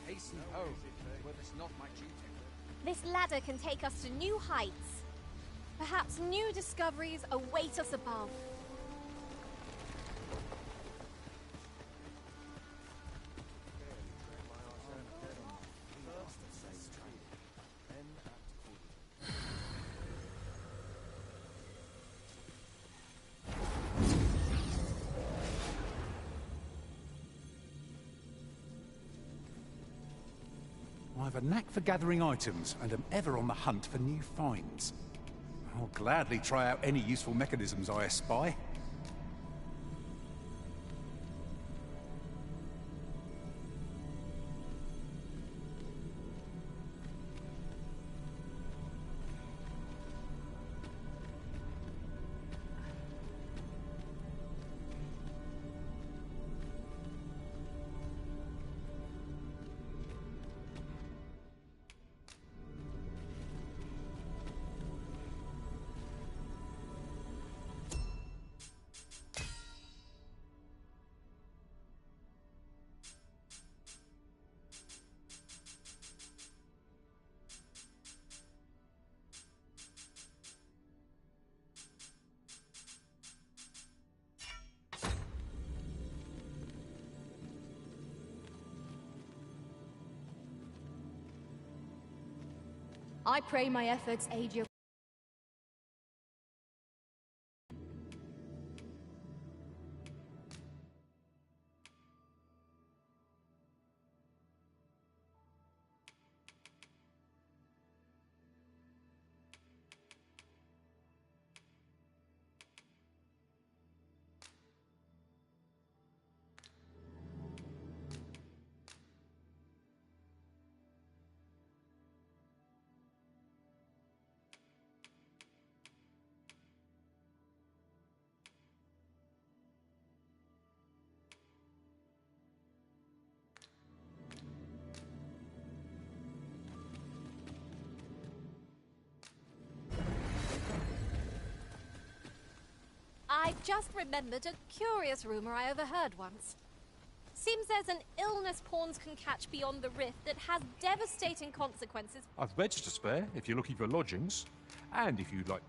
hasten home, were this not my duty. This ladder can take us to new heights. Perhaps new discoveries await us above. I have a knack for gathering items, and am ever on the hunt for new finds. I'll gladly try out any useful mechanisms I espy. I pray my efforts aid your... I've just remembered a curious rumor I overheard once. Seems there's an illness pawns can catch beyond the rift that has devastating consequences. I've beds to spare if you're looking for lodgings, and if you'd like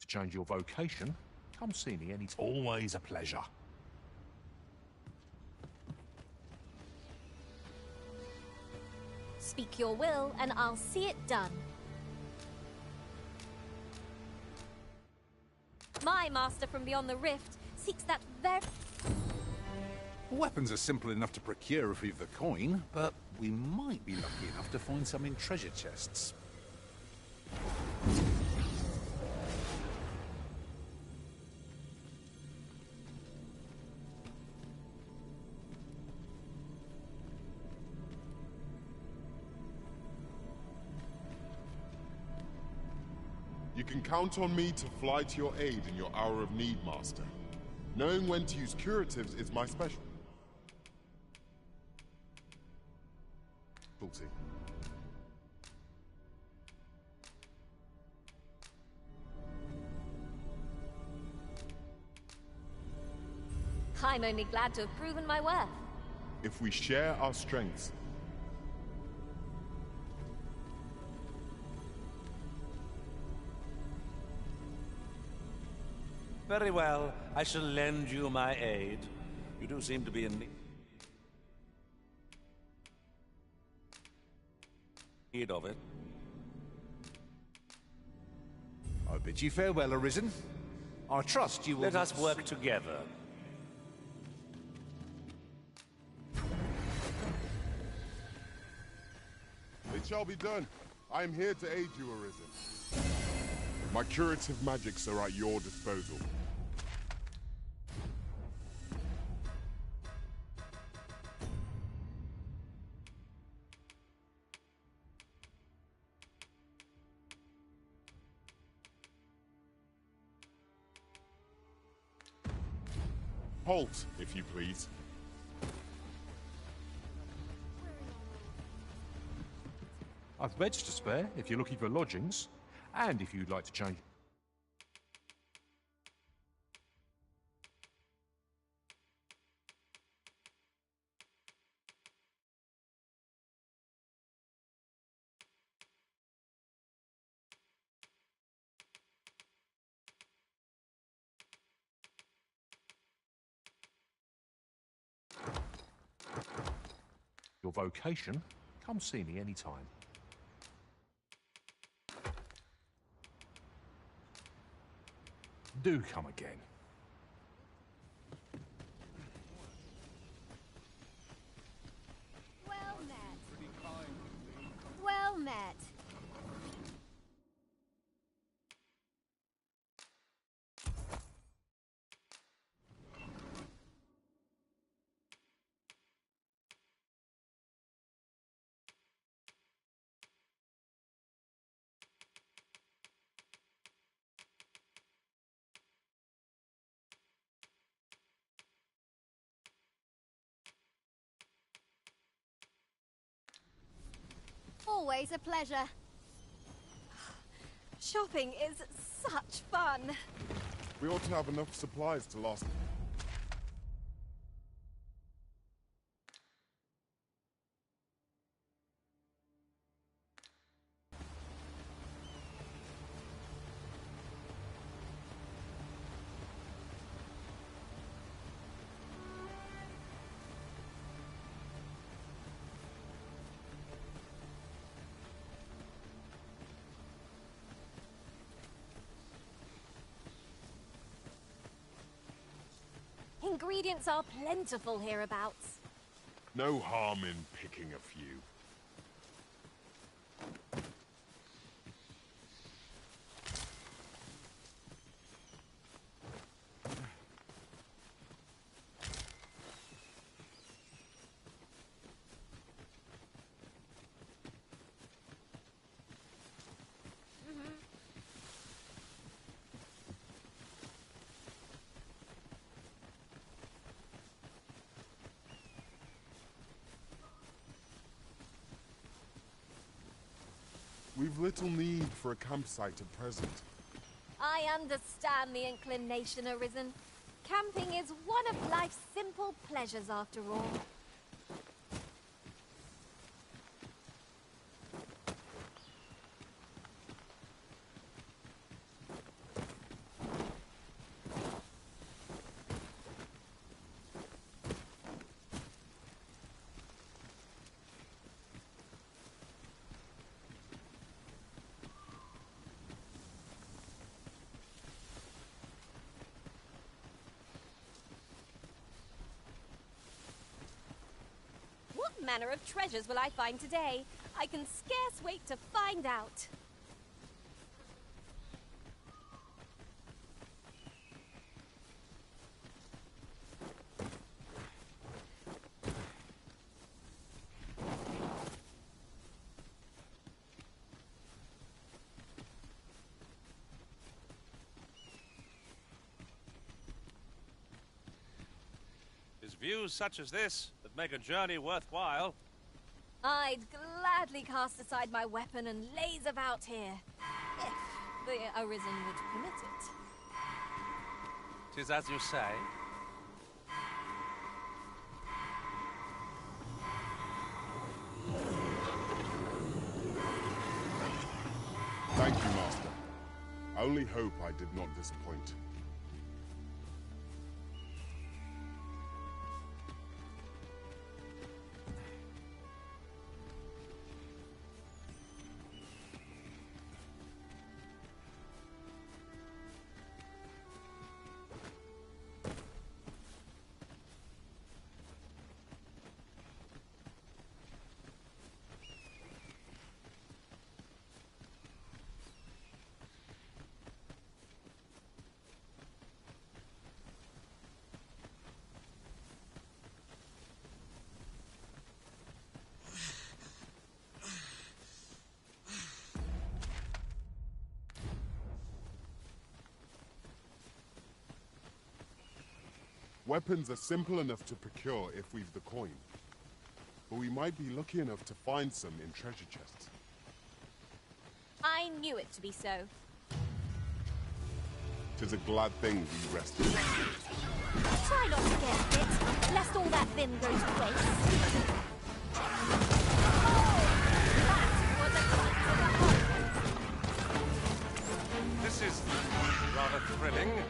to change your vocation, come see me any... Always a pleasure. Speak your will, and I'll see it done. My master from beyond the rift seeks that very... Weapons are simple enough to procure if we've the coin, but we might be lucky enough to find some in treasure chests. You can count on me to fly to your aid in your hour of need, Master. Knowing when to use curatives is my specialty. I'm only glad to have proven my worth. If we share our strengths, Very well, I shall lend you my aid. You do seem to be in need of it. I bid you farewell, Arisen. I trust you will... Let us work together. it shall be done. I am here to aid you, Arisen. My curative magics are at your disposal. Halt, if you please. I've beds to spare if you're looking for lodgings, and if you'd like to change... your vocation, come see me anytime. Do come again. Well met. Well met. Always a pleasure. Shopping is such fun. We ought to have enough supplies to last. Ingredients are plentiful hereabouts. No harm in picking a few. We've little need for a campsite at present. I understand the inclination arisen. Camping is one of life's simple pleasures after all. What manner of treasures will I find today? I can scarce wait to find out. It's views such as this that make a journey worthwhile. I'd gladly cast aside my weapon and laze about here, if the Arisen would permit it. 'Tis as you say. Thank you, Master. I only hope I did not disappoint. Weapons are simple enough to procure if we've the coin. But we might be lucky enough to find some in treasure chests. I knew it to be so. 'Tis a glad thing we rested. Try not to get bit, lest all that vim go to waste. This is rather thrilling.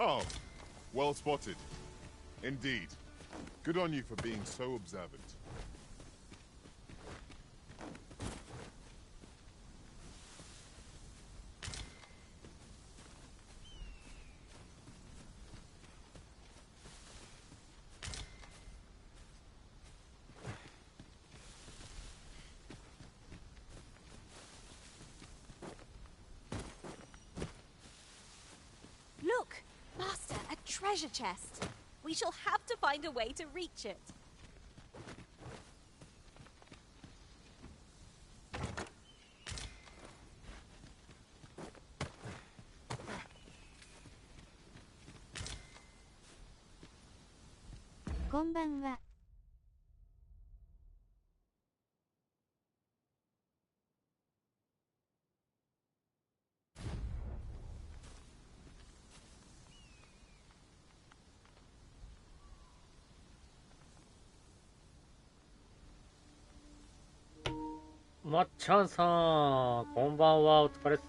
Oh, well spotted. Indeed. Good on you for being so observant. Look, Master, a treasure chest. We shall have to find a way to reach it. Konbanwa. まっちゃんさん、こんばんは、お疲れっす。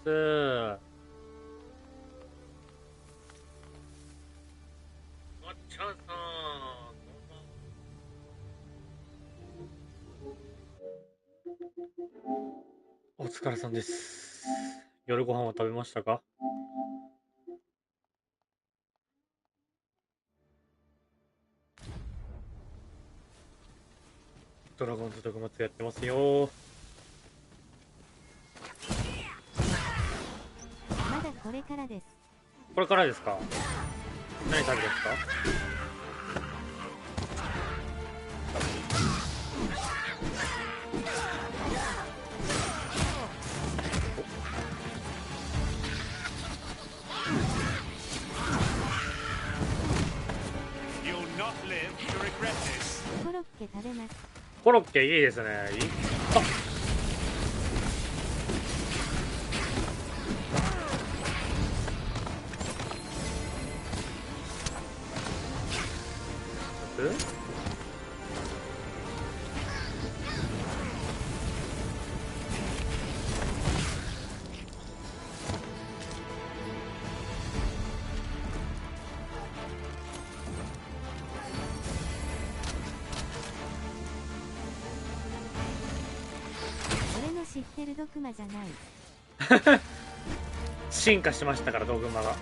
まっちゃんさん、こんばんは。お疲れさんです。夜ご飯は食べましたか？ドラゴンズドグマツやってますよ。まだこれからです。これからですか？何食べるんですかコロッケ食べます。コロッケいいですね。あ俺の知ってるドクマじゃない。進化しましたから、ドグマが。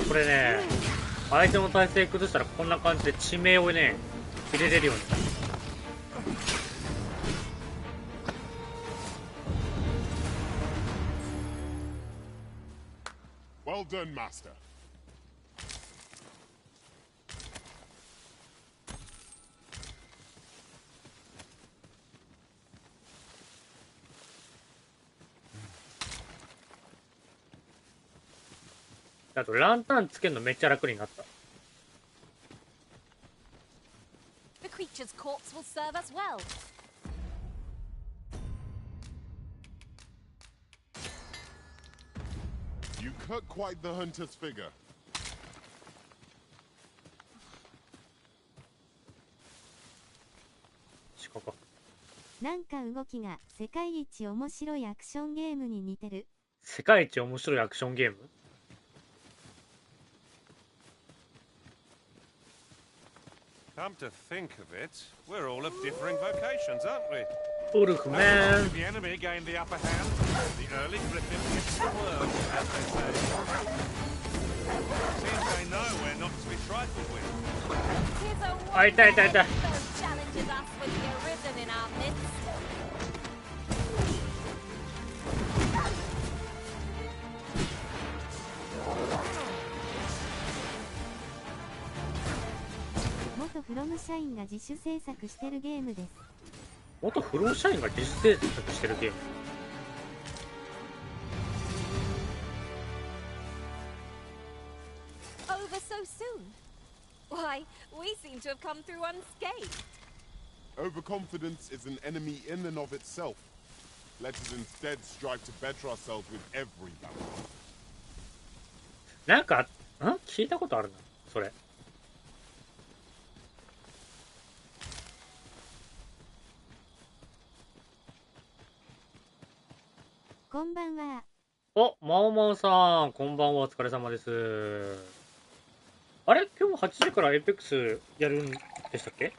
これね、相手の体勢崩したらこんな感じで致命をね、入れれるようになる。Well done, Master. あとランタンつけるのめっちゃ楽になった。The creature's corpse will serve us well. You cut quite the hunter's figure. ここなんか動きが世界一面白いアクションゲームに似てる。世界一面白いアクションゲームCome to think of it, we're all of differing vocations, aren't we? ウルフマン The enemy gained the upper hand. The early griffin hits the worm, as they say. Seems they know we're not to be trifled with. Tis a Ay, wonder ay, ay, ay. those challenges us with the arisen in our midst. 元フロム社員が自主制作してるゲームです。元フロー社員が自主制作してるゲーム。Over so soon? Why, we seem to have come through unscathed. Overconfidence is an enemy in and of itself. Let us instead strive to better ourselves with every battle. なんか、聞いたことあるな、それ。こんばんは。お、まおまおさん、こんばんは、お疲れ様です。あれ今日8時からエイペックスやるんでしたっけ？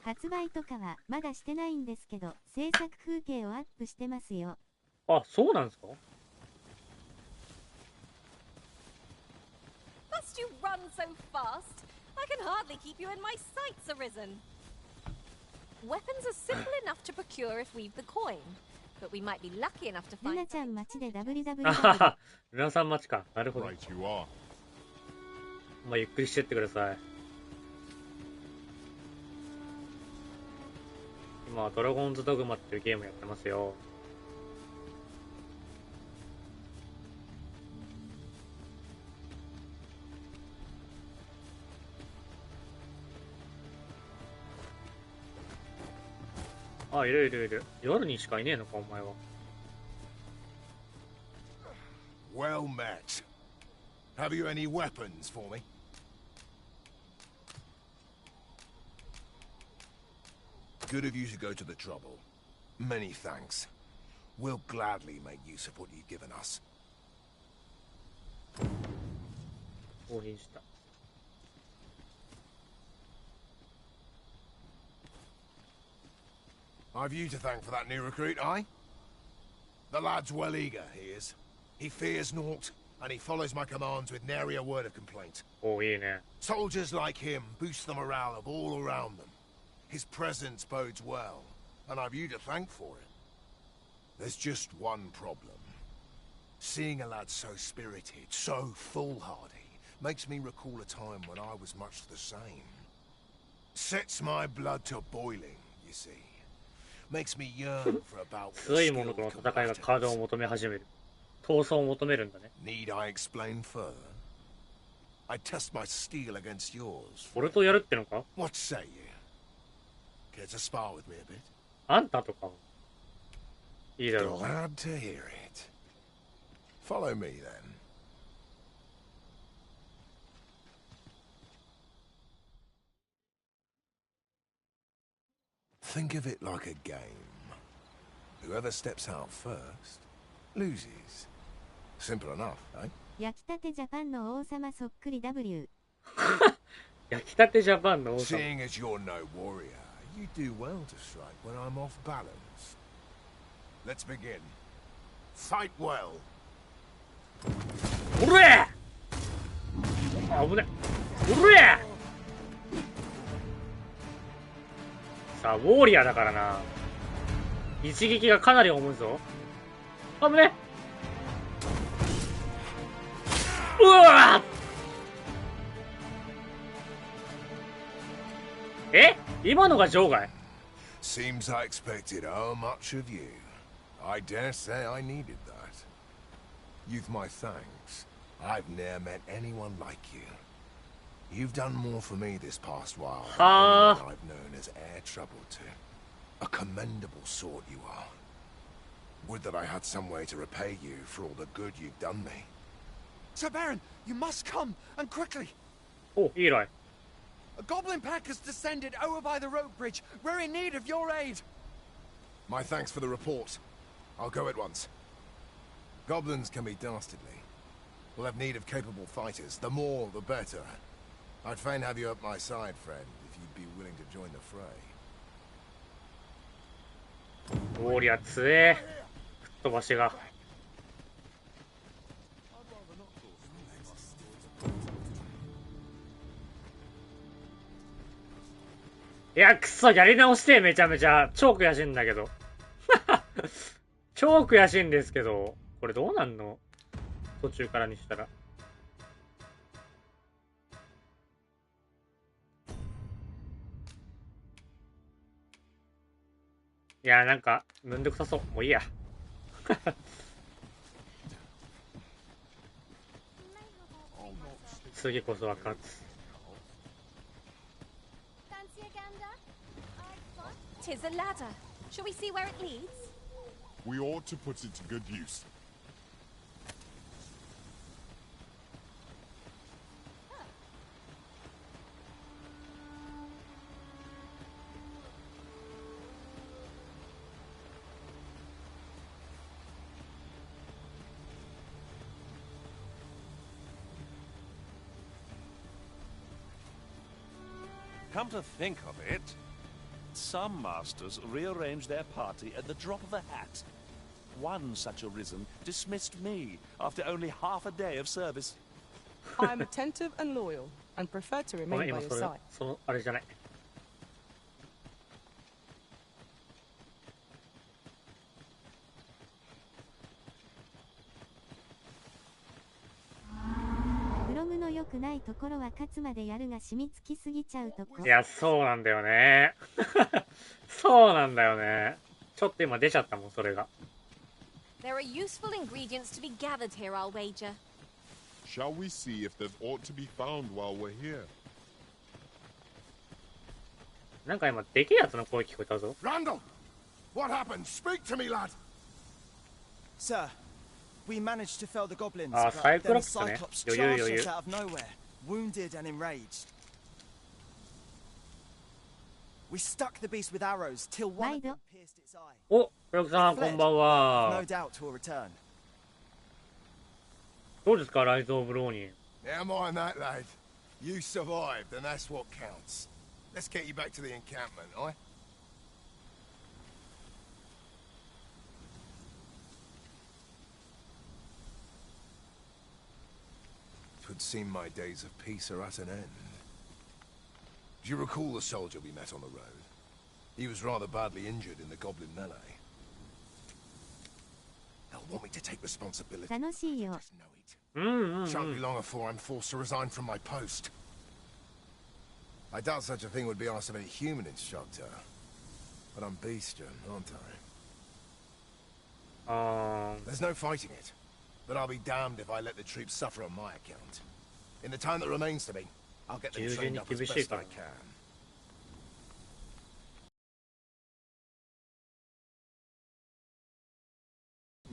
発売とかはまだしてないんですけど、制作風景をアップしてますよ。あ、そうなんですか？ Must you run so fast? I can hardly keep you in my sights, Arisen. Weapons are simple enough to procure if we've the coin, but we might be lucky enough to ル find. ナちゃん街で あは WWW。は、ルナさん待ちか。なるほど。 Right you are. まあ、ゆっくりしてってください。今、ドラゴンズドグマっていうゲームやってますよ。あ、いるいるいる。夜にしかいねえのか、お前は。Well met. Have you any weapons for me? Good of you to go to the trouble. Many thanks. We'll gladly make use of what you've given us. 降臨した。I've you to thank for that new recruit, aye? The lad's well eager, he is. He fears naught, and he follows my commands with nary a word of complaint. お、いいね。 Soldiers like him boost the morale of all around them. His presence bodes well, and I've you to thank for it. There's just one problem. Seeing a lad so spirited, so foolhardy, makes me recall a time when I was much the same. Sets my blood to boiling, you see. Makes me yearn for about 強い者との戦いがカードを求め始める。闘争を求めるんだね。 Need I explain further? I test my steel against yours. 俺とやるってのか？ What say you? Care to spar with me a bit? あんたとかいいだろう。 Glad to hear it. Follow me then. Think of it like a game. Whoever steps out first loses. Simple enough, eh? 焼きたてジャパンの王様そっくり W。焼きたてジャパンの王様。 Seeing as you're no warrior, you do well to strike when I'm off balance. Let's begin. Fight well. おれ！あ、危ね。おれ！さあ、ウォーリアーだからな。一撃がかなり重いぞ。危ね。うわ！え？今のが場外？ Seems I expected how much of you. I dare say I needed that. You've my thanks. I've ne'er met anyone like you. You've done more for me this past while than anyone I've known as heir trouble to. A commendable sort you are. Would that I had some way to repay you for all the good you've done me. Sir Baron, you must come, and quickly. お、イーライ。 A goblin pack has descended over by the rope bridge. We're in need of your aid. My thanks for the report. I'll go at once. Goblins can be dastardly. We'll have need of capable fighters. The more, the better. I'd fain have you at my side, friend, if you'd be willing to join the fray. ウォーリアー強え。吹っ飛ばしが。いや、くそ、やり直して、めちゃめちゃ。超悔しいんだけど。超悔しいんですけど。これどうなんの？途中からにしたら。いや、なんか、めんどくさそう。もういいや。次こそは勝つ。'Tis a ladder. Shall we see where it leads? We ought to put it to good use. Come to think of it, some masters rearrange their party at the drop of a hat. One such arisen dismissed me after only half a day of service. I am attentive and loyal, and prefer to ごめ remain ん、 by 今 your それ、 side. その、あれじゃない。ブログの良くないところは勝つまでやるが染みつきすぎちゃうとこ。いや、そうなんだよね。そうなんだよね。ちょっと今出ちゃったもん、それが。There are useful ingredients to be gathered here, I'll wager. Shall we see if there's aught to be found while we're here? なんか今、でけえやつの声聞こえたぞ。Randall! What happened? Speak to me, lad! Sir, we managed to fell the goblins, Ah, but then a Cyclops ne? Cyclops Yo, yo, charged yo, yo. us out of nowhere, wounded and enraged. We stuck the beast with arrows till one of them pierced its eye. お、黒木さん、こんばん No は。 doubt will return. どうですか、ライズ・オブ・ローニン。 Never mind that, lad. You survived, and that's what counts. Let's get you back to the encampment, aye? Twould seem my days of peace are at an end. Do you recall the soldier we met on the road? He was rather badly injured in the goblin melee. They'll want me to take responsibility. 楽しいよ。 Shan't be long before I'm forced to resign from my post. I doubt such a thing would be asked of any human instructor. But I'm bestian, aren't I? There's no fighting it. But I'll be damned if I let the troops suffer on my account. In the time that remains to me, I'll get them trained up as best I can.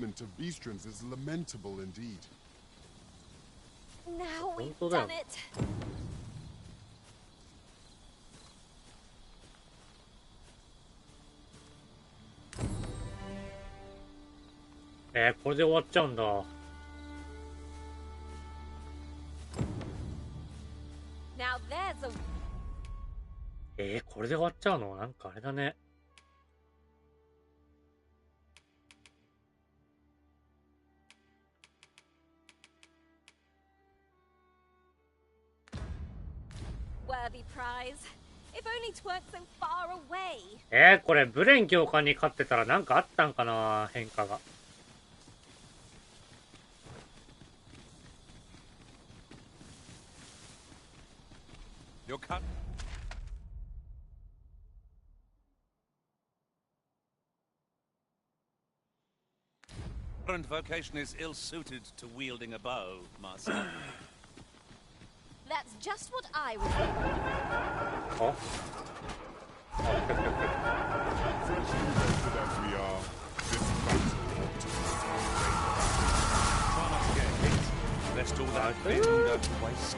Of Beastrons is lamentable indeed. Now we've done it. これで終わっちゃうんだ。Now there's a これで終わっちゃうの？なんかあれだね。worthy prize. If only 'tweren't so far away. これブレン教官に勝ってたらなんかあったんかな、変化が。Your cut. Current vocation is ill-suited to wielding a bow, Master. That's just what I was thinking. Oh. Freshly rested as we are, this battle ought to be Try not to get hit, lest all that wind go to waste.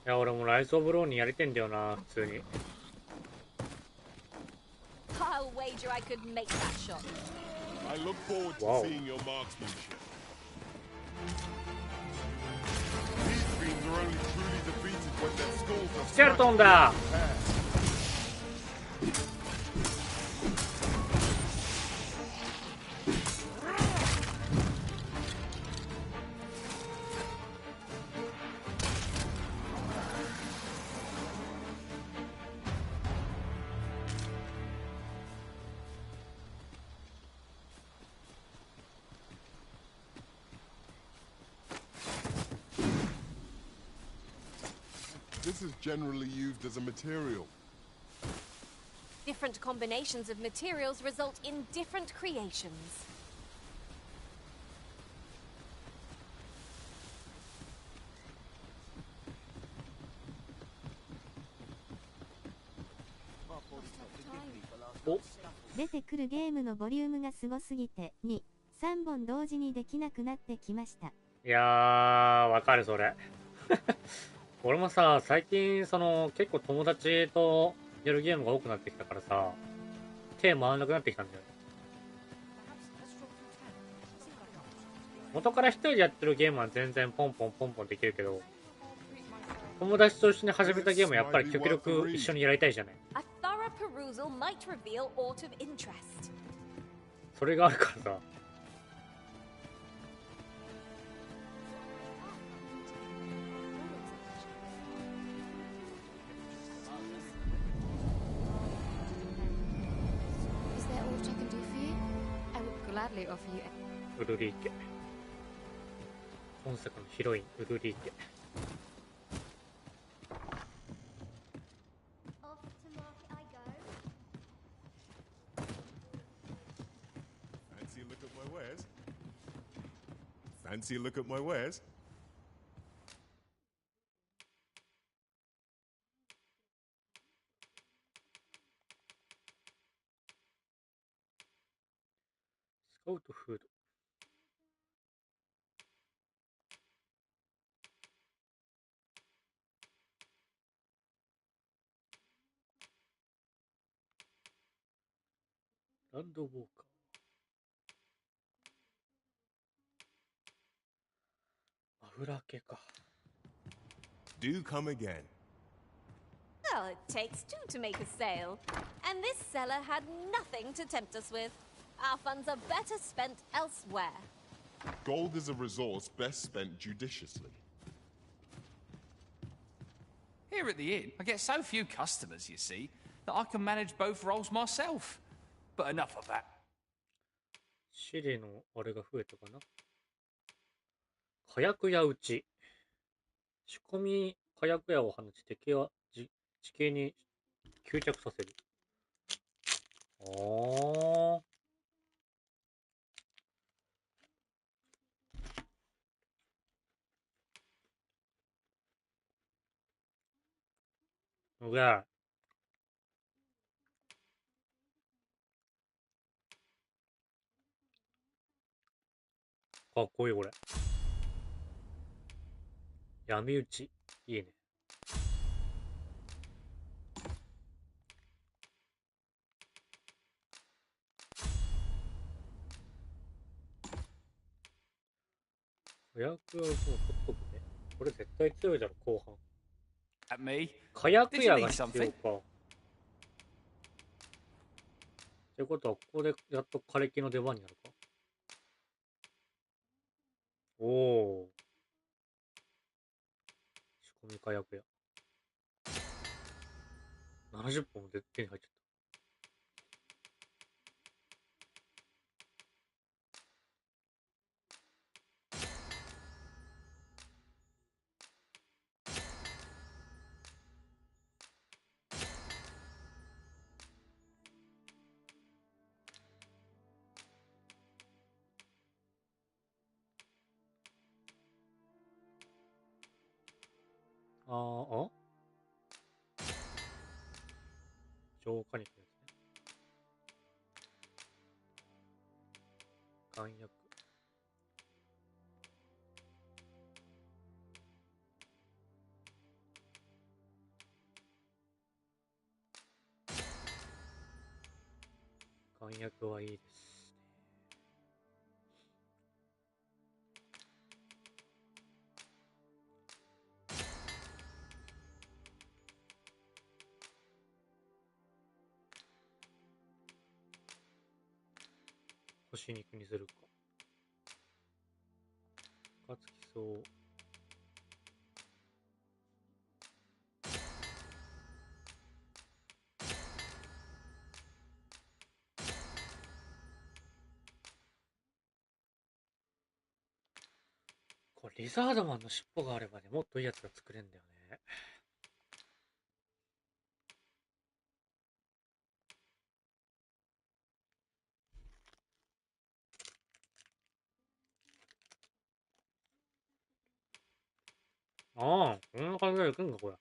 いや、俺もライズ・オブ・ローにやりてんだよな、普通に。I'll wager I could make that shot. I look forward to seeing your marksmanship. These fiends are only truly defeated when their skulls are スチャルトンだ。This is generally used as a material. Different combinations of materials result in different creations. Oh. 出てくるゲームのボリュームがすごすぎて、2、3本同時にできなくなってきました。いやー、わかるそれ。俺もさ、最近結構友達とやるゲームが多くなってきたからさ、手回らなくなってきたんだよ。元から一人でやってるゲームは全然ポンポンポンポンできるけど、友達と一緒に始めたゲームはやっぱり極力一緒にやりたいじゃない。それがあるからさ。ウルリー家。本作のヒロイン、ウルリー家。Fancy a look at my wares? Scout food. Land Walker. Do come again. Well, it takes two to make a sale, and this seller had nothing to tempt us with. Our funds are better spent elsewhere. Gold is a resource best spent judiciously. Here at the inn, I get so few customers, you see, that I can manage both roles myself. But enough of that. シリのあれが増えたかな。火薬や打ち。仕込み火薬矢を放ち敵は地形に吸着させる。ああ。うわ。かっこいいこれ。闇打ち。いいね。火薬はもう取っとくね。これ絶対強いだろ、後半。火薬矢が必要か。ってことは、ここでやっと枯れ木の出番になるか。おお。仕込み火薬矢。70本も手に入っちゃった。浄化肉ですね。岩薬。岩薬はいいです。干し肉にするか。かつきそう。これリザードマンの尻尾があればね、もっといいやつが作れるんだよね。ああ、こんな感じでいくんか、これ。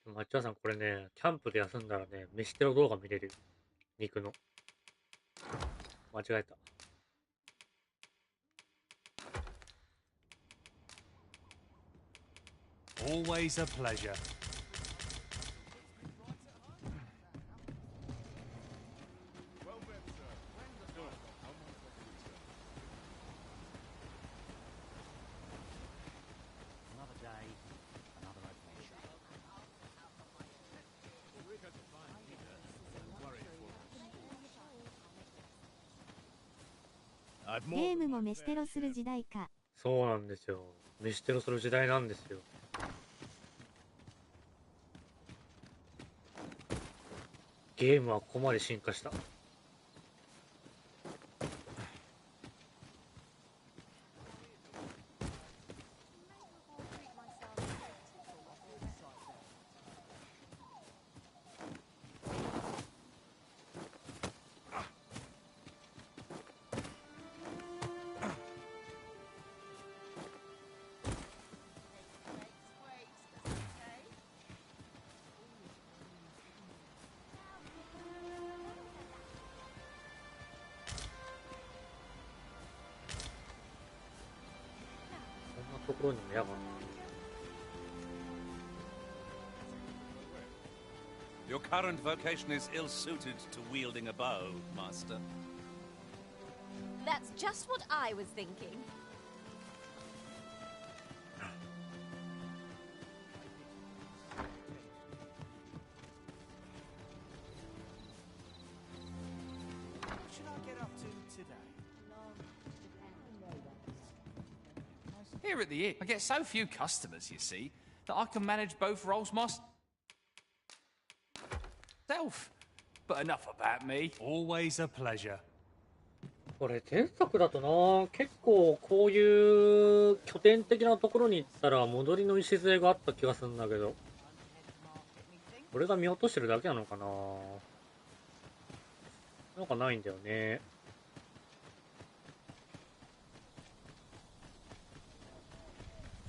マッチョさん、これね、キャンプで休んだらね、飯テロ動画見れるよ。肉の。間違えた。Always a pleasure. I'd ゲ more ームも飯テロする時代か。そうなんですよ。飯テロする時代なんですよ。ゲームはここまで進化した。ところにも矢が。Your current vocation is ill-suited to wielding a bow, Master. That's just what I was thinking. What should I get up to today? Here at the inn, I get so few customers, you see, that I can manage both roles myself. But enough about me. Always a pleasure. これ前作だとな、結構こういう拠点的なところに行ったら戻りの礎があった気がするんだけど、俺が見落としてるだけなのかな。なんかないんだよね。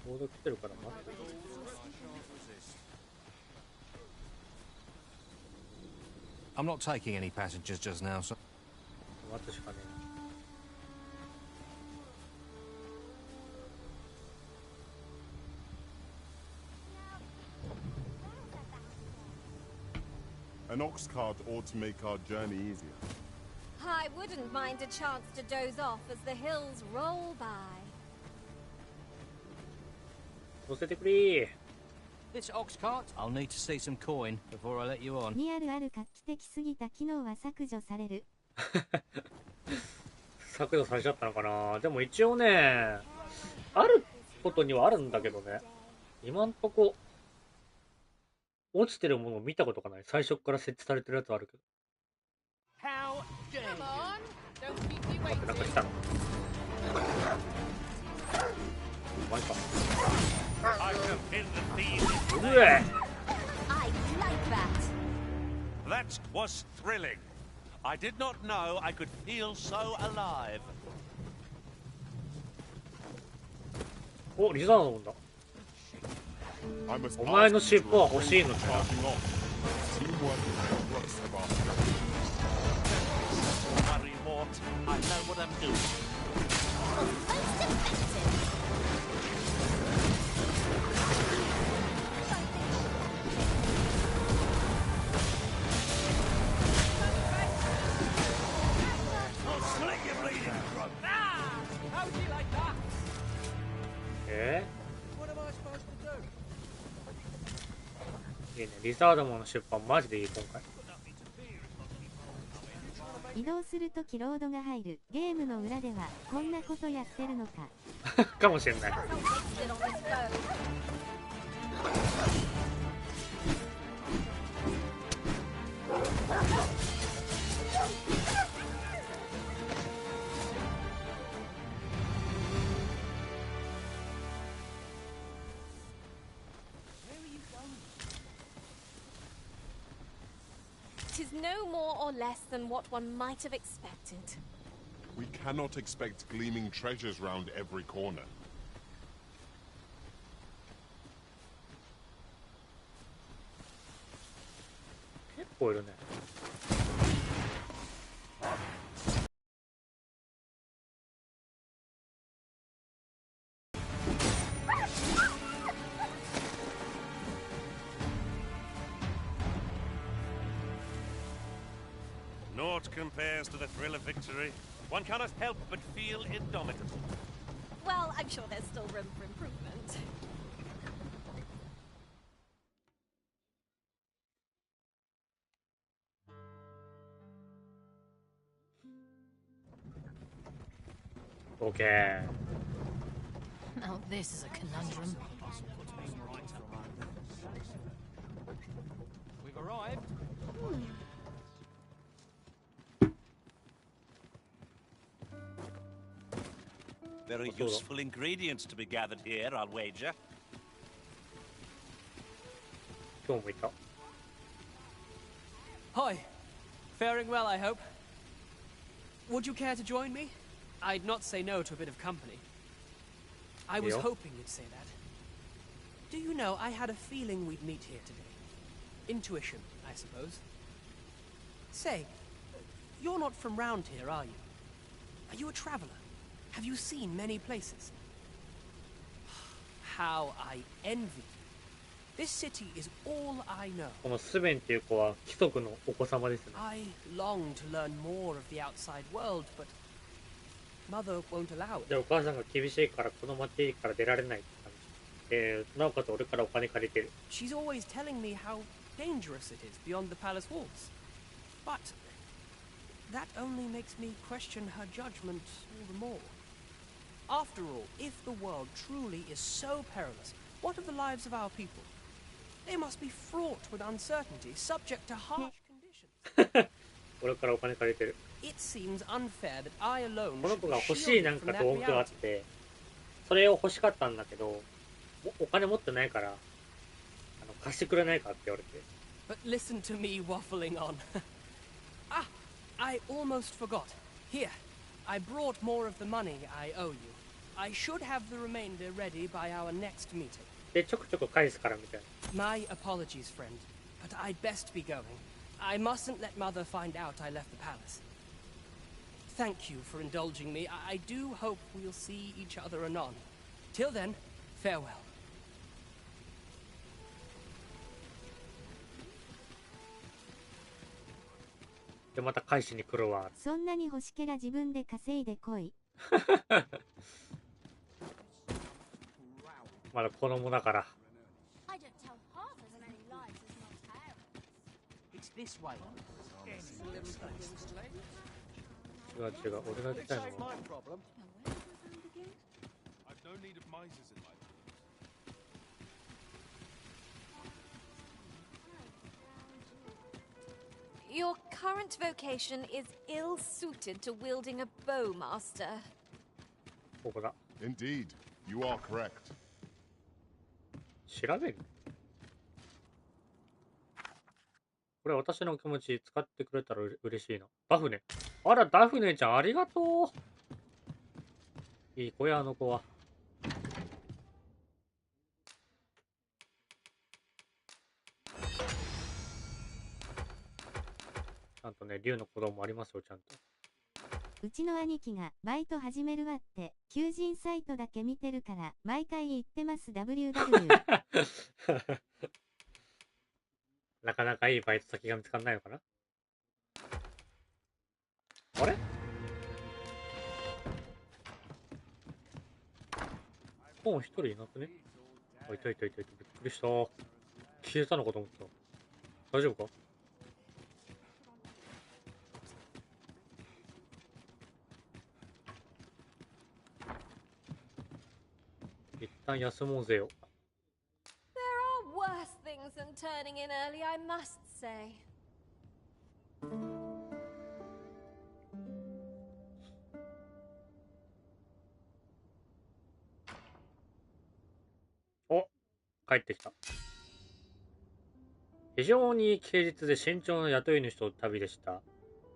ちょうど来てるから待って。I'm not taking any passengers just now, so... 待つしかねえ。An ox cart ought to make our journey easier. I wouldn't mind a chance to doze off as the hills roll by. 乗せてくれ。 This ox cart? I'll need to see some coin before I let you on. にある画期的すぎた機能は削除される。削除されちゃったのかな。でも一応ね、あることにはあるんだけどね。今んとこ落ちてるものを見たことがない。最初から設置されてるやつはあるけど。待って、なんか来たの。マジか。うえ。That was thrilling. I did not know I could feel so alive. お、リザードンだ。お前の尻尾は欲しいのかな。I know what I'm doing. What am I supposed to do? いいね、リザードマンの出版マジでいい今回。移動するときロードが入る。ゲームの裏ではこんなことやってるのか。かもしれない。'Tis no more or less than what one might have expected. We cannot expect gleaming treasures round every corner. 結構いるね。Naught compares to the thrill of victory. One cannot help but feel indomitable. Well, I'm sure there's still room for improvement. Okay. Now this is a conundrum. We've arrived. Very useful ingredients to be gathered here, I'll wager. 今日もいた。 Hi. Faring well, I hope. Would you care to join me? I'd not say no to a bit of company. I was Yeah. hoping you'd say that. Do you know, I had a feeling we'd meet here today. Intuition, I suppose. Say, you're not from round here, are you? Are you a traveler? Have you seen many places? How I envy you. This city is all I know. このスベンっていう子は貴族のお子様ですね。 I long to learn more of the outside world, but Mother won't allow it. で、お母さんが厳しいからこの町から出られないって感じ。なおかつ俺からお金借りてる。 She's always telling me how dangerous it is beyond the palace walls. But that only makes me question her judgment all the more. After all, if the world truly is so perilous, what of the lives of our people? They must be fraught with uncertainty, subject to harsh conditions. 俺からお金借りてる。 It seems unfair that I alone この should 子 be が欲しいなん shielded か from that 道具があっ reality. て、それを欲しかったんだけど、お金持ってないから、貸してくれないかって言われて。 But listen to me waffling on. Ah, I almost forgot. Here, I brought more of the money I owe you. I should have the remainder ready by our next meeting. で、ちょくちょく返すからみたいな。 My apologies, friend, but I'd best be going. I mustn't let Mother find out I left the palace. Thank you for indulging me. I do hope we'll see each other anon. Till then, farewell. で、また返しに来るわ。そんなに欲しけりゃ自分で稼いでこい。まだ子供だから。 I don't tell half as many lies as my parents. It's this way. 違う違う、俺が来たいのは。 I've no need of misers in life. Your current vocation is ill-suited to wielding a bow, Master. ここだ。 Indeed, you are correct. 調べる？これ私の気持ち使ってくれたら嬉しいな。ダフネ。あら、ダフネちゃんありがとう。いい子や、あの子は。ちゃんとね、竜の子供ありますよ、ちゃんと。うちの兄貴がバイト始めるわって求人サイトだけ見てるから毎回言ってます WW なかなかいいバイト先が見つかんないのかな。あれ？本一人いなくね？あ、いたいたいたいた。びっくりした。消えたのかと思った。大丈夫か？一旦休もうぜよ。There are worse things than turning in early, I must say. お、帰ってきた。非常に誠実で慎重な雇い主と旅でした。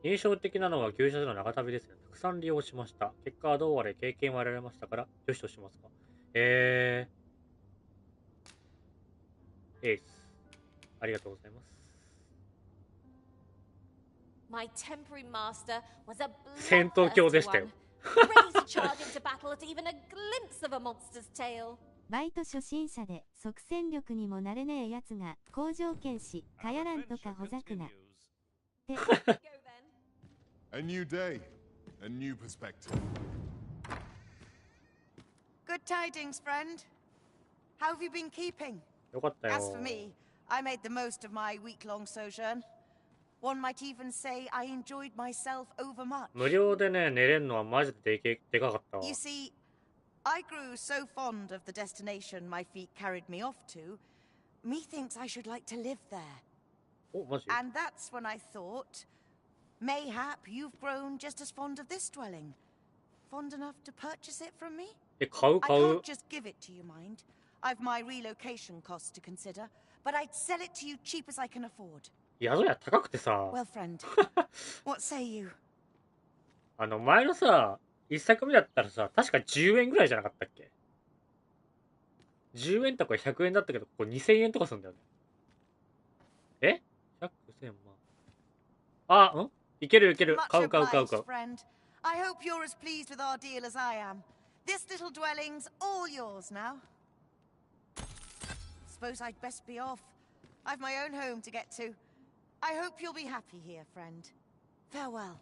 印象的なのは牛舎での長旅ですね。たくさん利用しました。結果はどうあれ経験は得られましたから、よしとしますか。エース。ありがとうございます。My temporary master was a 戦闘狂でしたよ。ready to charge into battle at even a glimpse of a monster's tail. バイト初心者で即戦力にもなれねえやつが好条件し、かやらんとかほざくな。って。A new day, a new perspective. Good tidings, friend. How have you been keeping? よかったよ。 As for me, I made the most of my week-long sojourn. One might even say I enjoyed myself overmuch. 無料でね、寝れんのはマジででかかったわ。 You see, I grew so fond of the destination my feet carried me off to, methinks I should like to live there. お、マジ？ And that's when I thought, mayhap you've grown just as fond of this dwelling. Fond enough to purchase it from me? え、買う I 買う。 can't just give it to you, mind. I've my relocation costs to consider, but I'd sell it to you cheap as I can afford. 宿屋高くてさ。 Well, friend, what say you? 前のさ、一作目だったらさ、確か10円ぐらいじゃなかったっけ？ 10 円とか100円だったけど、ここ2000円とかするんだよね。え？ 100、1000万。あ、いけるいける。買う買う買う買う。 I hope you're as pleased with our deal as I am. This little dwelling's all yours now. Suppose I'd best be off. I've my own home to get to. I hope you'll be happy here, friend. Farewell.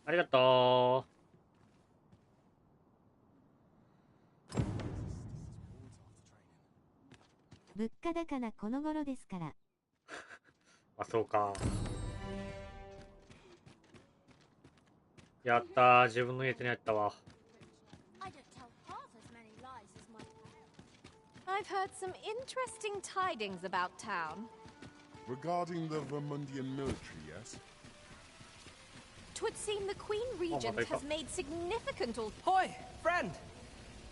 ありがとう。物価高なこの頃ですから。あ、そうか。やったー、自分の家手に入ったわ。I don't tell half as many lies as my parents. I've heard some interesting tidings about town. Regarding the Vermundian military, yes? 'Twould seem the Queen Regent has made significant Hoi, friend!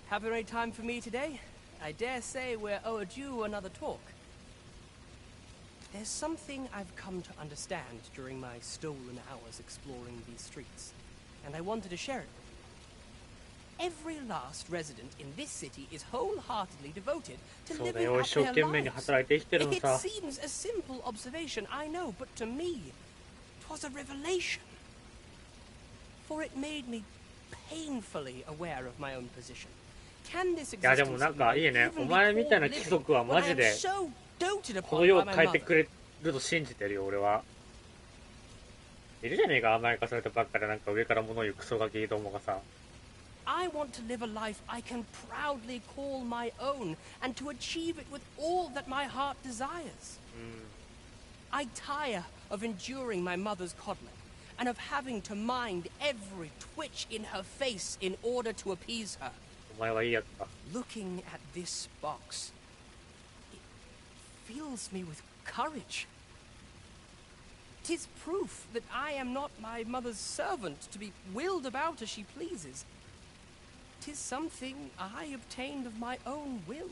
Having any time for me today? I dare say we're overdue another talk. There's something I've come to understand during my stolen hours exploring these streets, and I wanted to share it with you. Every last resident in this city is wholeheartedly devoted to living out their lives. It seems a simple observation, I know, but to me, 'twas a revelation. For it made me painfully aware of my own position. Can this いやでもなんかいいね。お前みたいな貴族はマジでこの世を変えてくれると信じてるよ俺は。いるじゃねえか、甘やかされたばっかでなんか上から物言うクソガキどもがさ。I want to live a life I can proudly call my own, and to achieve it with all that my heart desires. I tire of enduring my mother's coddling, and of having to mind every twitch in her face in order to appease her. お前はいいやつだ。 Looking at this box, it fills me with courage. 'Tis proof that I am not my mother's servant to be wheeled about as she pleases. 'Tis something I obtained of my own will.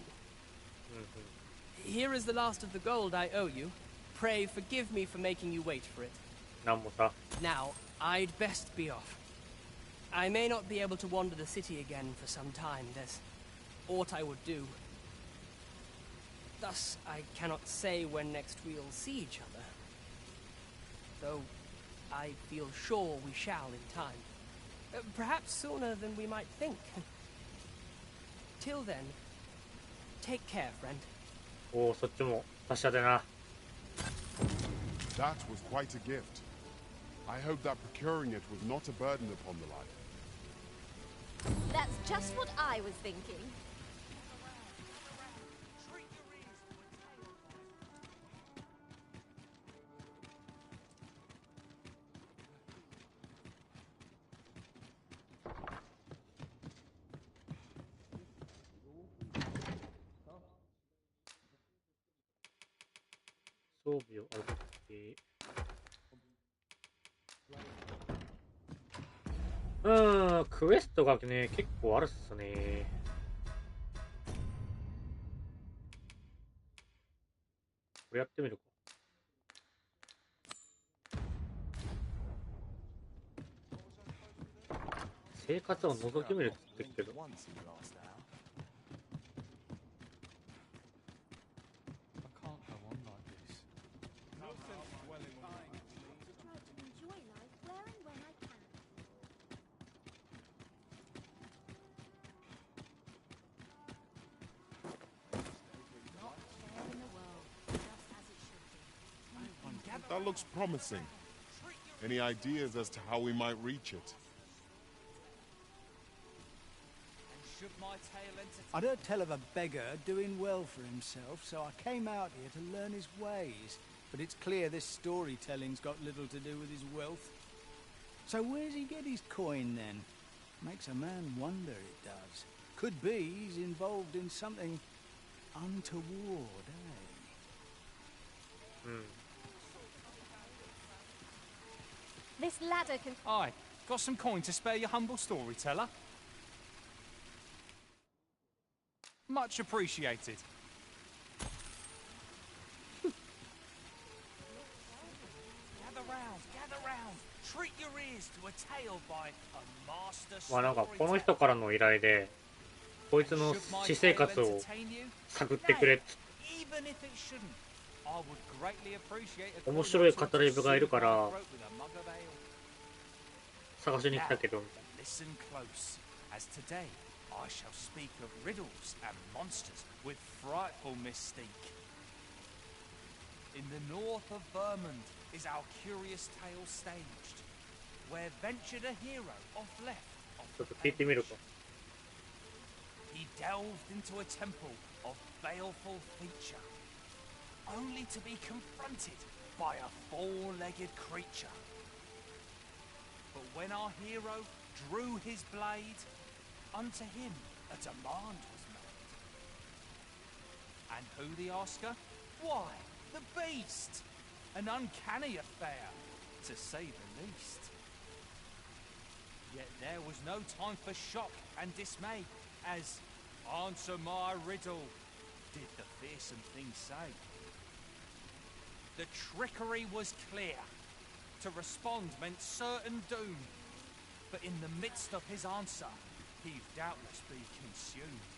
Here is the last of the gold I owe you. Pray forgive me for making you wait for it. なんもさ。 Now, I'd best be off. I may not be able to wander the city again for some time. There's aught I would do. Thus, I cannot say when next we'll see each other. Though, I feel sure we shall in time. Perhaps sooner than we might think. Till then, take care, friend. おお、そっちも達者でな。 That was quite a gift. I hope that procuring it was not a burden upon the lad. That's just what I was thinking. い装備を上げて、クエストがね、結構あるっすね。これやってみるか。生活を覗き見るって言ってるけど。That looks promising. Any ideas as to how we might reach it? I'd heard tell of a beggar doing well for himself, so I came out here to learn his ways. But it's clear this storytelling's got little to do with his wealth. So where's he get his coin then? Makes a man wonder, it does. Could be he's involved in something untoward, eh? This ladder can... Aye, got some coin to spare your humble storyteller? Much appreciated. Gather round. Treat your ears to a tale by a master まあなんかこの人からの依頼で、こいつの私生活を探ってくれって。面白い語り部がいるから探しに来たけどみたいな。Listen close, as today I shall speak of riddles and monsters with frightful mystique. In the north of Vermont is our curious tale staged, where ventured a hero off left of the page. He delved into a temple of baleful feature, only to be confronted by a four-legged creature. But when our hero drew his blade, unto him a demand was made. And who the asker? Why, the beast! An uncanny affair, to say the least. Yet there was no time for shock and dismay, as answer my riddle, did the fearsome thing say. The trickery was clear. To respond meant certain doom. But in the midst of his answer, he'd doubtless be consumed.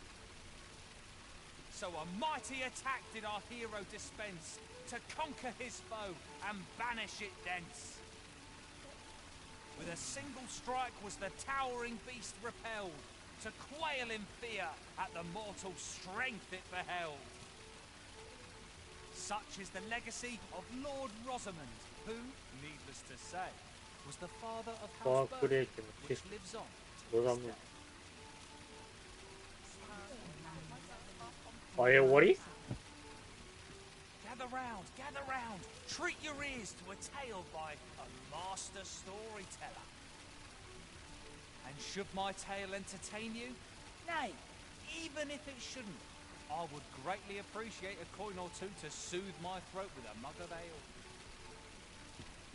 So a mighty attack did our hero dispense, to conquer his foe and banish it thence. With a single strike was the towering beast repelled, to quail in fear at the mortal strength it beheld. Such is the legacy of Lord Rosamond, who, needless to say, was the father of House Burton, which lives on to this day. あれ終わり? Gather round, treat your ears to a tale by a master storyteller. And should my tale entertain you? Nay, even if it shouldn't, I would greatly appreciate a coin or two to soothe my throat with a mug of ale.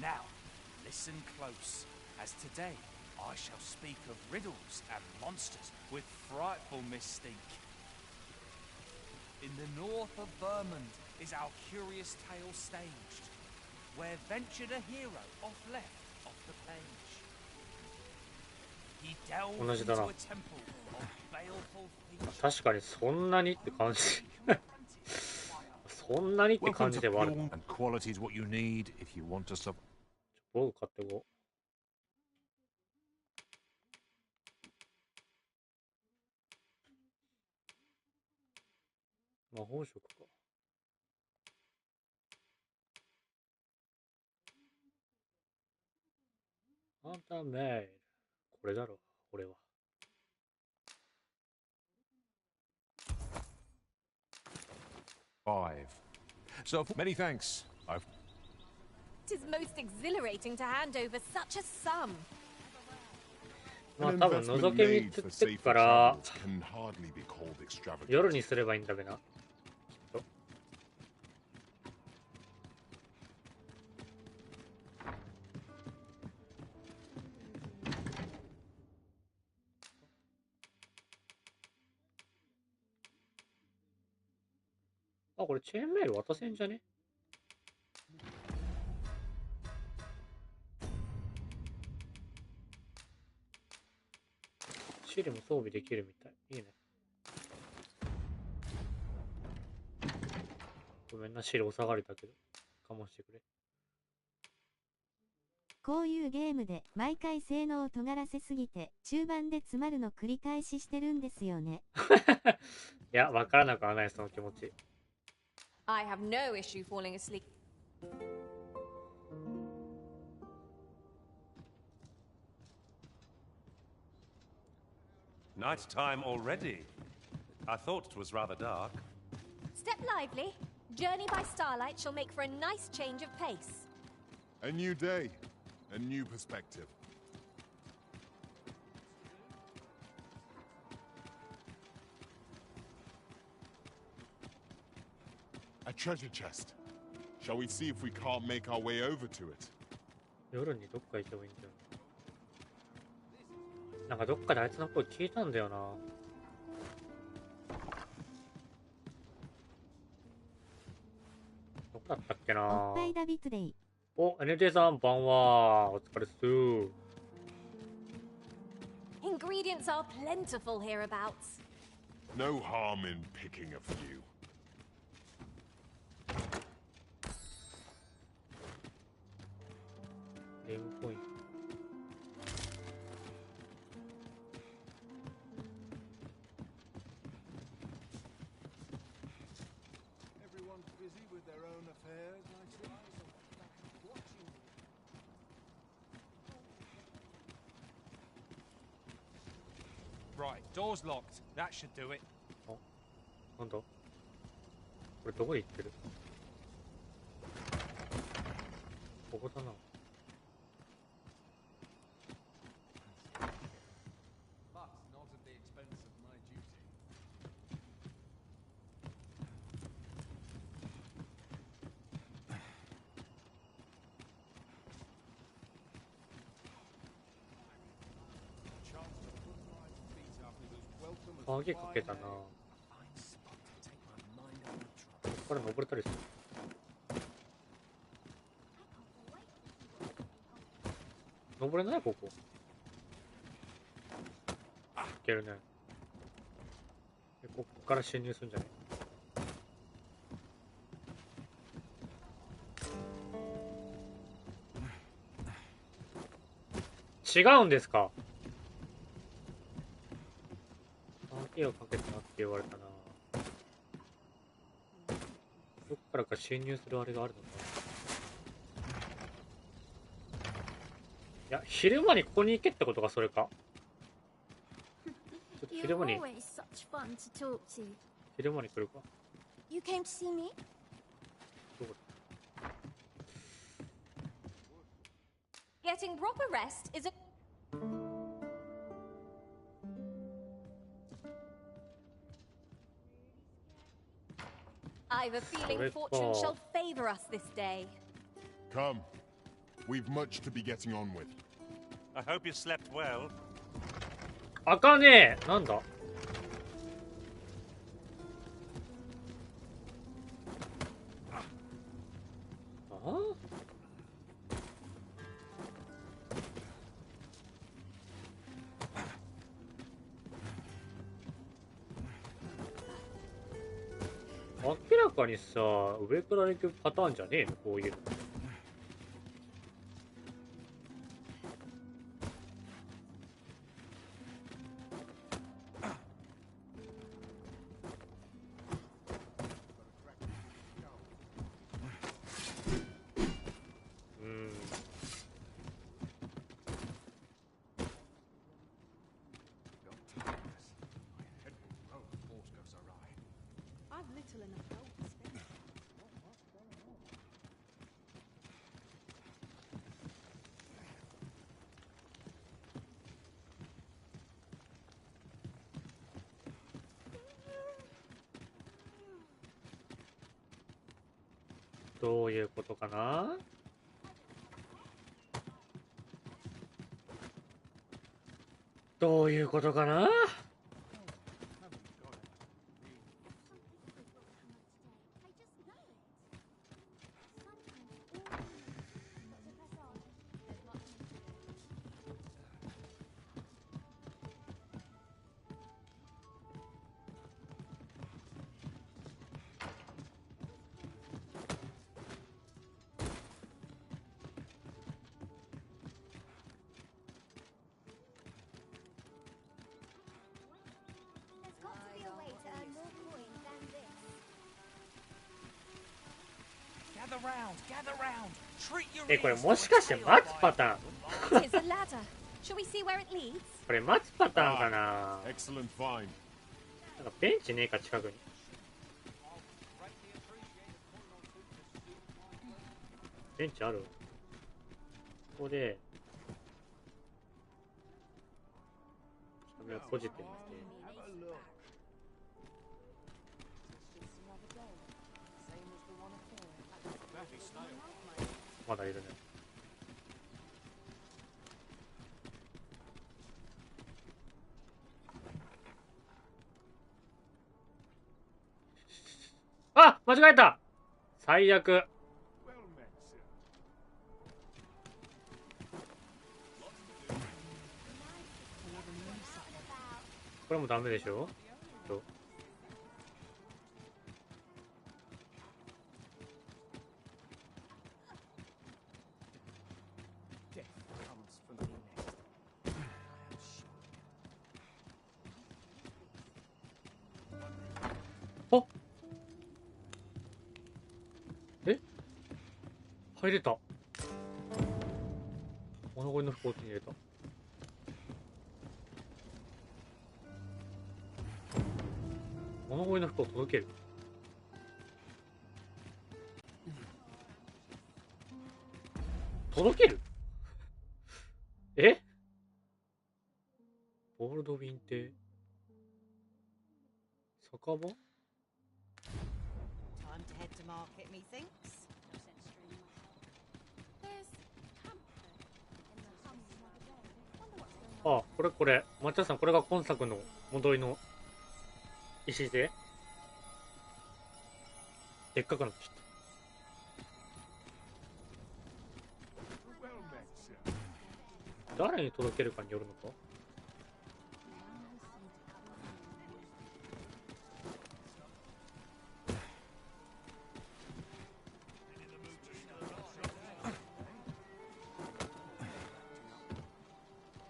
Now, listen close, as today I shall speak of riddles and monsters with frightful mystique. In the north of Vermont is our curious tale staged, where ventured a hero off left of the page. He delved into a temple of baleful feature. 確かにそんなにって感じ。そんなにって感じではある。僕買ってこう。魔法色か。アンターメイル。これだろ、俺は。5. So many thanks. I've... It is most exhilarating to hand over such a sum. まあ多分覗け見つってっから夜にすればいいんだべな。きっと。これチェーンメール渡せんじゃね？シリも装備できるみたい。いいね。ごめんな、シリお下がりだけど。我慢してくれ。こういうゲームで毎回性能を尖らせすぎて中盤で詰まるの繰り返ししてるんですよね。いや、わからなくはない、その気持ち。I have no issue falling asleep. Night time already. I thought it was rather dark. Step lively. Journey by starlight shall make for a nice change of pace. A new day, a new perspective. A treasure chest. Shall we see if we can't make our way over to it? 夜にどっか行けばいいんだよ。なんかどっかであいつの声聞いたんだよな。どこだったっけな。おっぱいダビトデイ。お、NJ さん、ばんは。お疲れっす。Ingredients are plentiful hereabouts. No harm in picking a few. Game point. Everyone's busy with their own affairs, I see. Watching. Right, door's locked. That should do it. なんだこれどこに行ってる？ここだな。But not at the expense of my duty. 鍵かけたな。これ登れたりする？登れないここ。いけるね。こっから侵入するんじゃない？違うんですか？鍵をかけたなって言われたな。どっからか侵入するあれがあるのか。いや、昼間にここに行けってことがそれか。ちょっと昼間に。 You're always such fun to talk to. 昼間に来るか。 You came to see me? どこだ。 Getting proper rest is a... I've a feeling fortune shall favor us this day. Come. We've much to be getting on with. I hope you slept well. 開かねえ。なんだ。明らかにさ、上から行くパターンじゃねえのこういうの。I've little enough gold to spend. どういうことかな？どういうことかな？え、これもしかして待つパターン Here's a ladder. Shall we see where it leads? これ待つパターンかな。 Excellent find. なんかベンチねえか近くに。ベンチある？ここで壁を閉じてみて。まだいるね。あ、間違えた。最悪。これもダメでしょ。あ、え、入れた。物乞いの服を手に入れた。物乞いの服を届ける。届ける。え、ボールドウィンって酒場？ Time to head to market, methinks. There's camphor in the hum the other day. Wonder what's going on. あ、これ。抹茶さん、これが今作の戻りの礎？でっかくなってきた。誰に届けるかによるのか。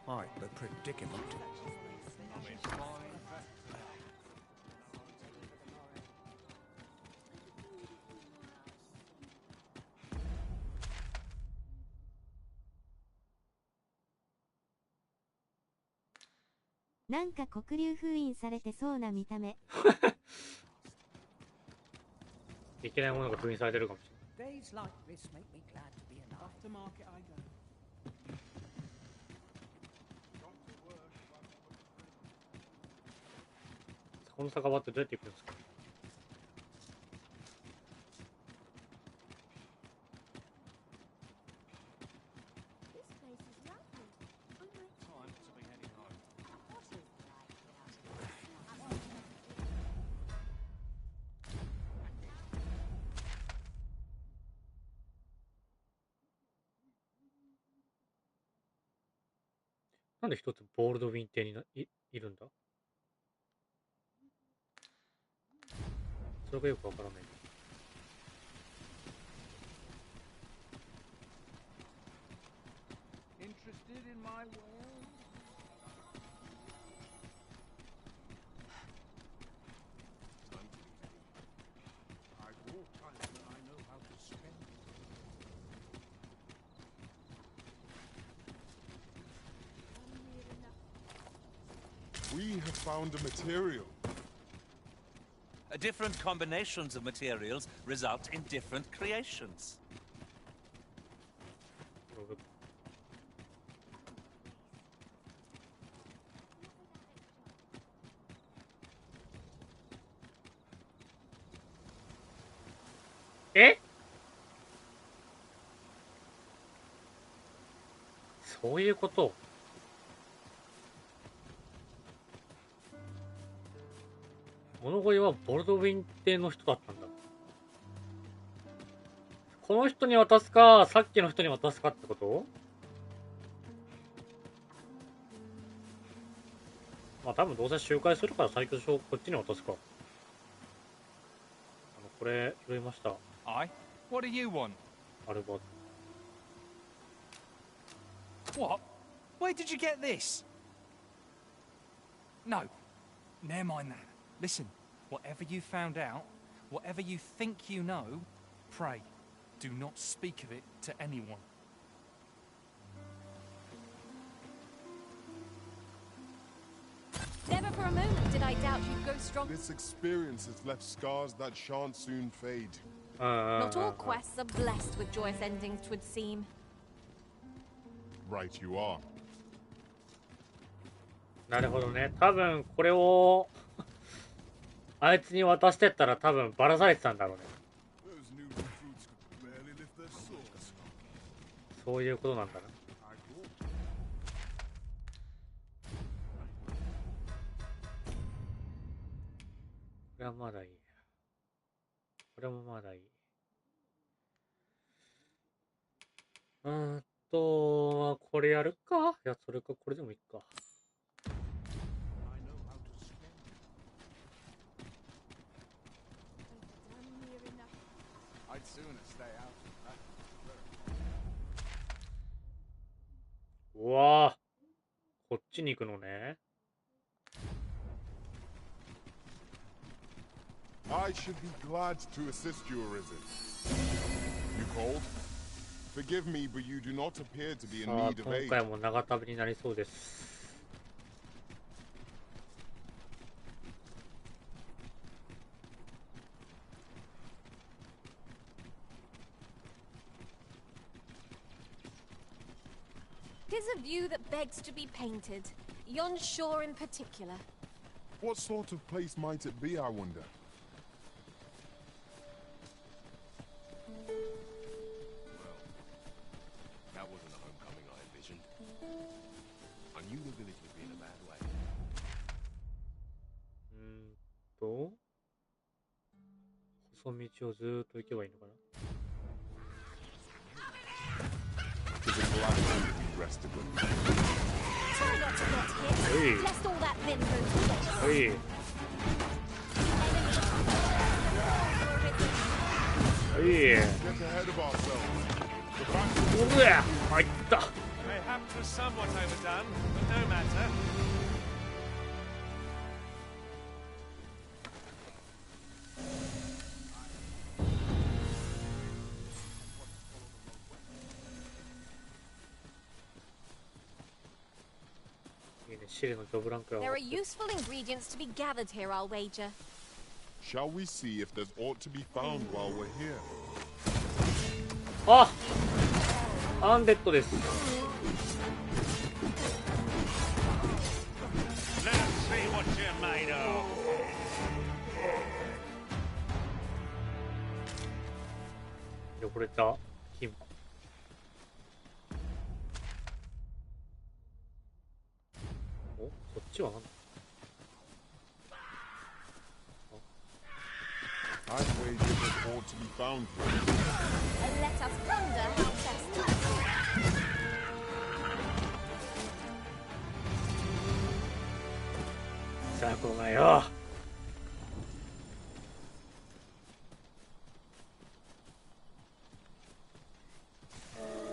Right, the predicament. なんか黒竜封印されてそうな見た目。いけないものが封印されてるかもしれない。 Days like this make me glad to be alive. Off to market I go. この酒場ってどうやって行くんですか？ This place is lovely. Time to be heading home. What is it like without aなんで一つボールドウィン邸にいるんだ？それがよくわからない。Interested in my wares? I've walked time that I know how to spend. We have found a material. Different combinations of materials result in different creations. Eh? そういうこと。物乞いはボルドウィン邸の人だったんだ。この人に渡すか、さっきの人に渡すかってこと？まあ多分どうせ周回するから最初こっちに渡すか。これ拾いました。Aye? What do you want? アルバート。 What? Where did you get this? No. Never mind that. Listen, whatever you found out, whatever you think you know, pray. Do not speak of it to anyone. Never for a moment did I doubt you'd go strong. This experience has left scars that shan't soon fade. Not all quests are blessed with joyous endings, 'twould seem. Right you are. なるほどね。多分これをあいつに渡してったら多分バラされてたんだろうね。そういうことなんだな。これはまだいい。これもまだいい。これやるか。いや、それか、これでもいいか。うわぁ、こっちに行くのね。I should be glad to assist you, Arisen. You called? Forgive me, but you do not appear to be in need of aid. 今回も長旅になりそうです。'Tis a view that begs to be painted. Yon shore in particular. What sort of place might it be, I wonder? That wasn't the homecoming I envisioned. I knew the village would be in a bad way. 細道をずーっと行けばいいのかな。To the glass rest of them. Try not to get hit, lest all that vim go to waste. Hey. Hey. Get ahead of ourselves. うわ、入った。Mayhaps was somewhat overdone, but no matter. There are useful ingredients to be gathered here, I'll wager. Shall we see if there's aught to be found while we're here? あ、アンデッドです。Let's see what you're made of. 汚れた金。お、こっちは何だ。I'd wager there's ought to be found here. Let us wonder how best to proceed. さあ、こがよ。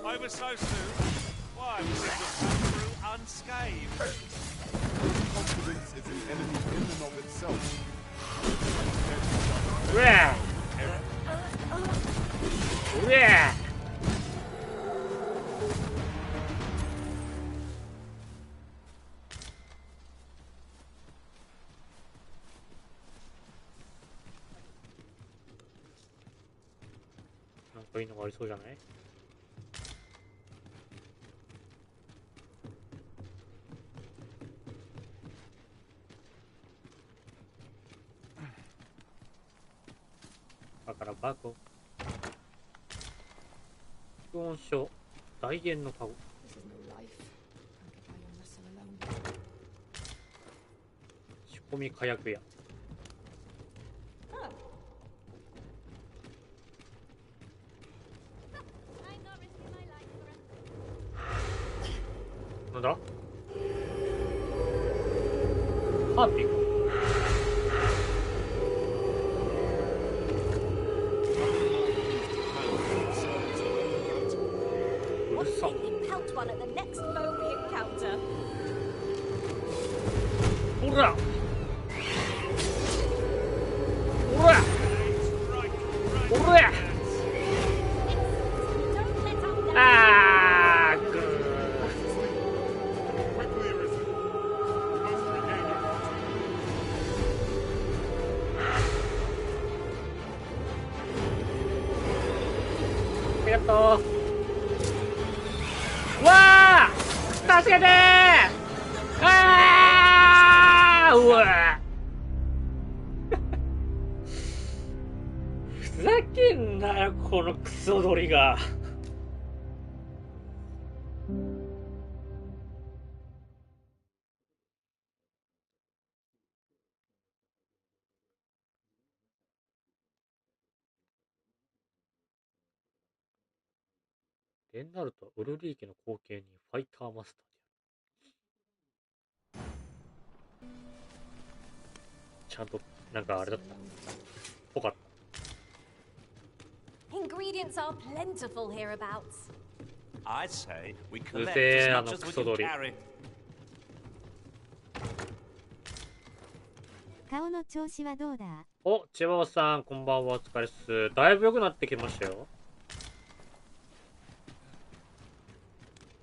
Over so soon? Why, we seem to have come through unscathed. Confidence is an enemy in and of itself. うわうわなんかいいのがありそうじゃない？だからバコ録音書大円のカゴ仕込み火薬屋なんだハーピングOne at the next foe we encounter. ほらほらほらわあ助けてー。あーうわふざけんなよこのクソ鳥が。レンナルトはウルリー家の後継にファイターマスターである。ちゃんとなんかあれだったぽかった。Ingredients are plentiful hereabouts. I say we う collect せえ as あ much の as ク we ソ can 鳥。 carry. 顔の調子はどうだ？お、千葉さんこんばんは、お疲れっす。だいぶ良くなってきましたよ。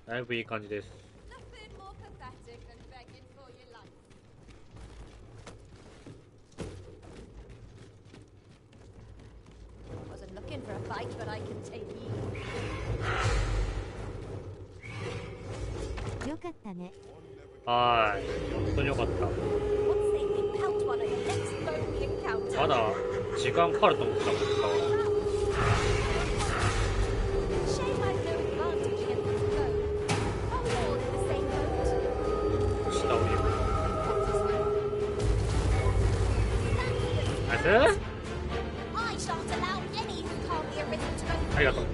だいぶいい感じです。Wasn't looking for a fight, but I can take you. よかったね。はーい、本当に良かった。 Once they pelt one at the next lonely encounter. まだ時間かかると思ってたもん、使うの。 Shame I've no advantage against this foe. Are we all in the same boat? 下を見る。ナイス。 I shan't allow any who can't be arisen to go ありがとう。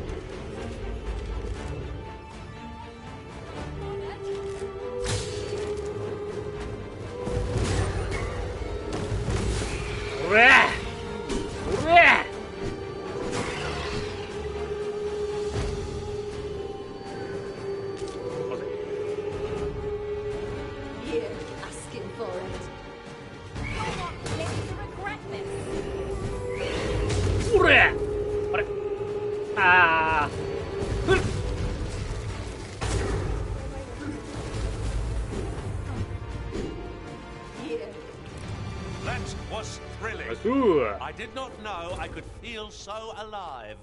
おれおれ You asking for it. You're not living to regret this. おれあれあーふっ That was thrilling. Ooh. I did not know I could feel so alive.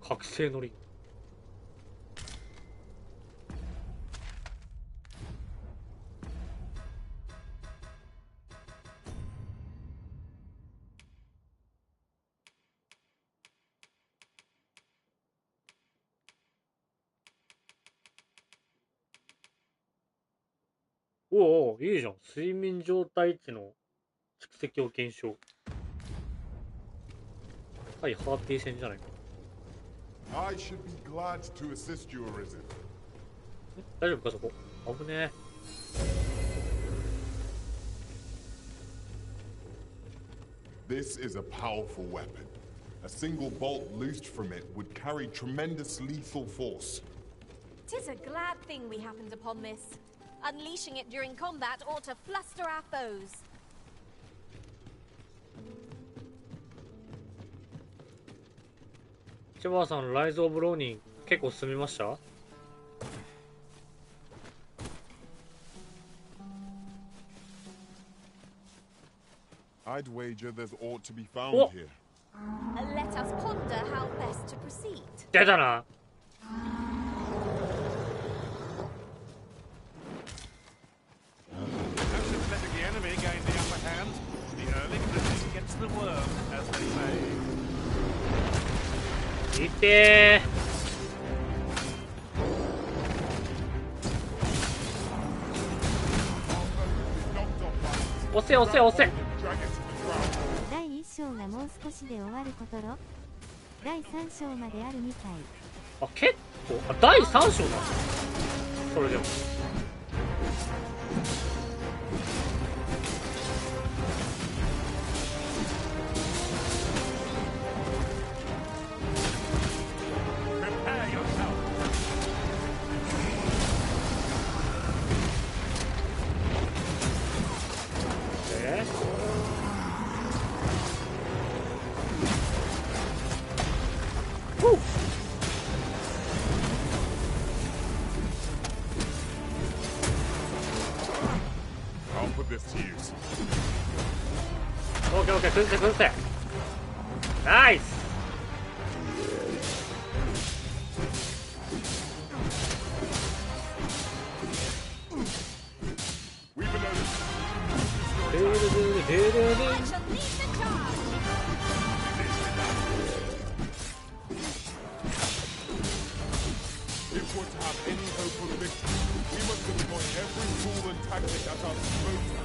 覚醒のり。おお、いいじゃん。睡眠状態値の蓄積を減少。はいハーティー戦じゃないか。 I should be glad to assist you, Arisen. 大丈夫かそこ。危ねえ。 This is a powerful weapon. A single bolt loosed from it would carry tremendous lethal force. 'Tis a glad thing we happened upon this. Unleashing it during combat ought to fluster our foes. 千葉さん、ライズ・オブ・ローニン結構進みました？ I'd wager there's aught to be found Oh. here. Let us ponder how best to proceed. 出たな。 Notice letting the enemy gain the upper hand. The early critic gets the worm, as they say. いてー。押せ押せ押せ。第1章がもう少しで終わることろ。第3章まであるみたい。あ、結構、あ、第3章だ。それでも。Prepare yourself. えー、this to use. オッケーオッケー、崩せ崩せ。ナイス。デールデールデールデール。 If we're to have any hope of victory, we must employ every tool and tactic at our disposal.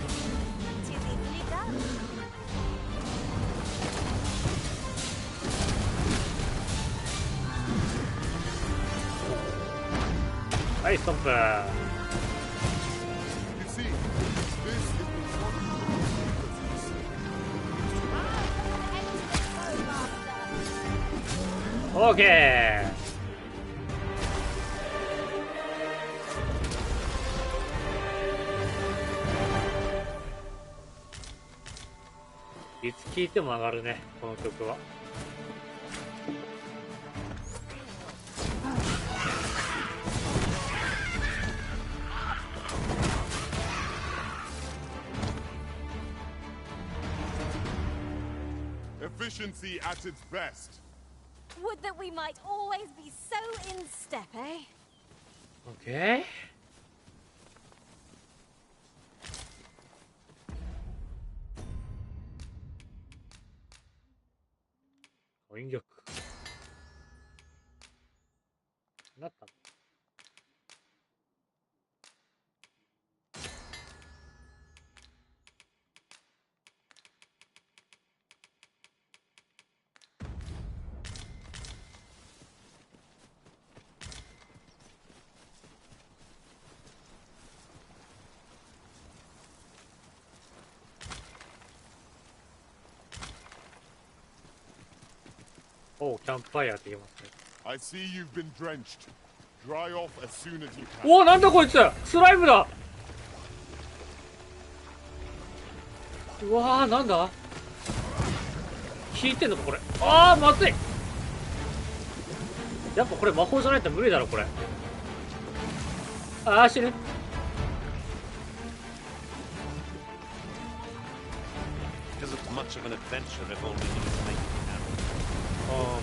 Hey, stop there. You see, this is the one Okay. いつ聴いても上がるね、この曲は。Efficiency at its best. Would that we might always be so in step, eh? Okay. 音力。なったの。おう、キャンプファイヤーって言いますね。I see you've been drenched. Dry off as soon as you can. おお、なんだこいつ、スライムだ。うわー、なんだ、引いてんのかこれ。あー、まずい。やっぱこれ魔法じゃないと無理だろこれ。あー、死ぬ。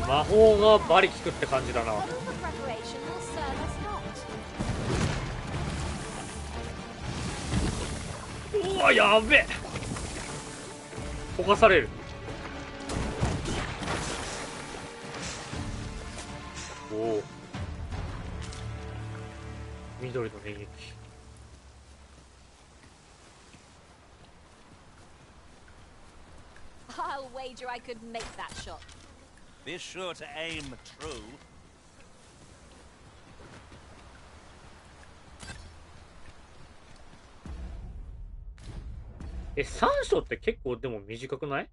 魔法がバリ効くって感じだな。うわ、やべえ。溶かされる。おお、緑の粘液。I'll wager I could make that shot. Be sure to aim true. 3章って結構でも短くない？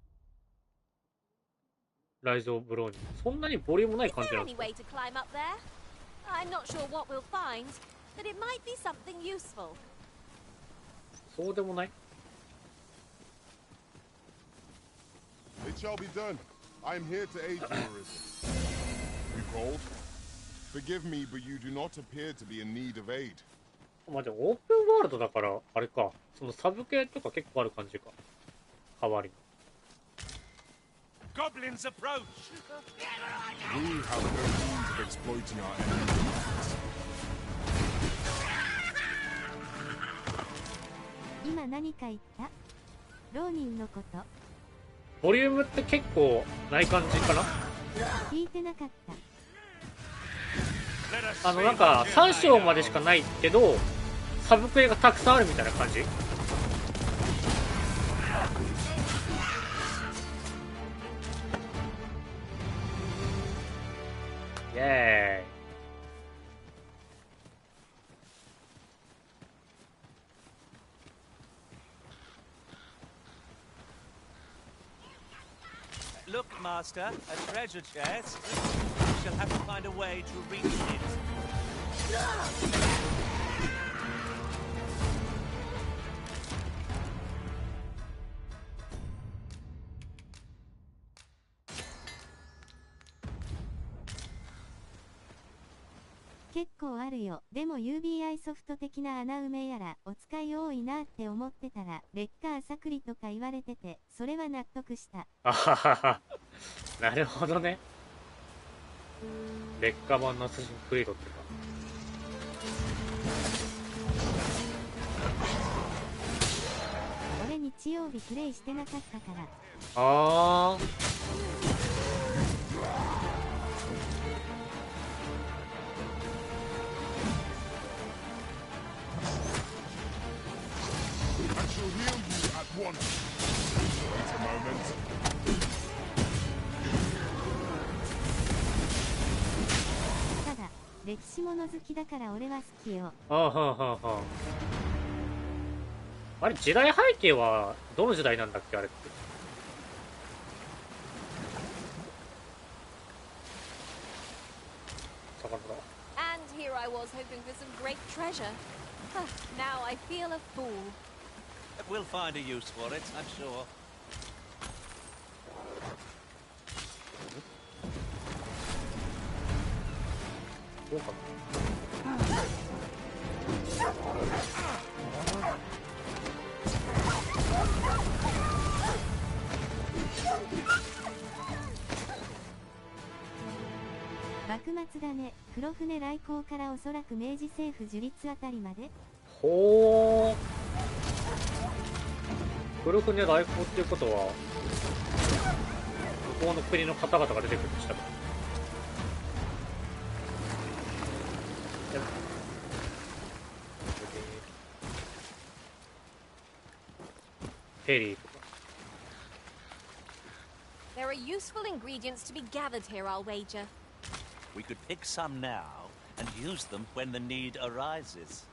ライズ・オブ・ローニン。そんなにボリュームない感じなんですか？ Is there any way to climb up there? I'm not sure what we'll find, but it might be something useful. そうでもない？ It shall be done. I am here to aid you, Arisen. You called? Forgive me, but you do not appear to be in need of aid. まあでもオープンワールドだからあれか、そのサブ系とか結構ある感じか。代わりに。Goblins approach. We have no means of exploiting our enemies. 今何か言った？浪人のこと？ボリュームって結構ない感じかな？聞いてなかった。なんか3章までしかないけどサブクエがたくさんあるみたいな感じ。イエーイ。Look, Master, a treasure chest. We shall have to find a way to reach it. 結構あるよ。でも UBI ソフト的な穴埋めやらお使い多いなって思ってたら劣化朝栗とか言われてて、それは納得した。あははは。なるほどね。劣化版のアサシンクリードってか。俺日曜日プレイしてなかったから。あー。I shall heal you at once. Wait a moment. ただ、歴史もの好きだから俺は好きよ。はあはあはあはあ。あれ、時代背景はどの時代なんだっけあれって。魚だ。And here I was hoping for some great treasure. Now I feel a fool. We'll find a use for it, I'm sure. どうかな。幕末だね。黒船来航からおそらく明治政府樹立あたりまで。ほー。黒船来航っていうことは向こうの国の方々が出てくるんでしたか。フェリーとか。 There are useful ingredients to be gathered here, I'll wager. We could pick some now and use them when the need arises.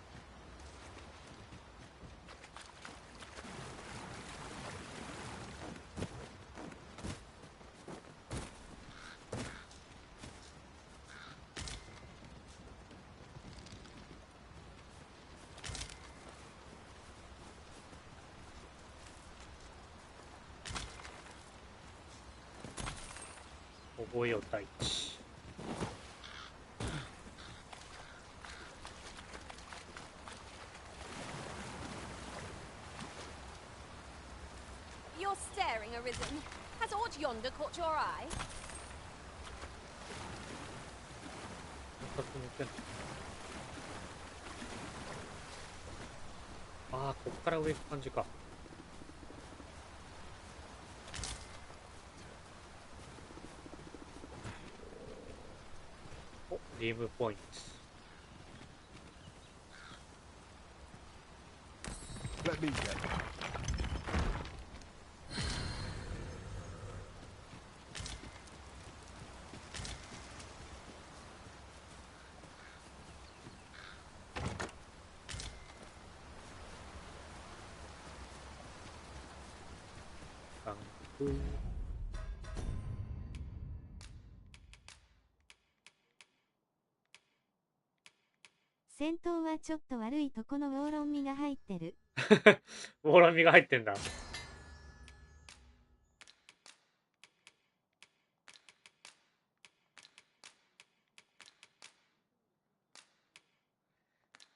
You're staring, Arisen. Has aught yonder caught your eye? ああ、こっから上行く感じか。お、リームポイント。Let me get it. Ooh. 戦闘はちょっと悪いとこのウォーロン味が入ってる。ウォーロン味が入ってんだ。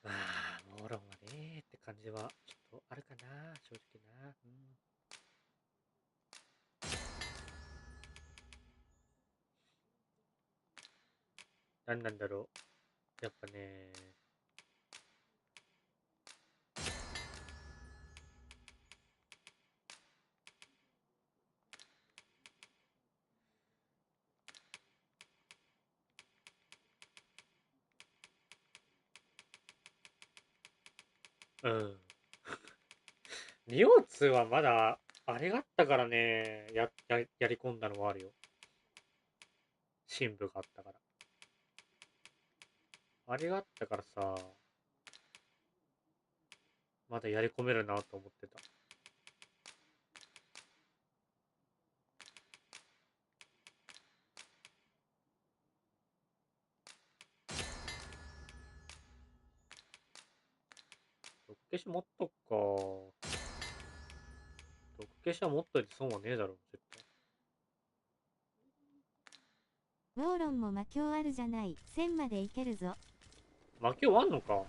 まあ、ウォーロンはねって感じはちょっとあるかな、正直な。うん。何なんだろう。やっぱね。うん。2号2はまだ、あれがあったからね、やり込んだのはあるよ。神部があったから。あれがあったからさ、まだやり込めるなと思ってた。毒消し持っとくか。毒消しは持っといて損はねえだろ、絶対。ウォーロンも魔境あるじゃない。1000までいけるぞ。負け終わんのか。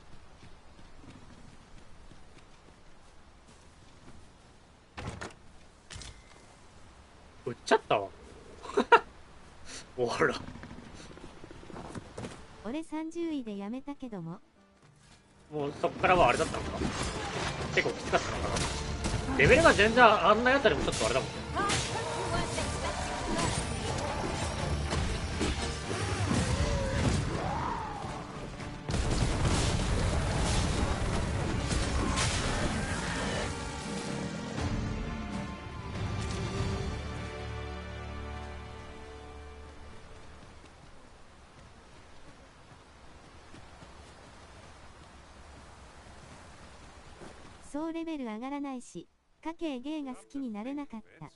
売っちゃったわ。ほら。俺30位でやめたけども。もうそっからはあれだったのか。結構きつかったのかな。レベルが全然あんなやつよりもちょっとあれだもんね。そうレベル上がらないし、家計芸が好きになれなかった。い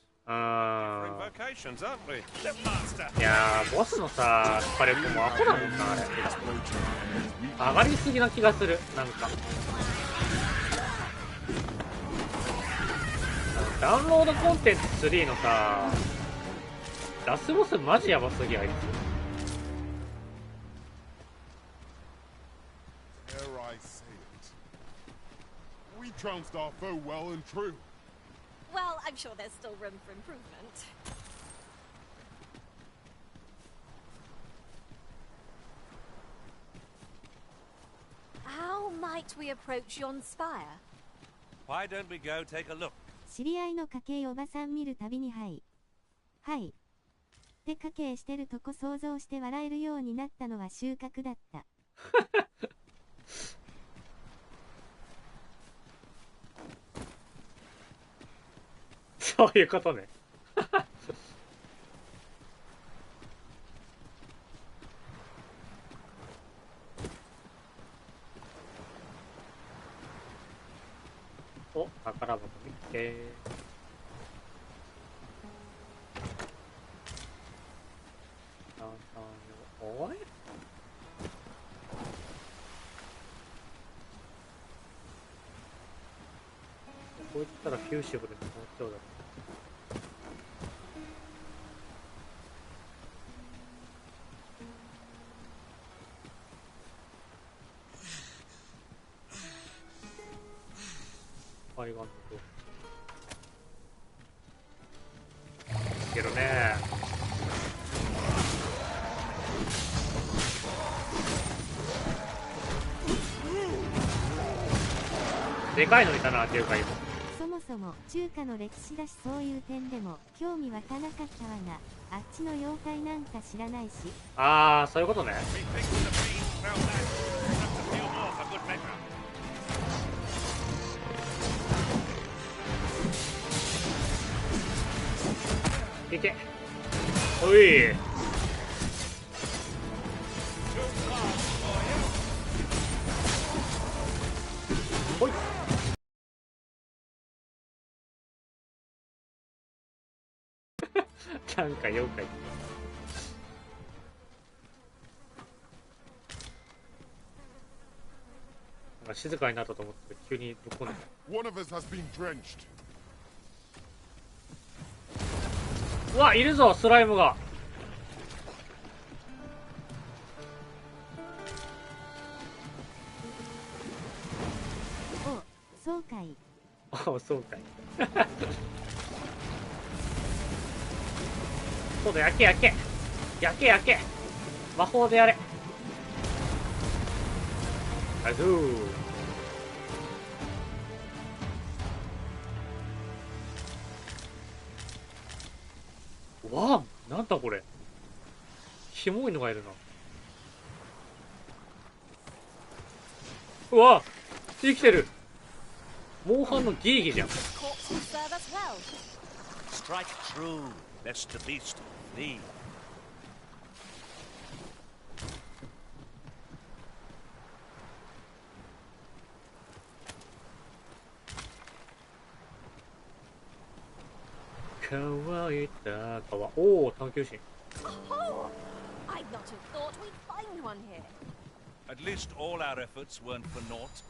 やー、ボスのさ、火力もアホだもんな、あれ。上がりすぎな気がする、なんか。ダウンロードコンテンツ3のさ、ラスボスマジヤバすぎ、あいつ。Trounced our foe well and true. Well, I'm sure there's still room for improvement. How might we approach yon spire? Why don't we go take a look? 知り合いの家計おばさん見るたびにはい。はい。って家計してるとこ想像して笑えるようになったのは収穫だった。そういうことね。お、宝箱見つけ。おい。こういったらフューシブルになっちゃうだろう。海岸のけどね。でかいのいたなっていうか今。そもそも中華の歴史だしそういう点でも興味湧かなかったわな。あっちの妖怪なんか知らないし。ああ、そういうことね。いけ。おい。ほい。なんか妖怪。なんか静かになったと思って急にどこに。うわ、いるぞスライムが。お、そうかい。あ、そうかい。そうだ、焼け焼け焼け焼け、魔法でやれ。あずー。わあ、なんだこれ。キモいのがいるな。うわ、生きてる。モンハンのギーギーじゃん。Strike true, lest the beast flee. 乾いた川。おお、探求心。Oh, I'd not have thought we'd find one here. At least all our efforts weren't for naught.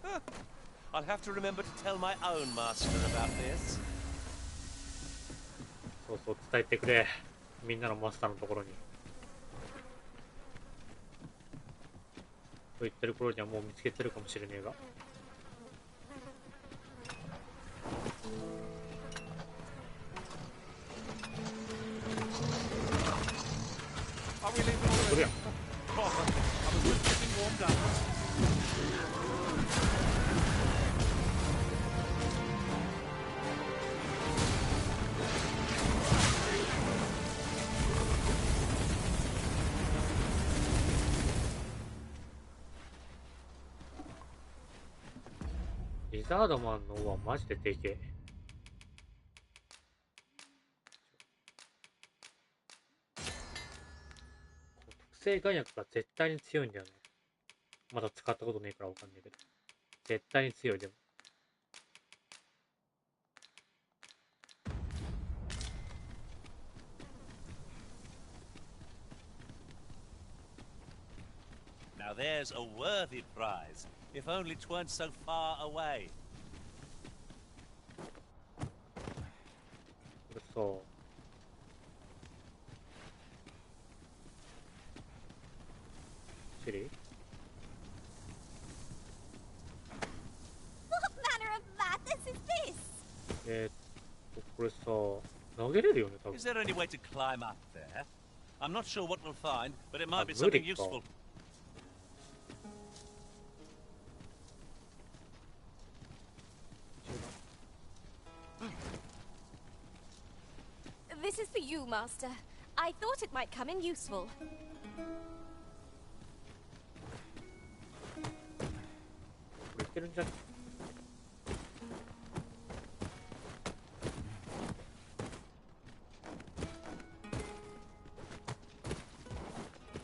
Huh. I'll have to remember to tell my own master about this. そうそう、伝えてくれ。みんなのマスターのところに。言ってる頃にはもう見つけてるかもしれねえが。それやん。リザードマンの方はマジででけえ。特性眼薬が絶対に強いんだよね。まだ使ったことねえからわかんないけど。絶対に強いでも。Now there's a worthy prize, if only 'tweren't so far away. これさ、シリ What manner of madness is this? これさ、投げれるよね、多分。 Is there any way to climb up there? I'm not sure what we'll find, but it might be something useful. This is for you, Master. I thought it might come in useful. これいけるんじゃね？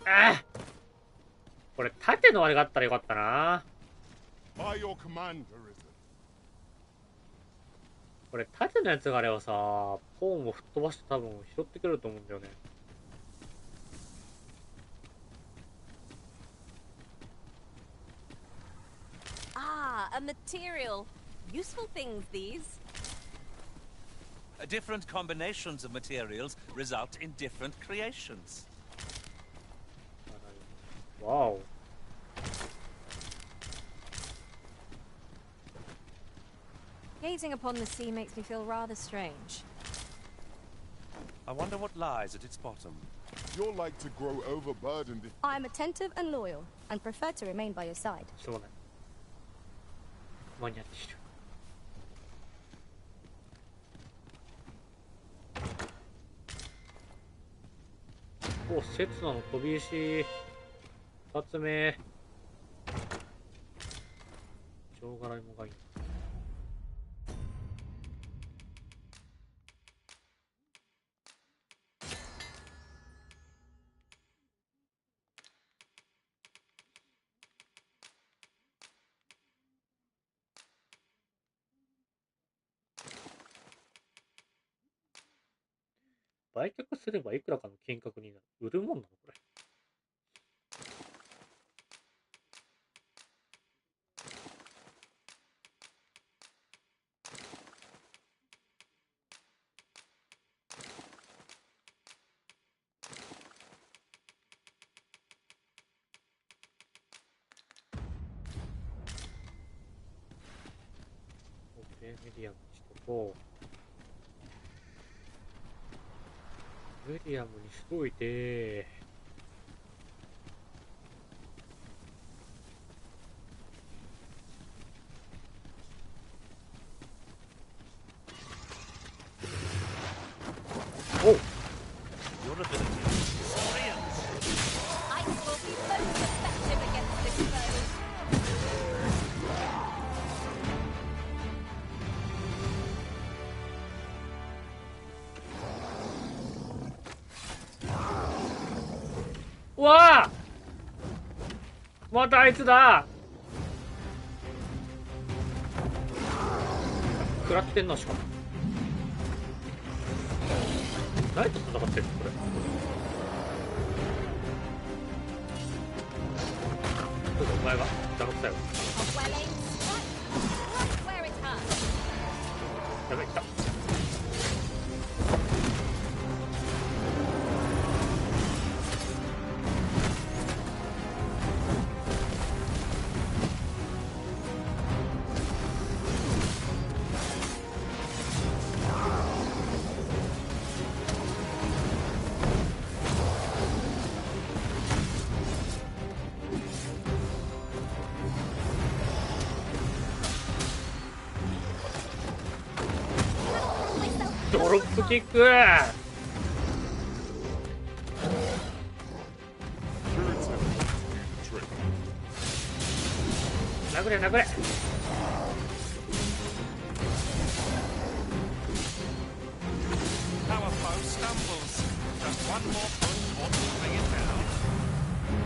ああ！これ縦のあれがあったらよかったな。By your command, Arisen. これ縦のやつがあればさ、ポーンを吹っ飛ばして多分拾ってくれると思うんだよね。Ah, a material. Useful things, these. Different combinations of materials result in different creations. Wow. Gazing upon the sea makes me feel rather strange. I wonder what lies at its bottom. You're like to grow overburdened. I'm attentive and loyal, and prefer to remain by your side. そうね。間に合っている。お、刹那の飛び石。二つ目。蝶柄芋がいい。売却すればいくらかの金額になる。売るもんなのこれ。メディアムにしとこう。メディアムにしといて。おっ。わあ！またあいつだ！食らってんな、しかも。誰と戦ってるのこれ。どうぞ、お前が邪魔くさいわ。やべ、いった。ドロップキック。殴れ殴れ。Our foe stumbles. Just one more push ought to bring it down.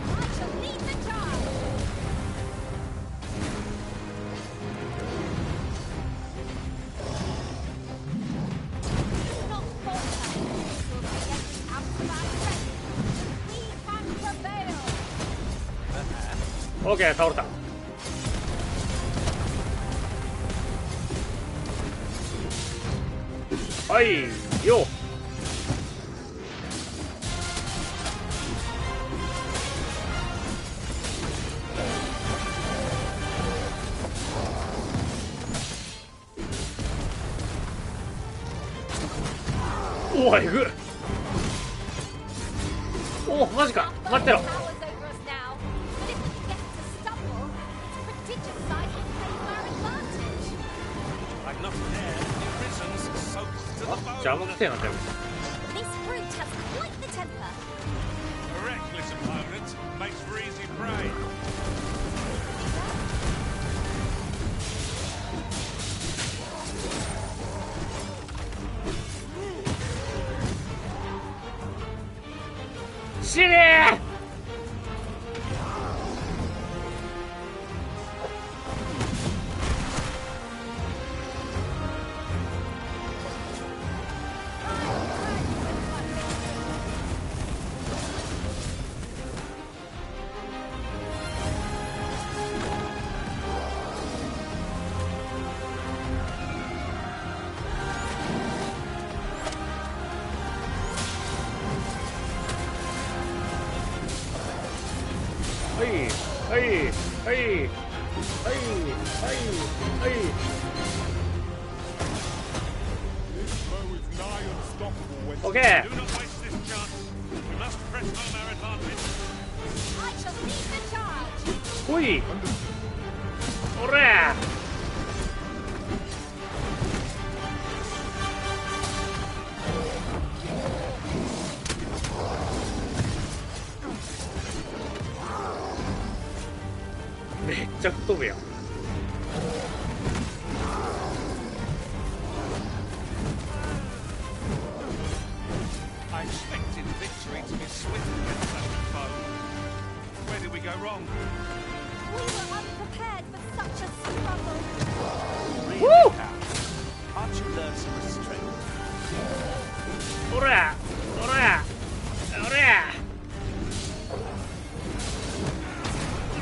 I shall lead the charge. Not falter. We'll take every ounce of our strength. We can prevail. オーケー、倒れた。はいよ。おお、えぐっ。おお、マジか。待ってろ。Towers over us now. But if we get to stumble, it's prodigious sight will play to our advantage. Like not there, the prison's soaked to the 邪魔 bone. くせえな、でも。 This brute has quite the temper. A reckless opponent makes for easy prey. 死ねー。はいはいはいはいはいはい。 オッケー。 Do not waste this chance. We must press home our advantage. I shall lead the charge. ほい。おら。めっちゃ吹っ飛ぶやん。 I expected victory to be swift against such a foe. Where did we go wrong? We were unprepared for such a struggle. Really, Cal? Can't you learn some restraint? おらおらおら。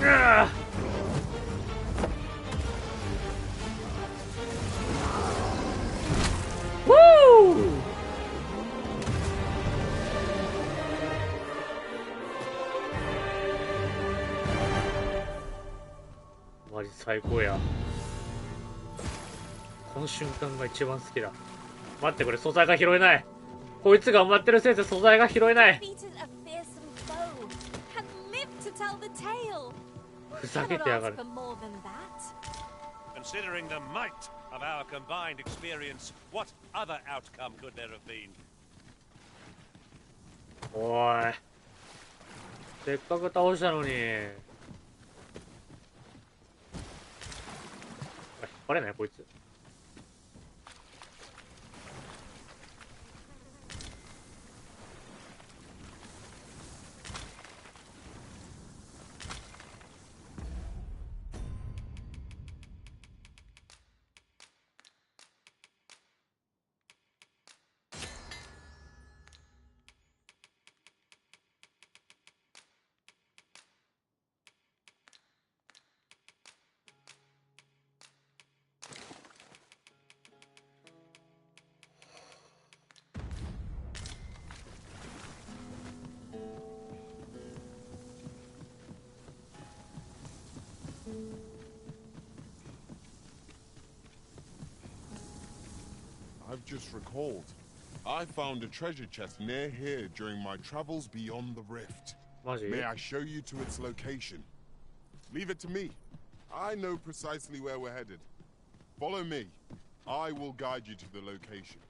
うわ。 マジ最高や。この瞬間が一番好きだ。待って、これ素材が拾えない。こいつが埋まってるせいで素材が拾えない。 Defeated a fearsome foe and lived to tell the tale. ふざけてやがる。 For more than that. Considering the might of our combined experience, what other outcome could there have been? おい。せっかく倒したのに。引っ張れないこいつ。 I've just recalled. I found a treasure chest near here during my travels beyond the rift. May I show you to its location? Leave it to me. I know precisely where we're headed. Follow me. I will guide you to the location.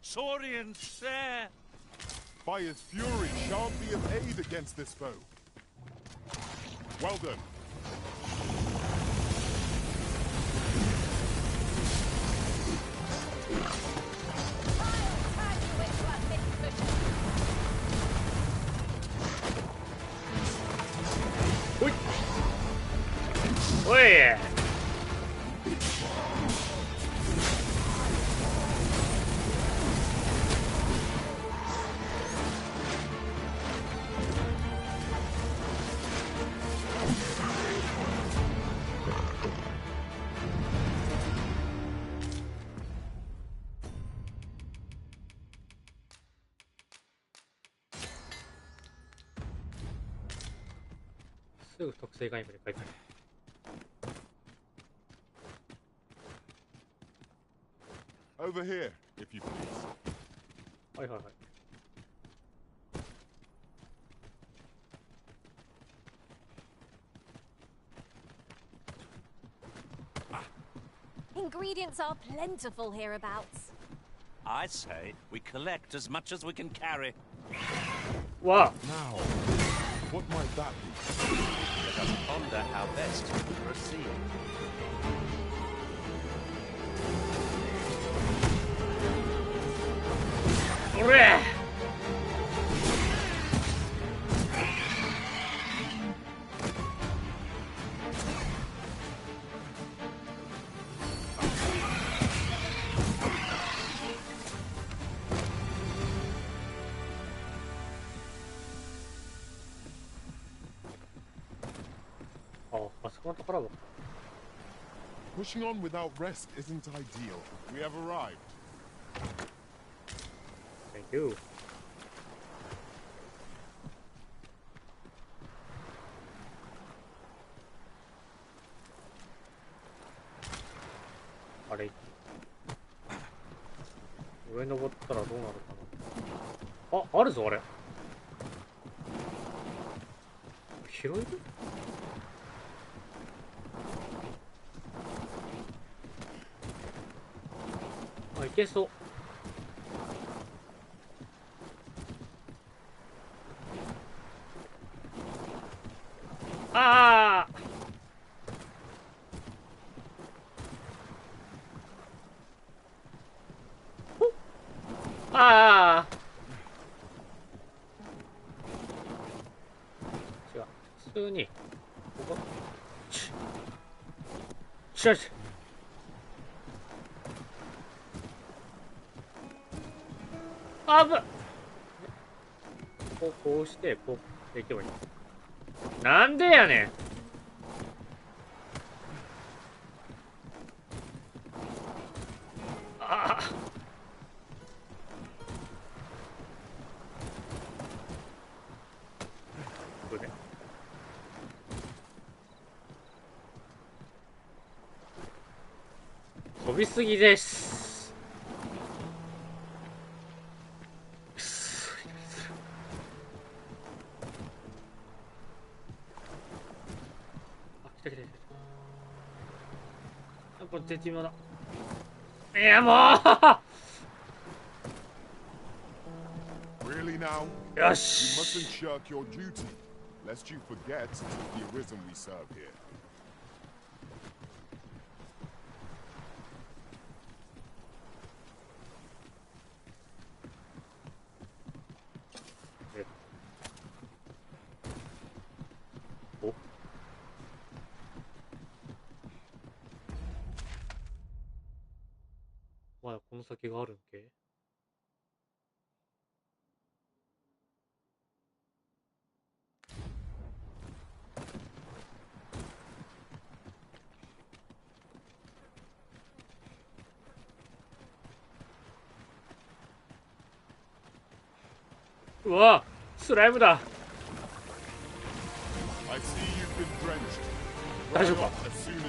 Saurians, there! Fire's fury shan't be of aid against this foe. Well done. Oh yeah.すぐ特性概念で書いてある。Over here, if you please. はいはいはい。Ingredients are plentiful hereabouts. I say we collect as much as we can carry. Wow. Now, what might that be? Let us ponder how best to proceed. Hooray! Pushing on without rest isn't ideal. We have arrived. Thank you. Are you? 上登ったらどうなるかな。あ、あるぞあれ。拾える？あ、いけそう。ああ。ああ。違う。普通に。ここ。違う違う。あぶっ。こうしてこうできればいい。なんでやねん。ああ。これで。飛びすぎです。これ絶妙だ。いやもうReally now? よ You し。 mustn't shirk your duty, lest you forget the arisen we serve here.お。まだこの先があるんけ？うわ、スライムだ。I see you've been drenched. 大丈夫か？ As soon as you can.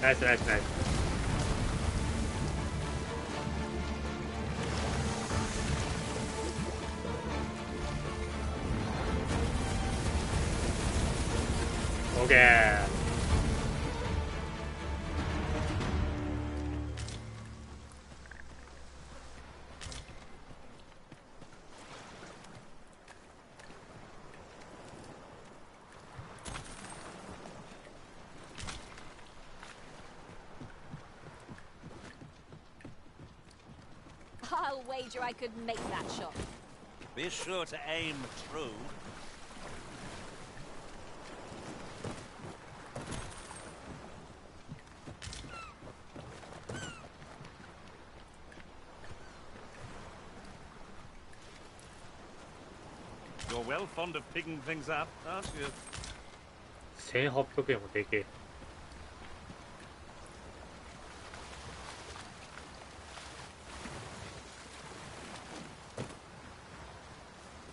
ナイスナイスナイス。オッケー。I'll wager I could make that shot. Be sure to aim true. You're well fond of picking things up, aren't you? 1800円もでけえ。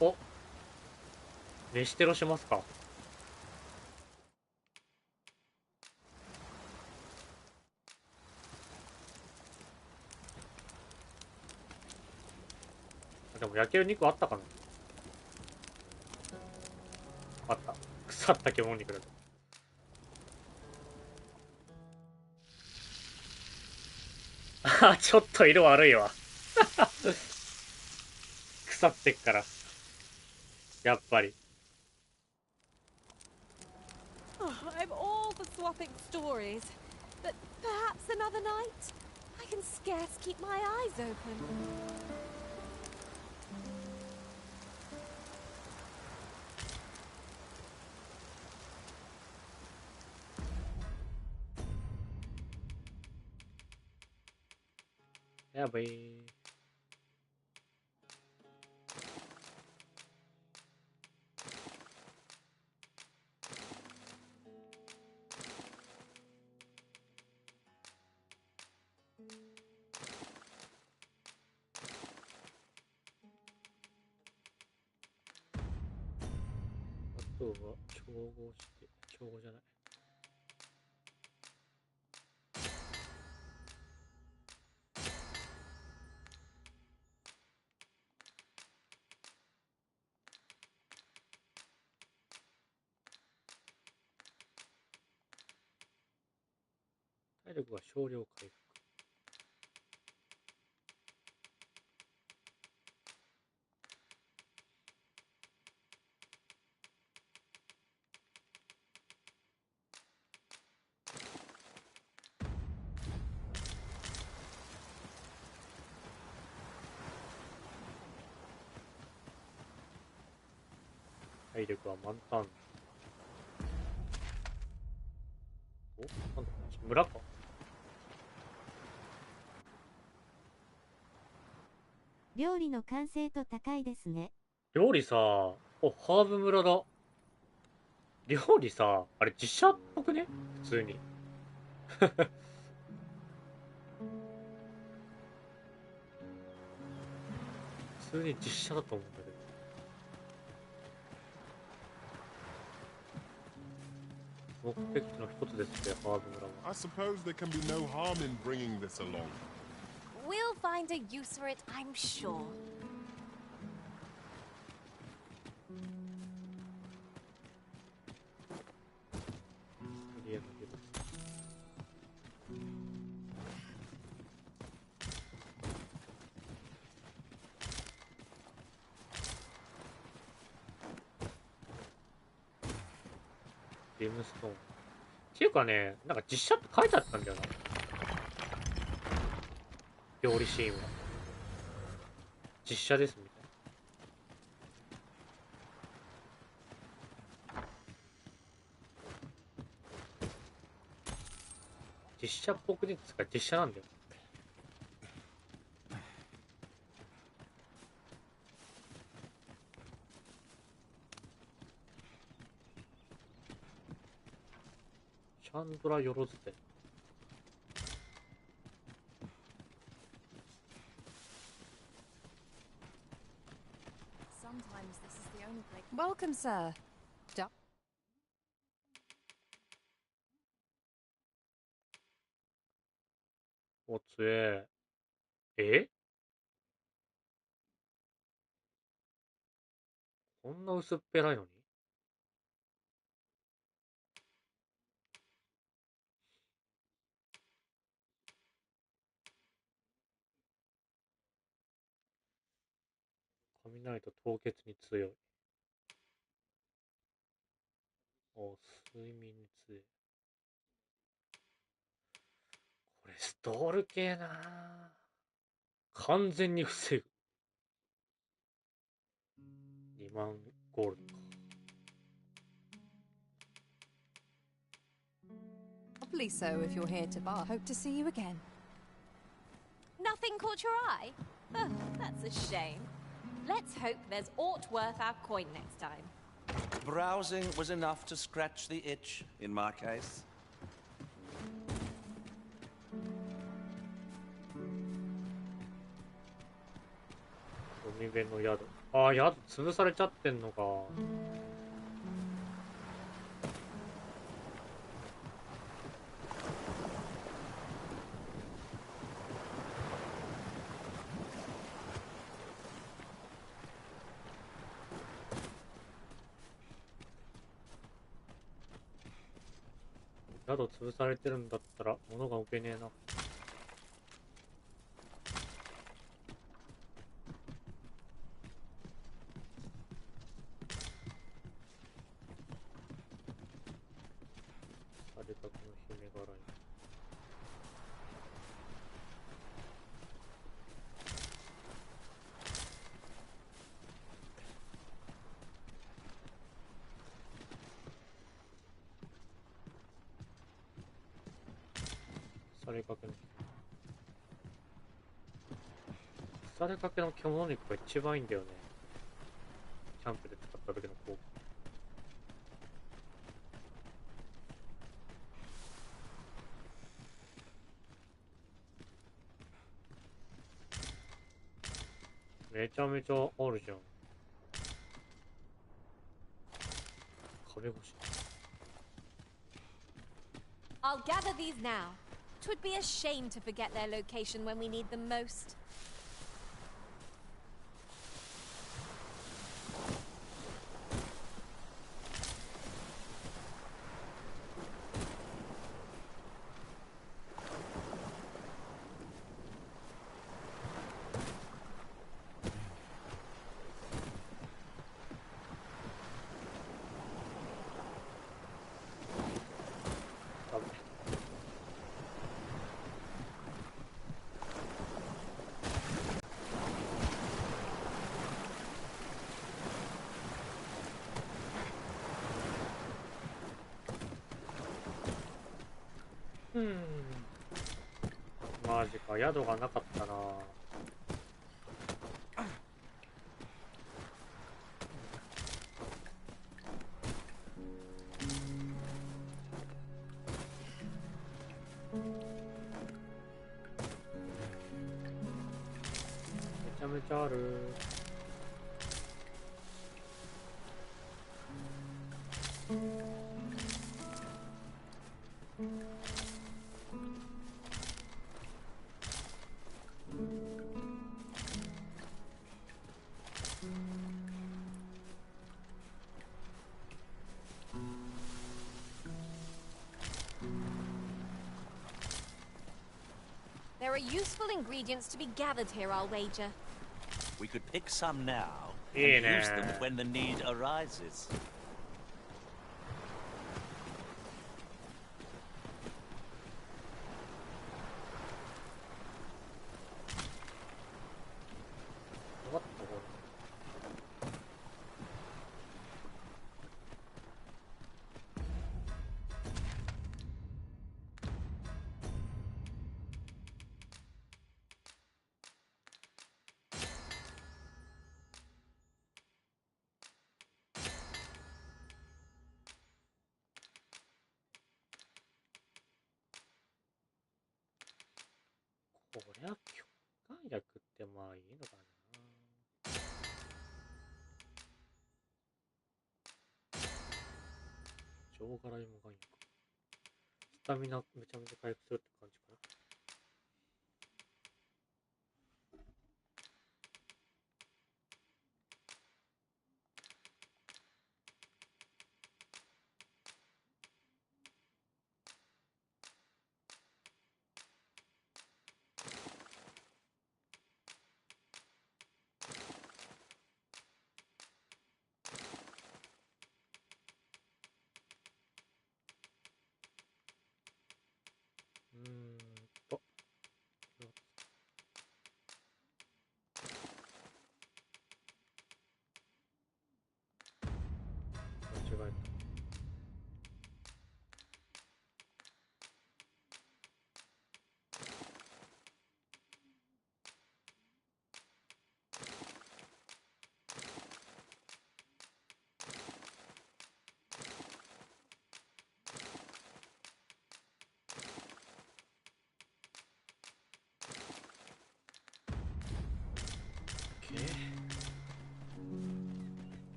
お、飯テロしますか。でも焼ける肉あったかな。あった。腐った獣肉だと。あ、ちょっと色悪いわ。腐ってっから。やっぱり。Oh, I'm all for swapping stories, but perhaps another night? I can scarce keep my eyes open. Yeah, boy. あとは調合して、調合じゃない。体力が少量回復。体力は満タン。お、なんだ、村か。料理の完成度高いですね。料理さ、お、ハーブ村だ。料理さ、あれ実写っぽくね普通に。普通に実写だと思うんだけど。目的地の一つですね、ハーブ村は。I suppose there can be no harm in bringing this along. We'll find a use for it, I'm sure. とりあえずリムストーン。っていうかね、なんか実写って書いてあったんだよな。料理シーンは。実写ですみたいな。実写っぽくねですから実写なんだよ。シャンドラよろず店。Sometimes this is the only place. Welcome, sir. おつえ。え、こんな薄っぺらいのにないと凍結に強い。睡眠に強い。これストール系なぁ。完全に防ぐ。2万ゴールドか。Probably so if you're here to bar. Hope to see you again. Nothing caught your eye? Oh, that's a shame. Let's hope there's aught worth our coin next time. Browsing was enough to scratch the itch, in my case. 海辺の宿。ああ、宿潰されちゃってんのか。宿潰されてるんだったら物が置けねえな。あれだけの姫柄に。腐れかけの腐れかけの獣肉が一番いいんだよね。キャンプで使った時の効果。めちゃめちゃあるじゃん。壁越し。I'll gather these now. 'Twould be a shame to forget their location when we need them most.マジか、宿がなかったな。めちゃめちゃある。There are useful ingredients to be gathered here, I'll wager. We could pick some now and Yeah. use them when the need arises. What the hell?こりゃ強化薬ってまあいいのかな。上辛いもがん薬。スタミナめちゃめちゃ回復するって感じかな。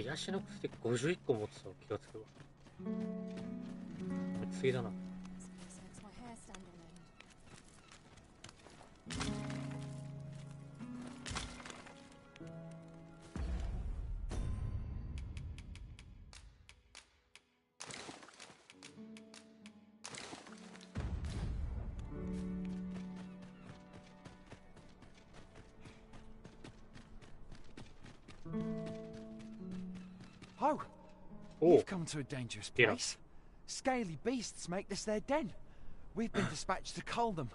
癒しの薬51個持ってたの気がつくわ。持ちすぎだな。Oh, you've come to a dangerous place. Scaly beasts make this their den. We've been dispatched to cull them.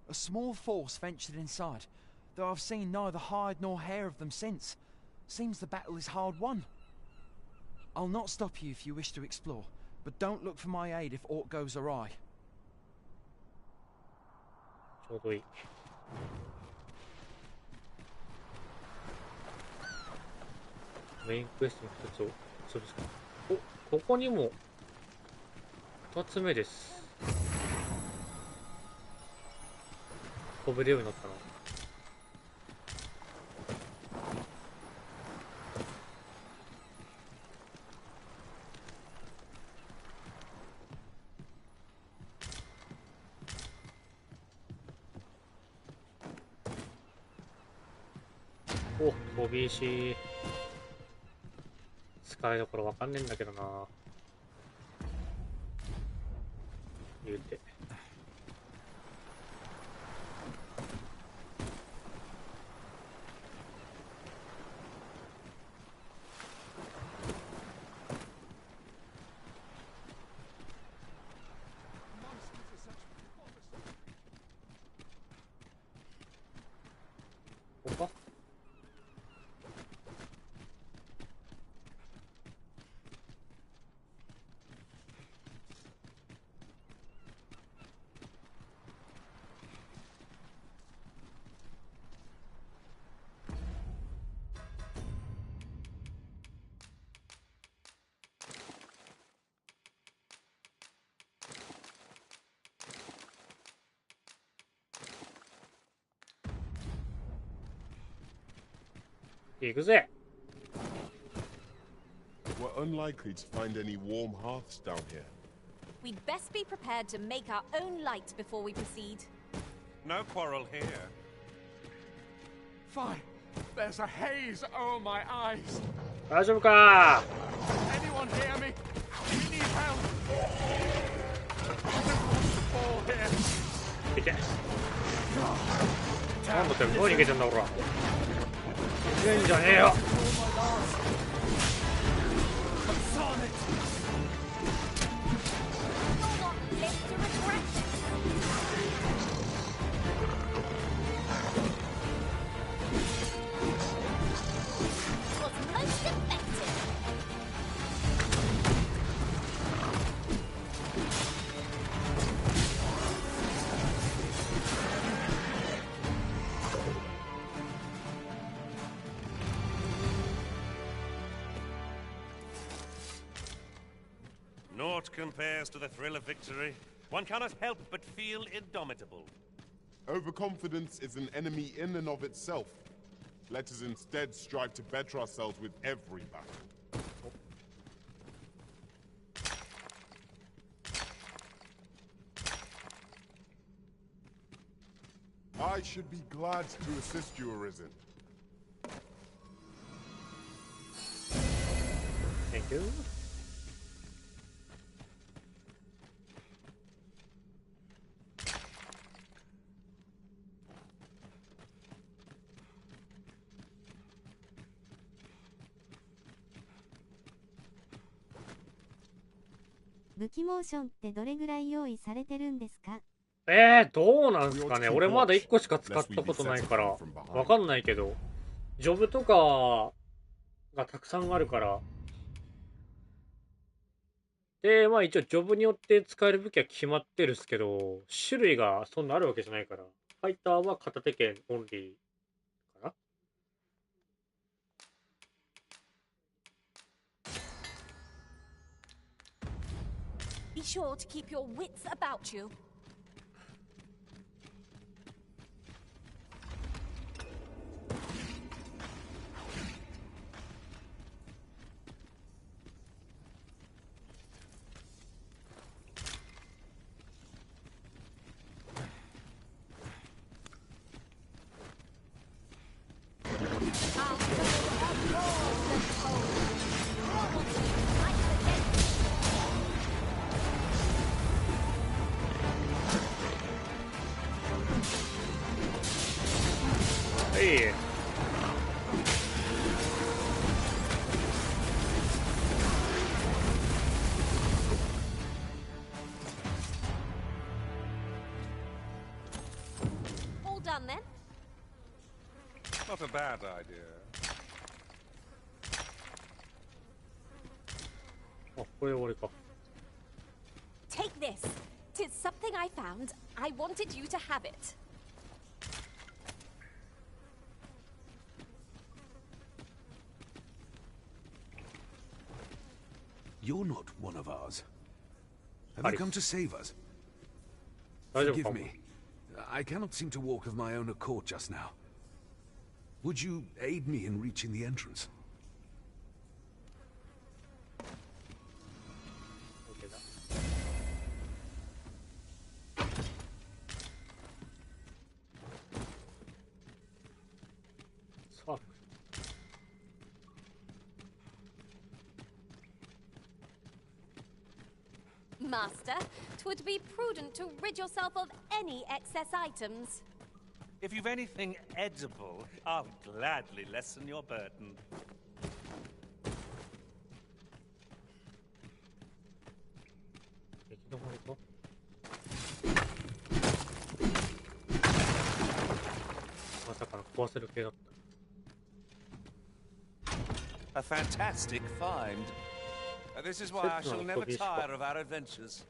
A small force ventured inside, though I've seen neither hide nor hair of them since. Seems the battle is hard won. I'll not stop you if you wish to explore, but don't look for my aid if aught goes awry. ちょうどいい。メインクエストの一つを潰すか。お、ここにも2つ目です。飛べるようになったな。お、飛び石。使いどころわかんねえんだけどな。言うて。ここか。行くぜ。 We're unlikely to find any warm hearths down here. We'd best be prepared to make our own light before we proceed. No quarrel here. Fine. There's a haze over my eyes. 大丈夫か。 Anyone hear me? We need help. I don't want to fall here. いて。なんだってどう逃げてんだほら。逃げんじゃねえよ。 Naught compares to the thrill of victory. One cannot help but feel indomitable. Overconfidence is an enemy in and of itself. Let us instead strive to better ourselves with every battle. I should be glad to assist you, Arisen. Thank you.武器モーションってどれぐらい用意されてるんですか？どうなんすかね。俺まだ1個しか使ったことないから、わかんないけど、ジョブとかがたくさんあるから。で、まあ一応ジョブによって使える武器は決まってるっすけど、種類がそんなあるわけじゃないから、ファイターは片手剣オンリーかな。Be sure to keep your wits about you. Not a bad idea. あ、これで終わりか。Take this. Tis something I found. I wanted you to have it. You're not one of ours. Have you come to save us? Forgive me. I cannot seem to walk of my own accord just now. Would you aid me in reaching the entrance? Master, 'twould be prudent to rid yourself of any excess items. If you've anything edible, I'll gladly lessen your burden. A fantastic find. This is why I shall never tire of our adventures.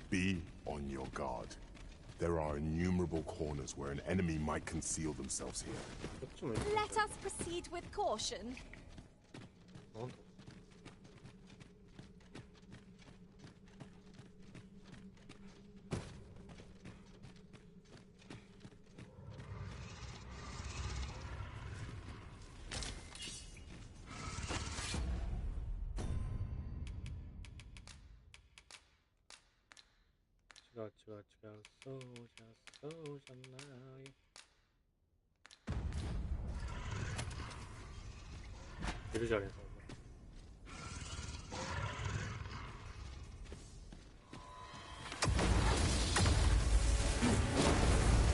Be on your guard. There are innumerable corners where an enemy might conceal themselves here. Let us proceed with caution.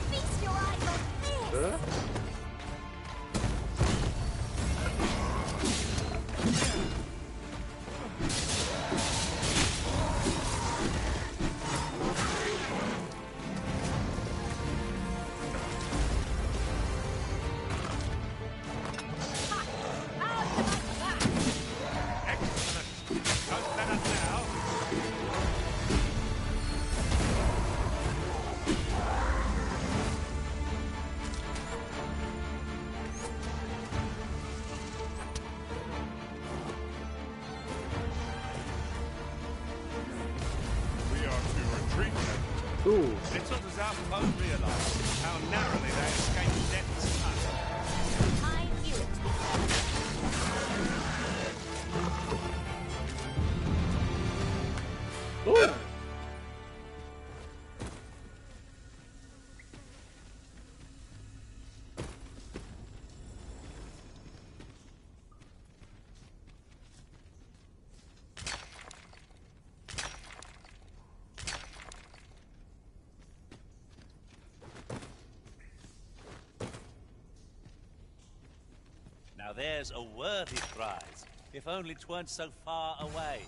Feast your eyes on this! Little does our foe realise how narrowly they escaped death's touch. I knew it. Now there's a worthy prize, if only 'tweren't so far away.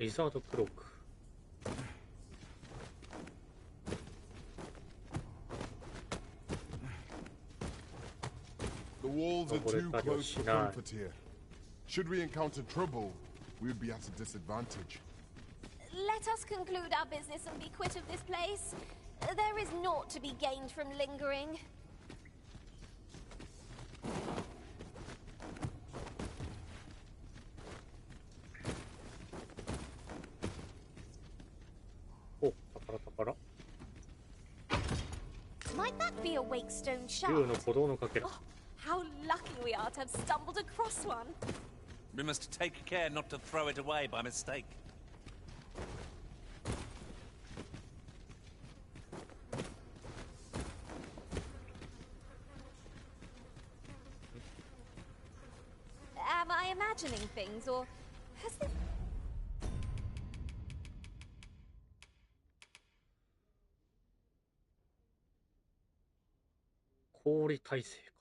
リザードクローク。The walls are too close for comfort here. Should we encounter trouble, we would be at a disadvantage. Let us conclude our business and be quit of this place. There is naught to be gained from lingering. Oh, takara. Might that be a Wakestone shaft? Oh, how lucky we are to have stumbled across one. We must take care not to throw it away by mistake. Am I imagining things, or has this... 氷耐性か。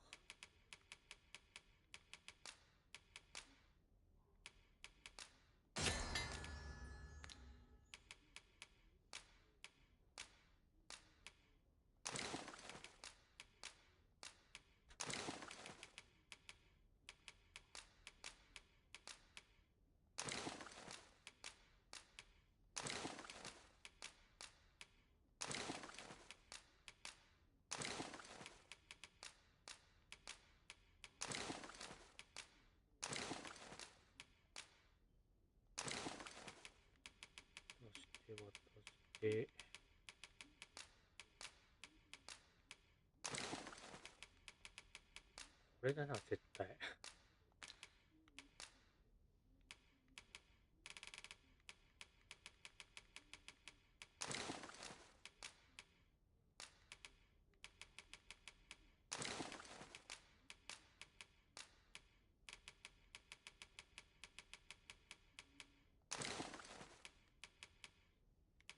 これだな、絶対。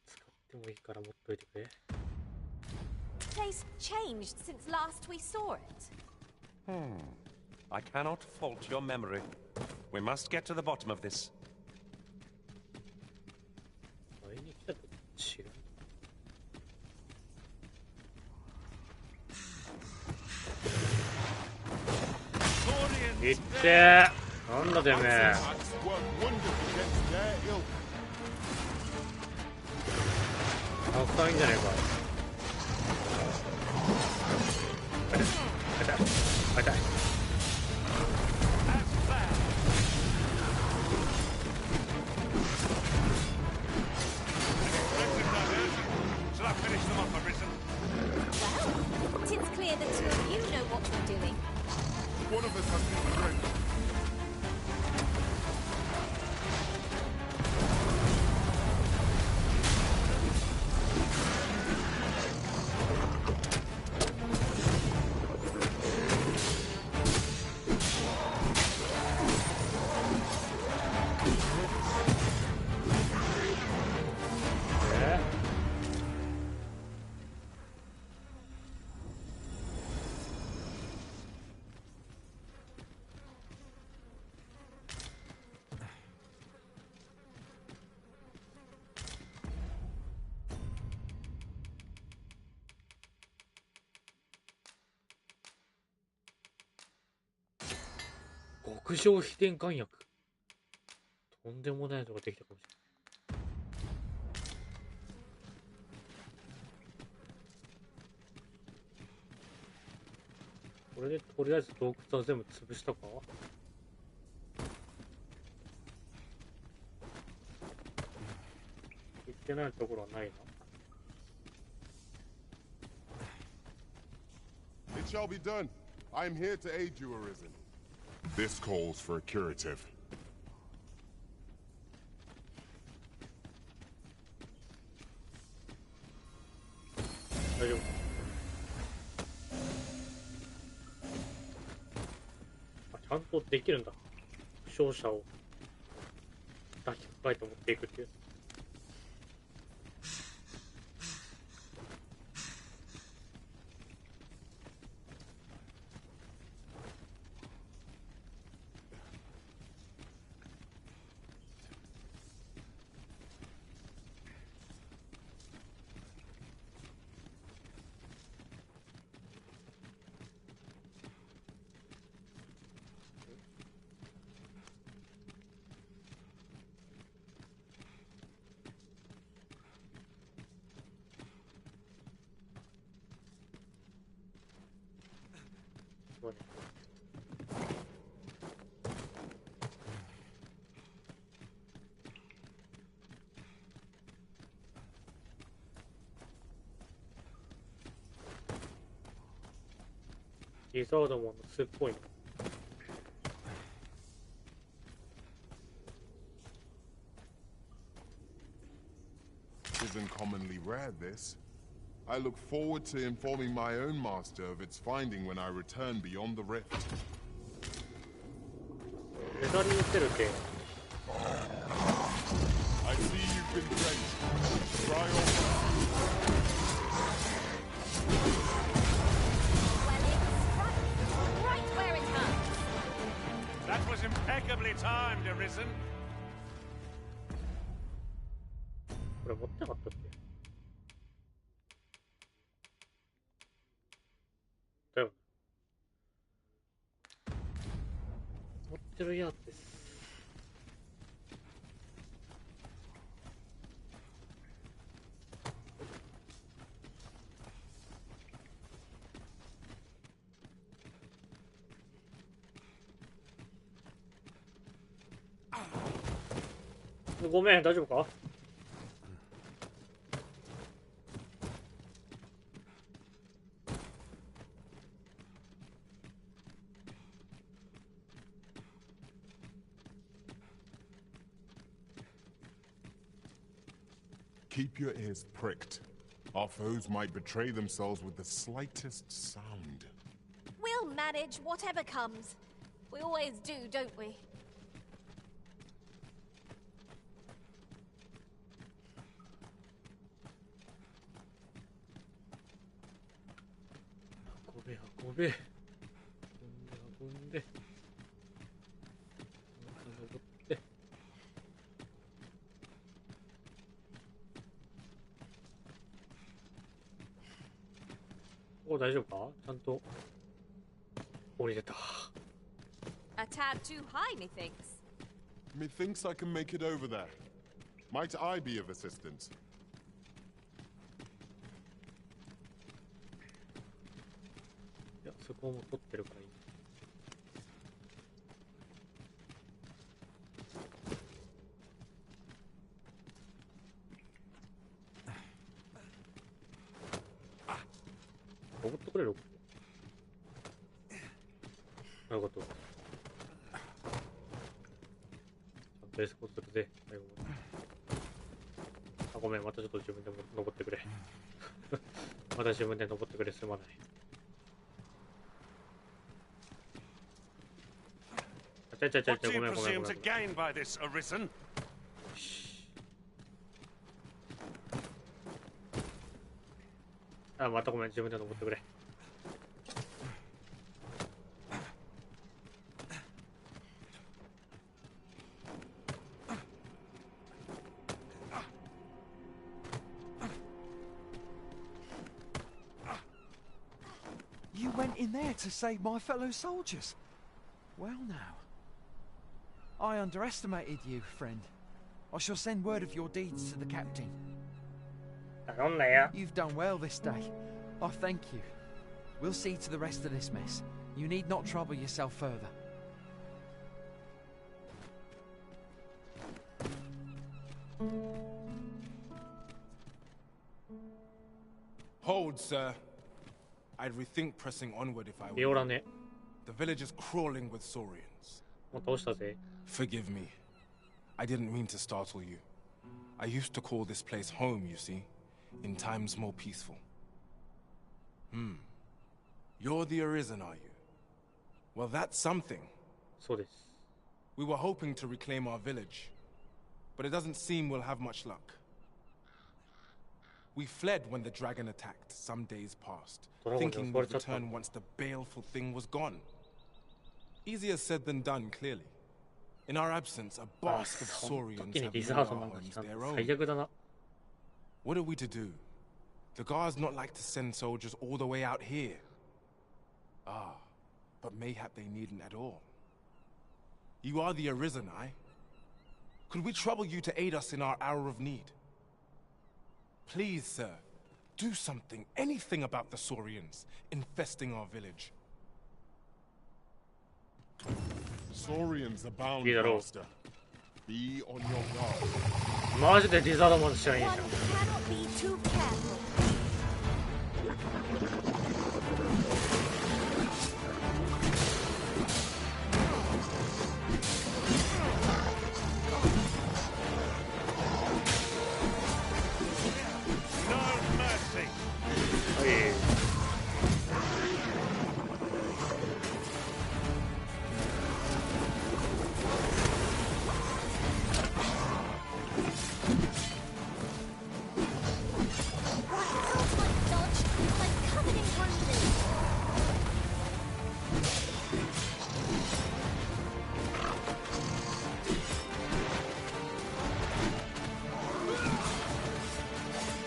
使ってもいいから持っといてくれ。Place changed since last we saw it. I cannot fault your memory. We must get to the bottom of this. 前に来たと違う。いってー。なんだてめえ。たくさんいいんじゃねえか。痛い痛い。Shall I finish them off, Arisen? Well, it's clear the two of you know what you're doing. One of us has been strength.極上秘伝丸薬。とんでもないのができたかもしれない。これでとりあえず洞窟は全部潰したか。行ってないところはないな。It shall be done. I am here to aid you, Arisen. This calls for a curative. 大丈夫。あ、ちゃんとできるんだ。負傷者を抱きかかえて持っていくっていう。そうね。リザードマンの巣っぽいな。Isn't commonly rare, this. I look forward to informing my own master of its finding when I return beyond the rift. メダル打てるけ。I see you've been trained. Try on. Right where it hurts. That was impeccably timed, Arisen. これ持ってなかったっけ？だよね。持ってるやつです。ごめん、大丈夫か？Keep your ears pricked. Our foes might betray themselves with the slightest sound. We'll manage whatever comes. We always do, don't we? 運べ。運んで。登って。ここ大丈夫か？ちゃんと降りれた。A tad too high, methinks. Methinks I can make it over there. Might I be of assistance? いや、そこも取ってるからいい。登ってくれる？なるほど。ベースコースするぜ。最後まで。あ、ごめん、またちょっと自分でも登ってくれ。また自分で登ってくれ、すまない。What do you presume to gain by this, Arisen? あ、またごめん、自分で登ってくれ。You went in there to save my fellow soldiers. Well now. I underestimated you, friend. I shall send word of your deeds to the captain. You've done well this day. I thank you. We'll see to the rest of this mess. You need not trouble yourself further. Hold, sir. I'd rethink pressing onward if I were. The village is crawling with saurians. Forgive me. I didn't mean to startle you. I used to call this place home, you see, in times more peaceful. You're the Arisen, are you? Well, that's something. We were hoping to reclaim our village, but it doesn't seem we'll have much luck. We fled when the dragon attacked some days past, thinking we'd return once the baleful thing was gone. Easier said than done, clearly. In our absence, a blast of saurians have made our homes their own. What are we to do? The guards not like to send soldiers all the way out here. Ah, but mayhap they needn't at all. You are the Arisen, aye? Could we trouble you to aid us in our hour of need? Please, sir, do something, anything about the saurians infesting our village. Saurians abound, master. Be on your guard. マジでリザードマンしないいじゃん。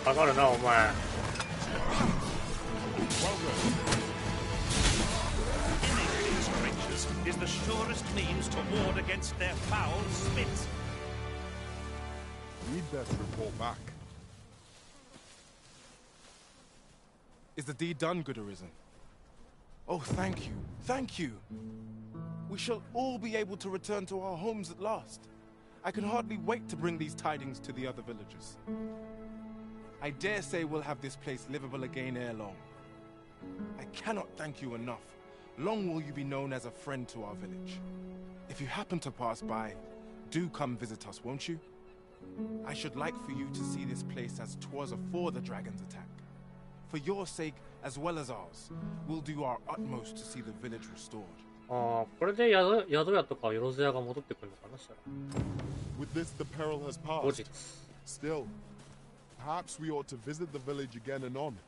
かかるなお前。Is the surest means to ward against their foul spit. We'd best report back. Is the deed done, good Arisen? Oh, thank you. Thank you. We shall all be able to return to our homes at last. I can hardly wait to bring these tidings to the other villagers. I dare say we'll have this place livable again ere long. I cannot thank you enough. Long will you be known as a friend to our village. If you happen to pass by, do come visit us, won't you? I should like for you to see this place as 'twas afore the dragon's attack. For your sake, as well as ours, we'll do our utmost to see the village restored. ああ、これで宿屋とかよろず屋が戻ってくるのかな、したら。With this, the peril has passed. Still, perhaps we ought to visit the village again anon,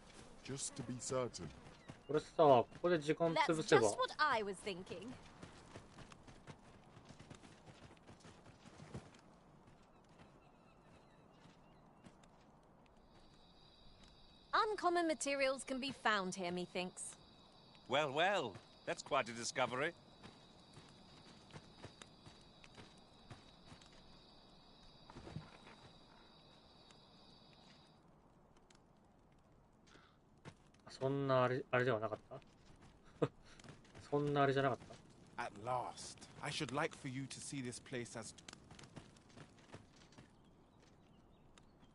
just to be certain. これさ、ここで時間潰せば。 That's just what I was thinking. Uncommon materials can be found here, methinks. Well, well, that's quite a discovery. At last, I should like for you to see this place as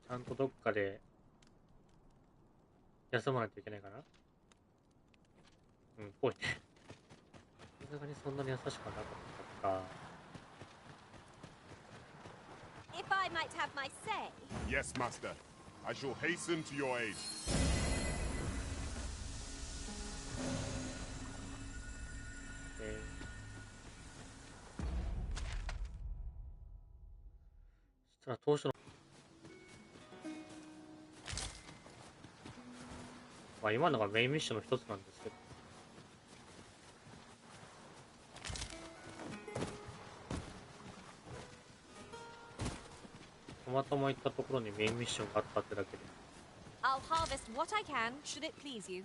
ちゃんとどっかで休まないといけないかな。うん、ぽいね。さすがにそんなに優しくはなかったか。If I might have my say. Yes, master. I shall hasten to your aid. そしたら当初のまあ今のがメインミッションの一つなんですけど、たまたま行ったところにメインミッションがあったってだけで。 I'll harvest what I can, should it please you.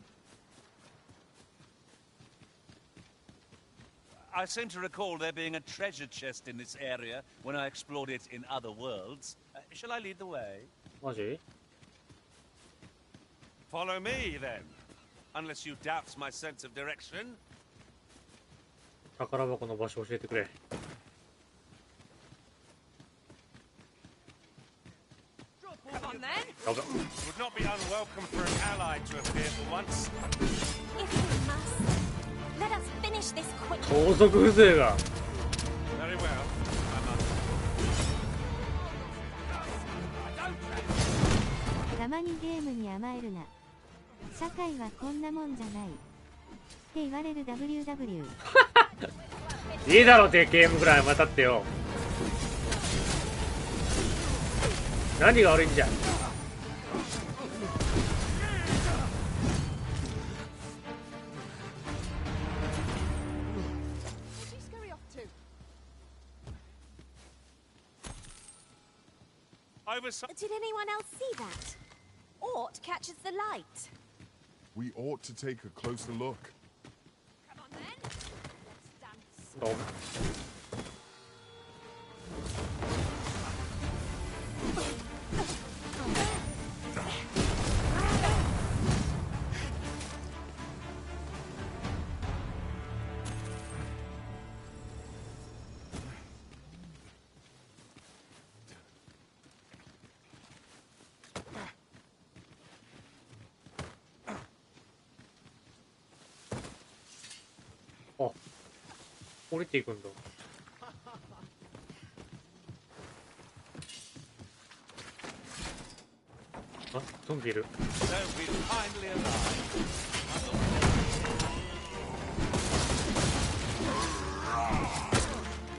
I seem to recall there being a treasure chest in this area when I explored it in other worlds. Shall I lead the way? マジ? Follow me, then. Unless you doubt my sense of direction. 宝箱の場所教えてくれ。Come on then. It would not be unwelcome for an ally to appear for once. If we must, let us finish this quickly. 高速風情が。 Very well. I must. たまにゲームに甘えるな。社会はこんなもんじゃない。って言われる WW。いいだろってゲームぐらいまたってよ。何が悪いんじゃ。Did anyone else see that? Ort catches the light. We ought to take a closer look. Come on then. Let's stand still. こ降りていくんだ。あ、ゾンビいる。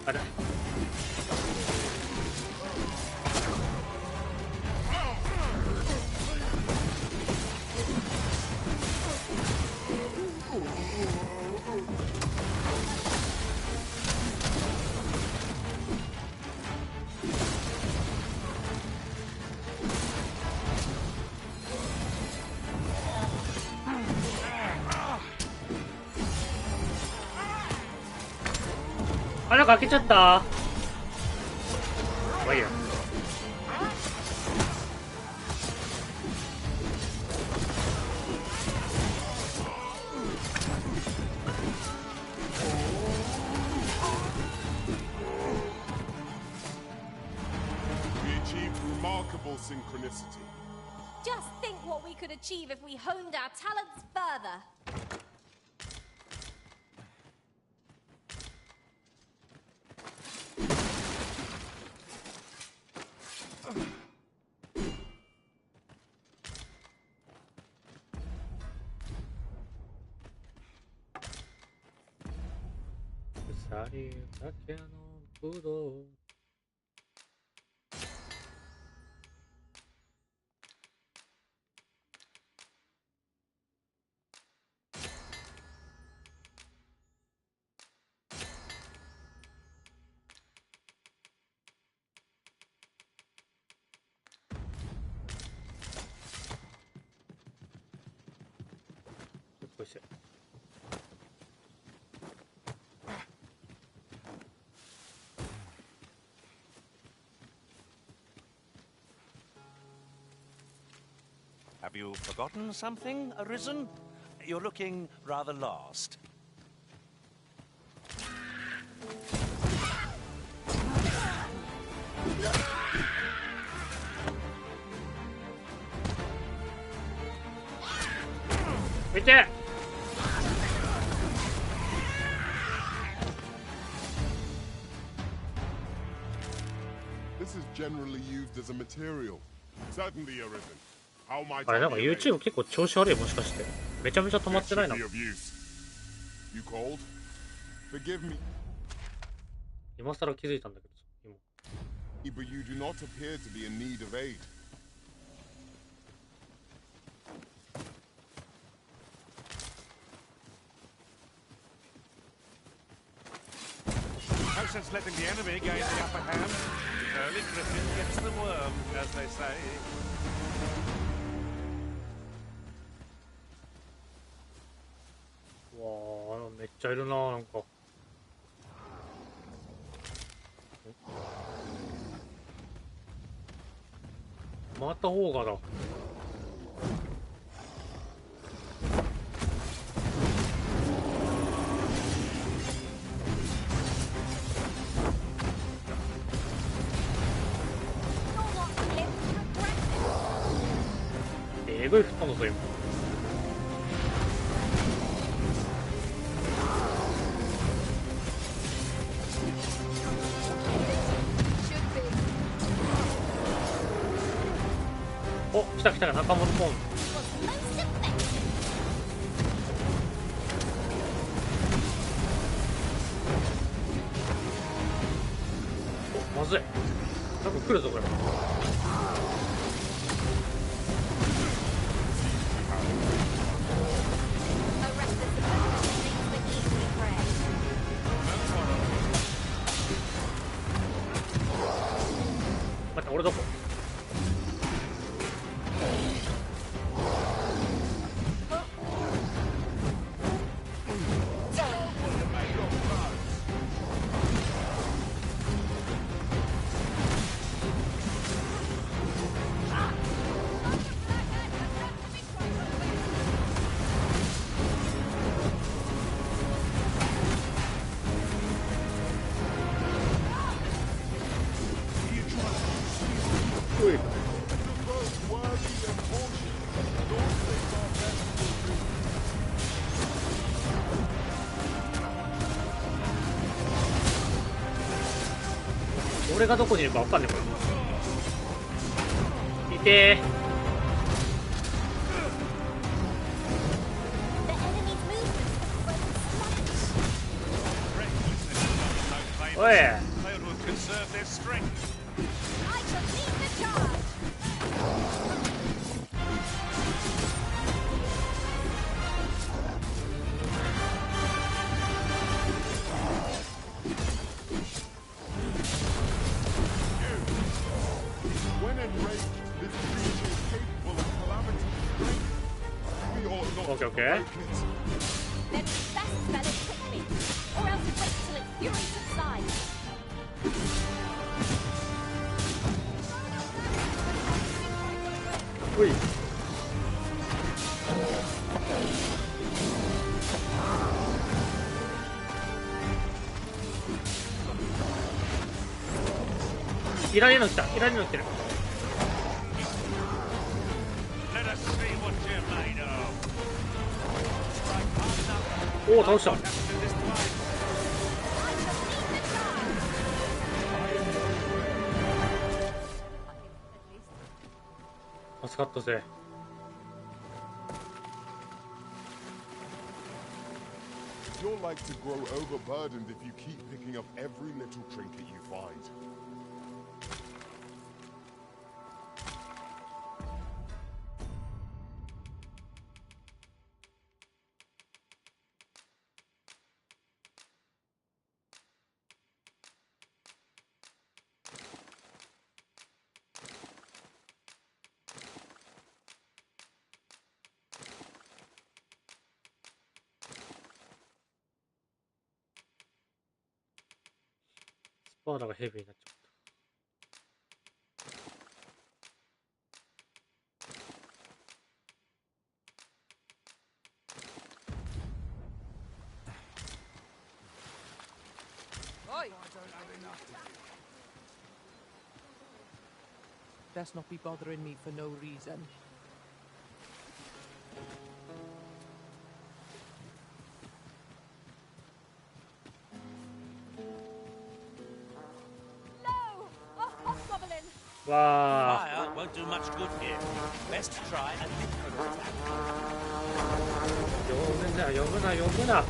あれ。あ、なんか開けちゃった。まあいいや。We achieved remarkable synchronicity. Just think what we could achieve if we honed our talents further. Sari take no budo. 少し。Have you forgotten something, Arisen? You're looking rather lost. This is generally used as a material. Certainly, Arisen. あれなんか YouTube 結構調子悪い、もしかしてめちゃめちゃ止まってないな。今更気づいたんだけど今。But you do not appear to be in need of aid. No sense letting the enemy gain the upper hand. Early Griffin gets the worm, as they say. わあ、めっちゃいるな、なんか。またオーガだ。えぐい降ったのぞ今。お、来た来た、中本ポン。お、まずい。なんか来るぞこれ。待って、俺どこ？俺がどこにいるかわかんないこれ。いてー。おい。Okay. Then it's best spell it quickly, or else wait till its fury subsides. Ui. Irani no来てる。おお、倒した。助かったぜ。You're like to grow overburdened if you keep picking up every little trinket you find.スパーダがヘビーになっちゃった。Best not be bothering me for no reason. Fire won't do much good here. Best try a different attack. 呼ぶな。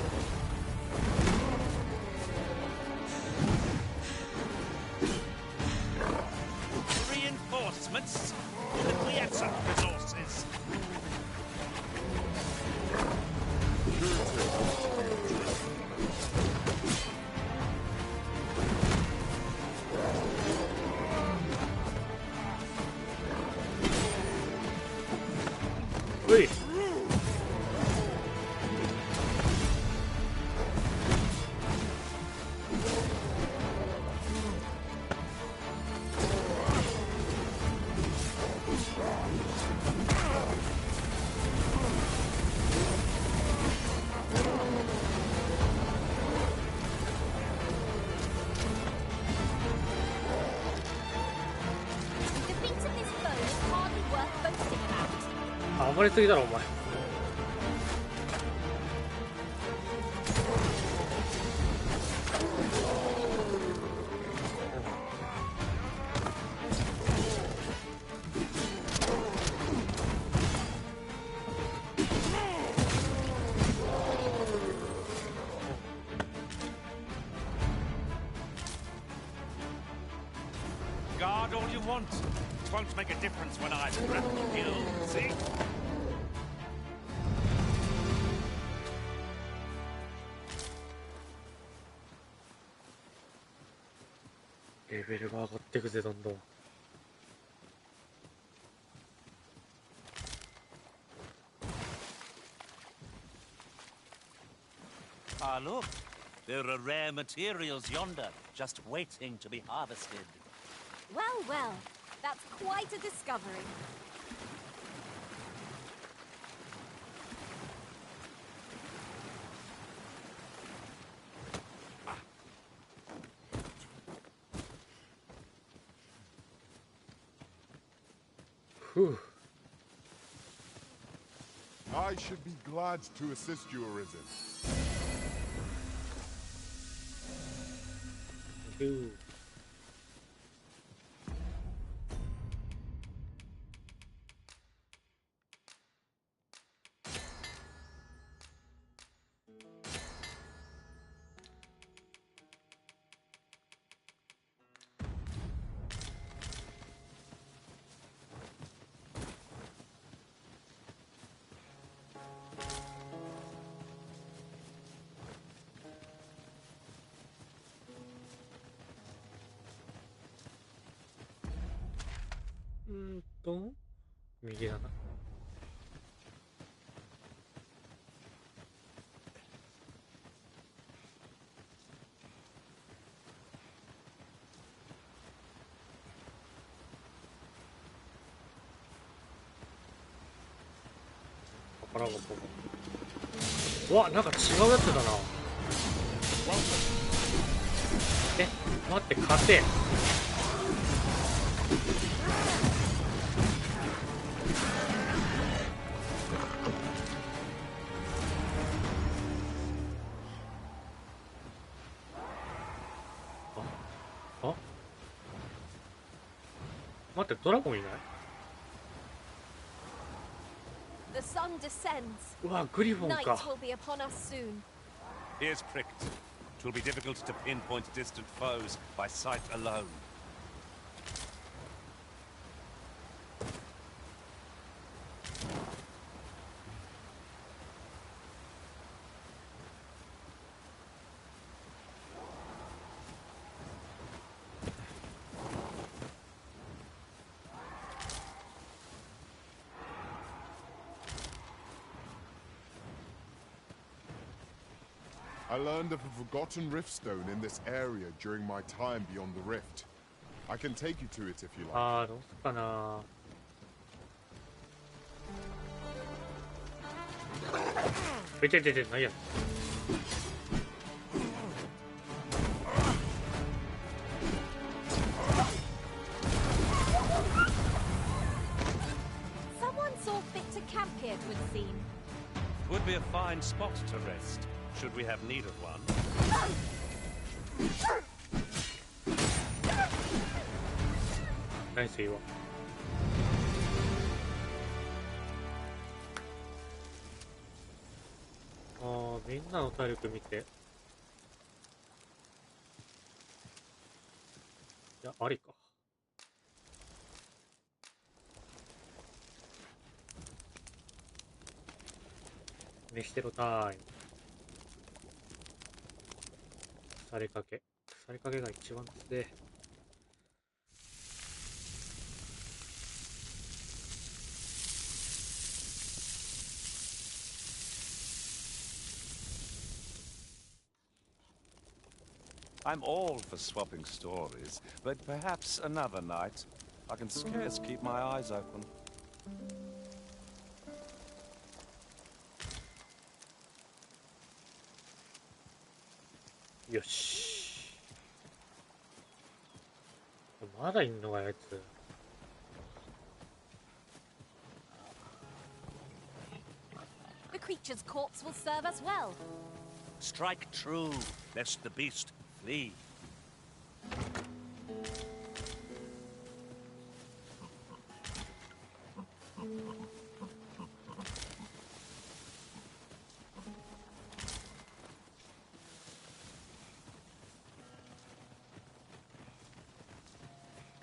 Reinforcements? Couldn't we add some resources? Ui. Defeating this foe is hardly worth boasting about. 暴れすぎだろお前。Guard all you want. It won't make a difference when I grapple you, see? レベルが上がっていくぜ、どんどん。Ah, look. There are rare materials yonder, just waiting to be harvested. Well, well, that's quite a discovery. Whew. I should be glad to assist you, Arisen. と右だな。宝箱。うわ、なんか違うやつだな。え、待って、勝て。あ、待って、ドラゴンいない？ The sun descends. うわ、グリフォン Night か。 will be upon us soon. Ears pricked. It will be difficult to pinpoint distant foes by sight alone. I learned of a forgotten riftstone in this area during my time beyond the rift. I can take you to it if you like. あー、どうすっかな。いててて、なんや。Someone saw fit to camp here, it would seem. Would be a fine spot to rest, should we have need of one. ナイスいいわ。あー、みんなの体力見て。いや、ありか。飯テロタイム。腐りかけ。腐りかけが一番強い。I'm all for swapping stories, but perhaps another night. I can scarce keep my eyes open. よし。まだいんのかやつ。The creature's corpse will serve us well. Strike true, lest the beast flee.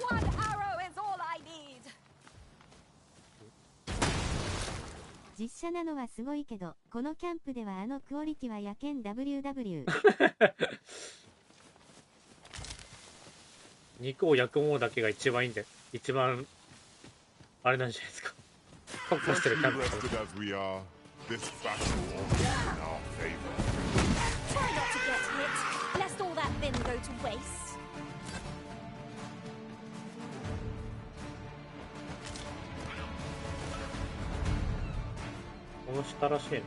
One arrow is all I need. 実写なのはすごいけど、このキャンプではあのクオリティはやけん WW。肉を焼くものだけが一番いいんで、一番あれなんじゃないですか。特化してるキャンプ。 Rested as we are, this battle will be in our favor. Try not to get hit, lest all that vim go to waste. この下らしいな。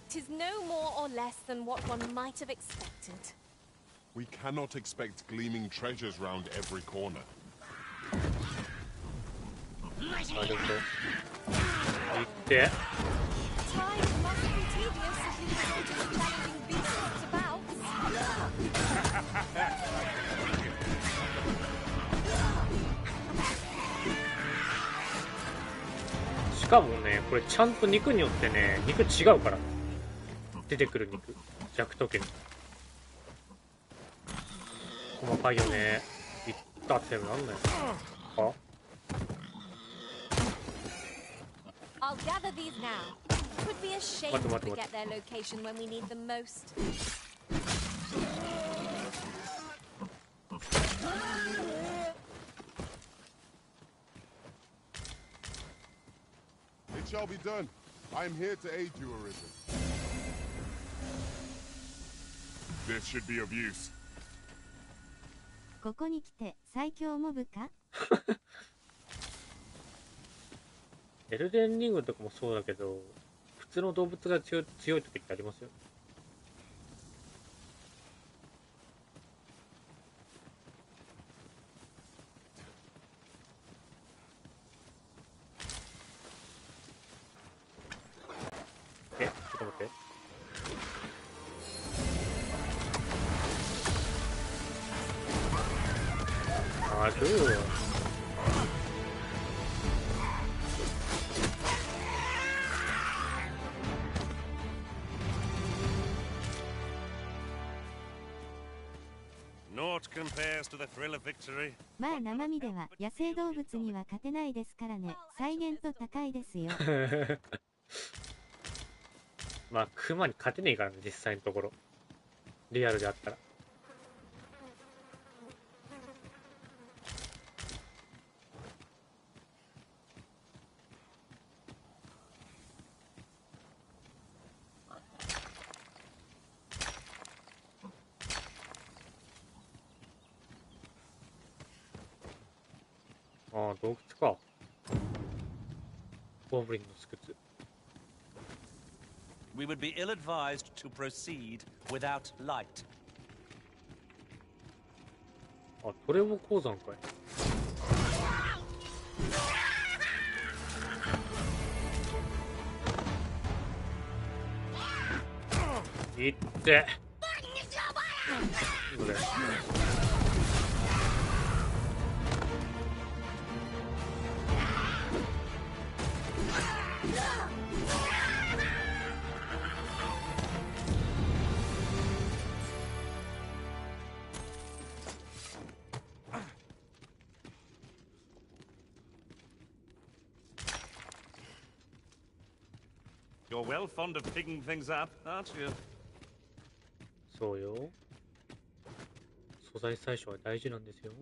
'Tis no more or less than what one might have expected. We cannot expect gleaming treasures round every corner. なるほど。行って。 Time must be tedious if you resort to challenging beasts about. しかもね、これちゃんと肉によってね、肉違うから。出てくる肉。焼くときに。細かいよね。いったってなんだよ。あ I'll gather these now. Would be ashamed to forget their location when we need them most. It shall be done. I am here to aid you, Arisen. This should be of use. ここに来て最強モブか？エルデンリングとかもそうだけど、普通の動物が強い時ってありますよ。ちょっと待って。あ、そう。まあ生身では野生動物には勝てないですからね。再現と高いですよ。まあクマに勝てねえからね、実際のところ。リアルであったら。ああ、洞窟か。ゴブリンの巣窟。We would be ill-advised to proceed without light. あ、トレボ鉱山かい。いって。これ。You're well fond of picking things up, aren't you? そうよ。素材採取は大事なんですよ。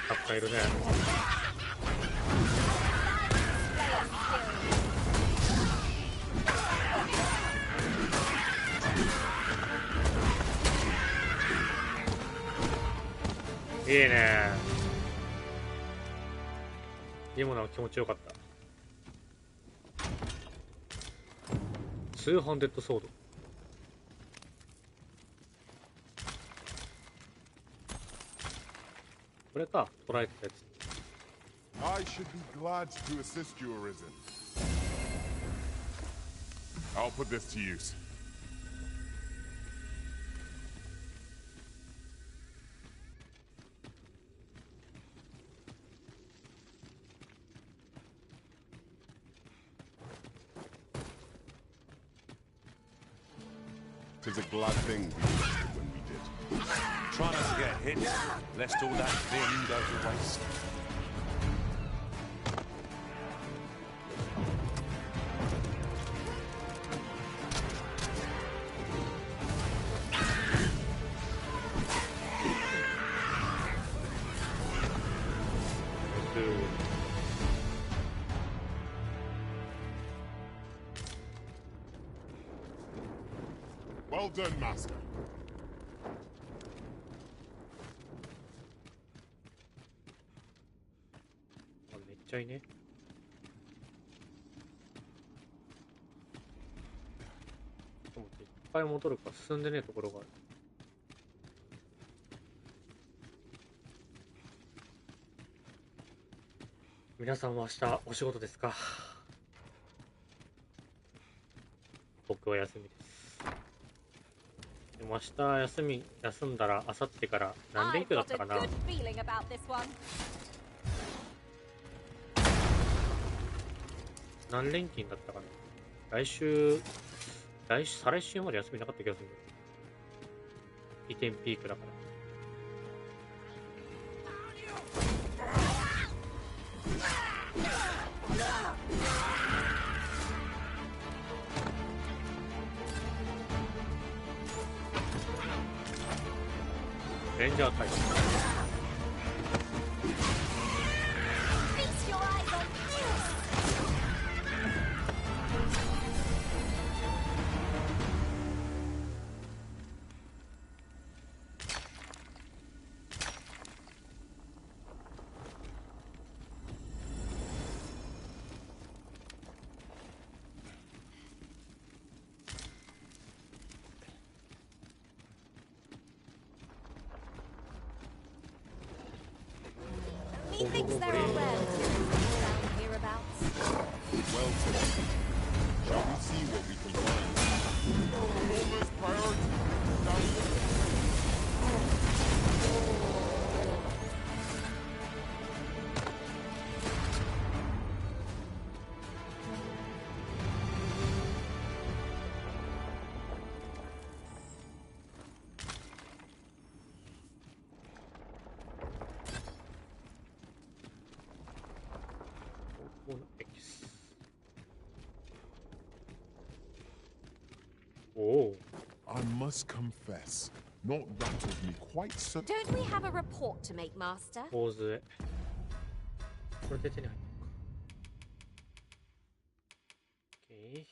たくさんいるね。いいね。今のは気持ちよかった。ツーハンデッドソード。これか、捕らえてたやつ。I should be glad to assist you, Arisen. I'll put this to use. Tis a glad thing we rested when we did. Try not to get hit, lest all that vim go to waste. Well done, Master. めっちゃいいね。ちょっと待って、いっぱい戻るから進んでねえところがある。皆さんは明日お仕事ですか？僕は休みです。でも明日休んだら明後日から何連休だったかな？何連勤だったかな？再来週まで休みなかった気がする。移転ピークだから。レンジャータイプ。Methinks there are rare around hereabouts. Well taken. Shall we see what we can find? Almost priority. Oh. I must confess, not rattled me quite so. Don't we have a report to make, Master? 頬杖。これで手に入ったのか。OK。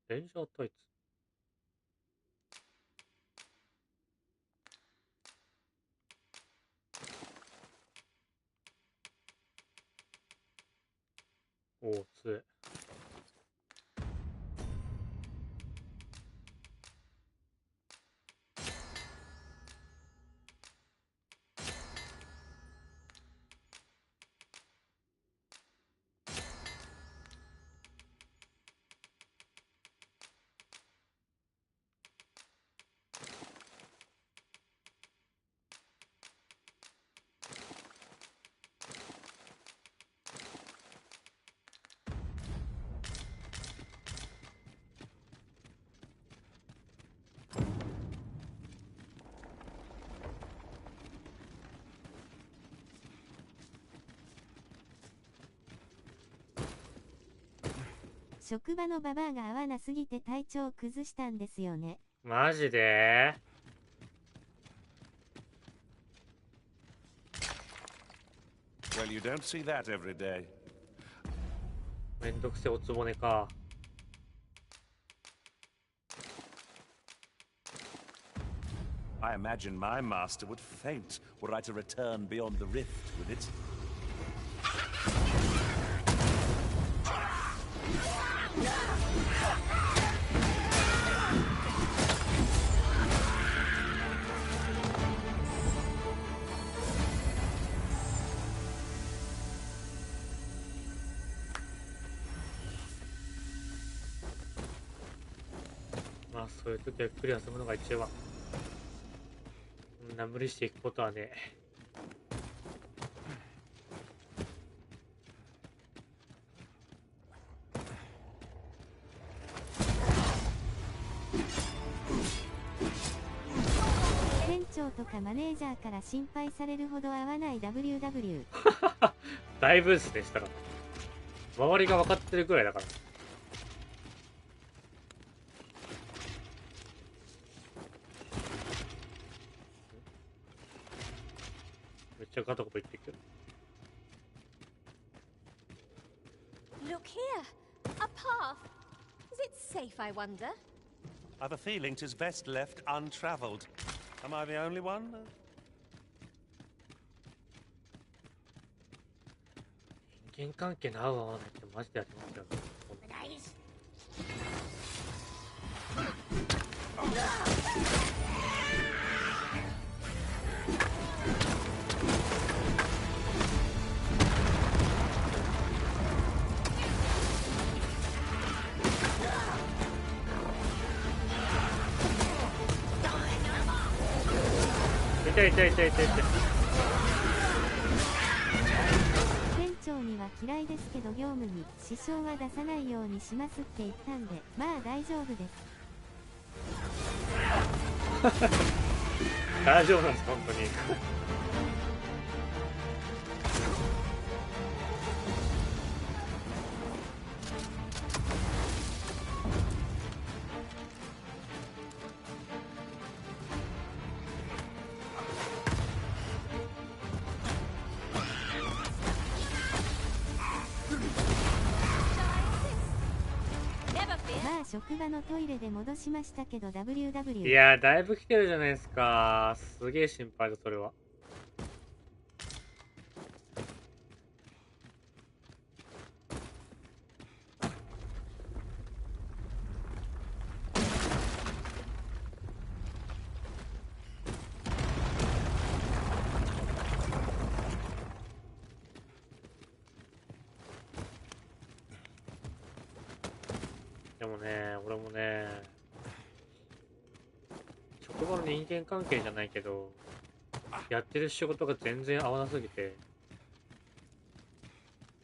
レンジャータイツ。おお、強い。職場のババアが合わなすぎて体調を崩したんですよね。マジで？Well, you don't see that every day. めんどくせえおつぼねか。I imagine my master would faint were I to return beyond the rift with it.まあそういう時はゆっくり休むのが一番。そんな無理していくことはね。店長とかマネージャーから心配されるほど合わない WW だいぶですねしたら周りが分かってるくらいだから。めっちゃ片言言ってるけど。safe, I wonder? I've a feeling 'tis best left untravelled. Am I the only one? 人間関係の合う合わないってマジでありますよね。痛い痛い痛い痛い痛い。店長には嫌いですけど業務に支障は出さないようにしますって言ったんで、まあ大丈夫です。大丈夫なんです本当に。職場のトイレで戻しましたけど WW。 いやだいぶ来てるじゃないですか。すげえ心配だそれは。でもね、俺もね、職場の人間関係じゃないけど、やってる仕事が全然合わなすぎて、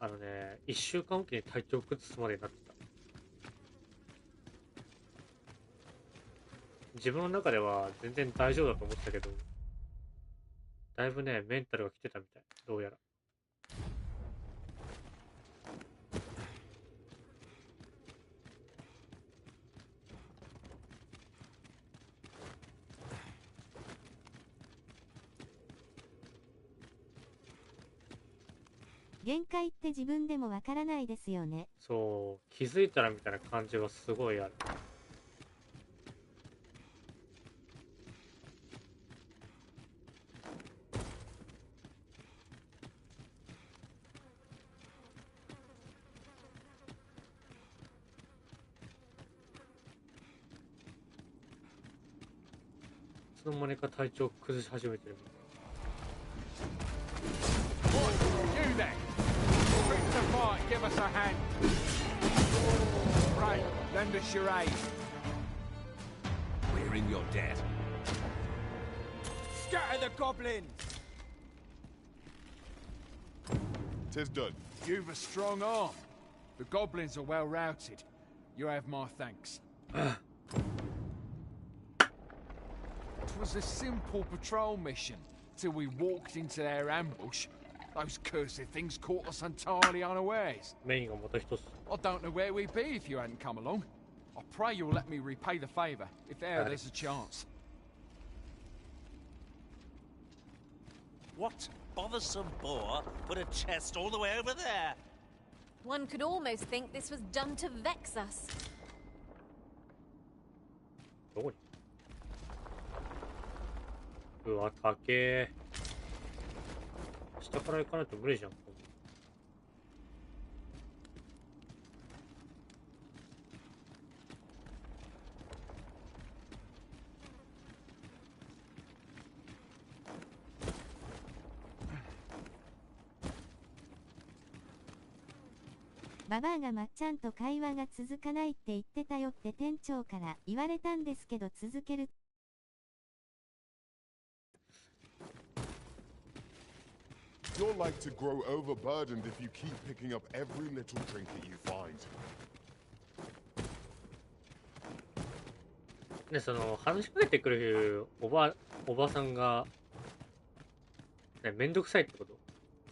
1週間おきに体調崩すまでになってた。自分の中では全然大丈夫だと思ってたけど、だいぶね、メンタルが来てたみたい、どうやら。限界って自分でもわからないですよね。そう、気づいたらみたいな感じはすごいある。いつの間にか体調崩し始めてる。Give us a hand. Right, lend us your aid. We're in your debt. Scatter the goblins! 'Tis done. You've a strong arm. The goblins are well routed. You have my thanks. It was a simple patrol mission till we walked into their ambush. Those cursed things caught us entirely unawares. I don't know where we'd be if you hadn't come along. I pray you'll let me repay the favour, if there's a chance. What bothersome boar put a chest all the way over there? One could almost think this was done to vex us. どこに？うわ、高え。下から行かないと無理じゃん。ババアがまっちゃんと会話が続かないって言ってたよって店長から言われたんですけど続ける。You're like to grow overburdened if you keep picking up every little trinket you find. ね、その話しかけてくるおばさんが、ね、めんどくさいってこと？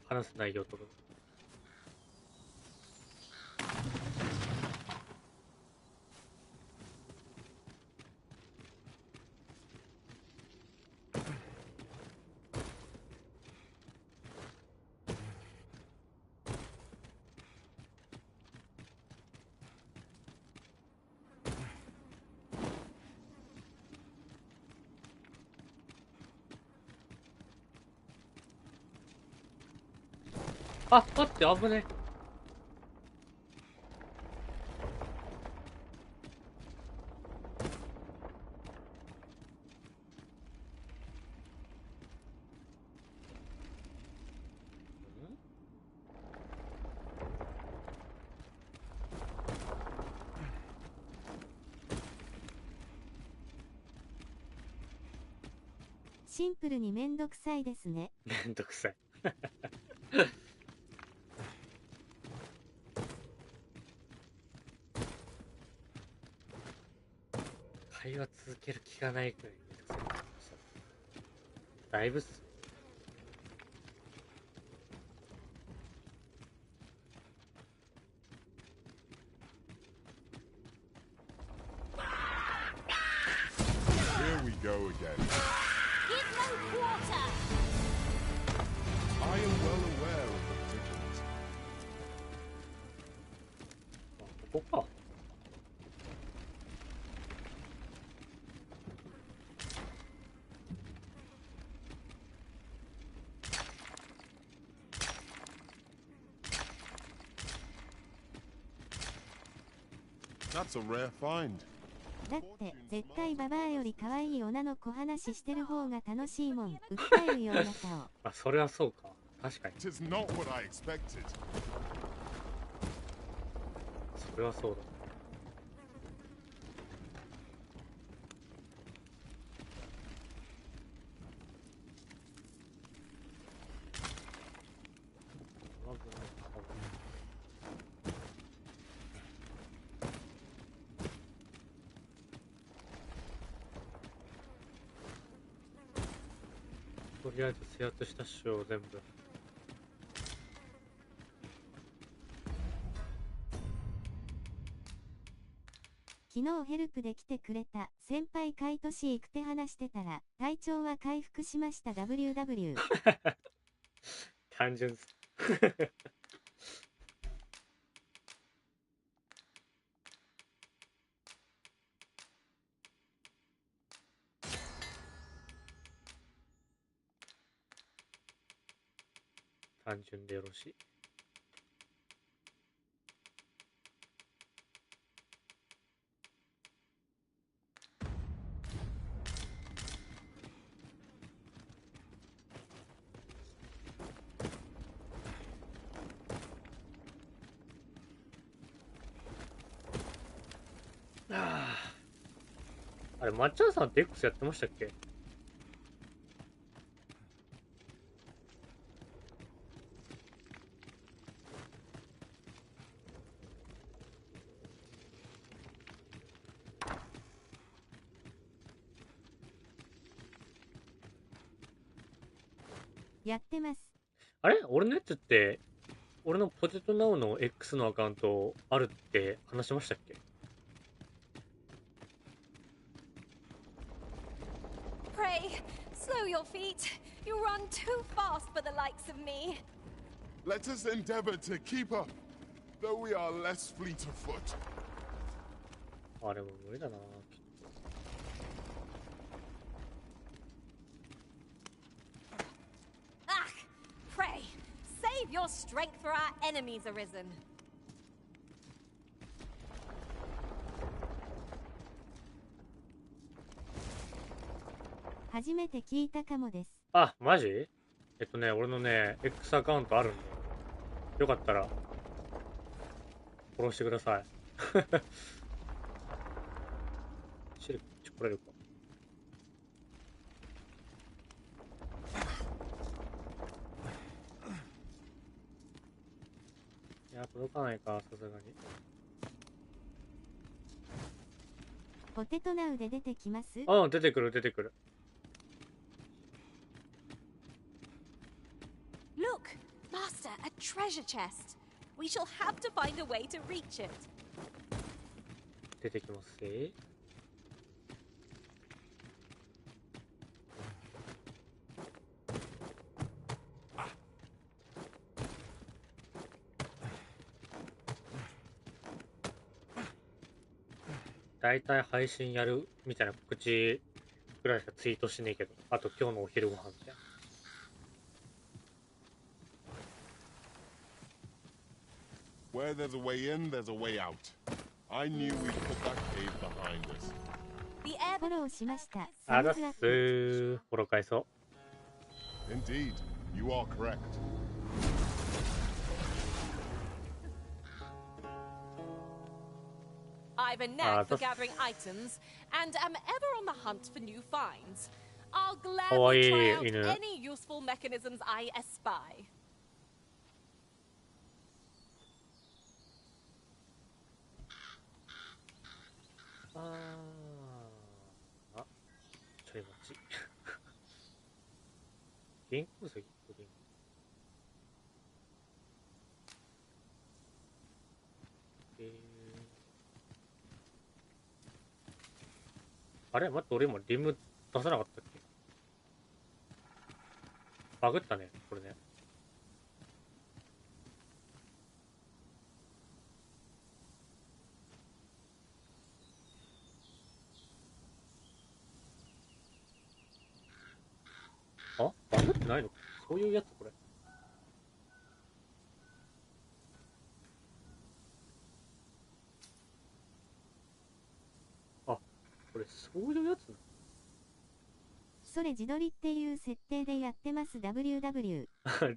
話す内容とか。あ、待って、危ね。シンプルにめんどくさいですね。めんどくさい。会話続ける気がないくらいめんどくさい。だいぶっす。Here we go again. Give no quarter! I am well aware of the predicament. ここか。That's a rare find. だって絶対ババアより可愛い女の子話してる方が楽しいもん。訴えるような顔。あ、それはそうか。確かに。 It is not what I expected. それはそうだ。とりあえず制圧したっしょ全部。昨日ヘルプで来てくれた先輩海都市行く手話してたら体調は回復しました WW 単純っす。単純でよろしい。あれ、まっちゃんさんって X やってましたっけ？やってます。あれ？俺のやつって、俺のポテトナウの X のアカウントあるって話しましたっけ？ Pray, slow your feet. You run too fast for the likes of me. Let us endeavor to keep up, though we are less fleet of foot. あれも無理だな。Pray, save your strength for our enemies arisen. 初めて聞いたかもです。あ、マジ？俺のね、X アカウントあるんで、よかったら、フォローしてください。シルク、来れるか。いや、届かないか、さすがに。ポテトナウで出てきます？うん、出てくる、出てくる。Look, Master, a treasure chest. We shall have to find a way to reach it. 出てきますね。だいたい配信やるみたいな告知ぐらいしかツイートしねえけど、あと今日のお昼ご飯みたいな。Where there's a way in, there's a way out. I knew we'd put that cave behind us. フォローしました。あざっすー。フォロー返そう。Indeed, you are correct. I've a knack for gathering items and am ever on the hunt for new finds. I'll gladly try out any useful mechanisms I espy. ちょい待ち。銀鉱石あれ待って、俺今リム出さなかったっけ？バグったね、これね。あ？バグってないの？そういうやつこれ。あ、これそういうやつなの？それ自撮りっていう設定でやってます WW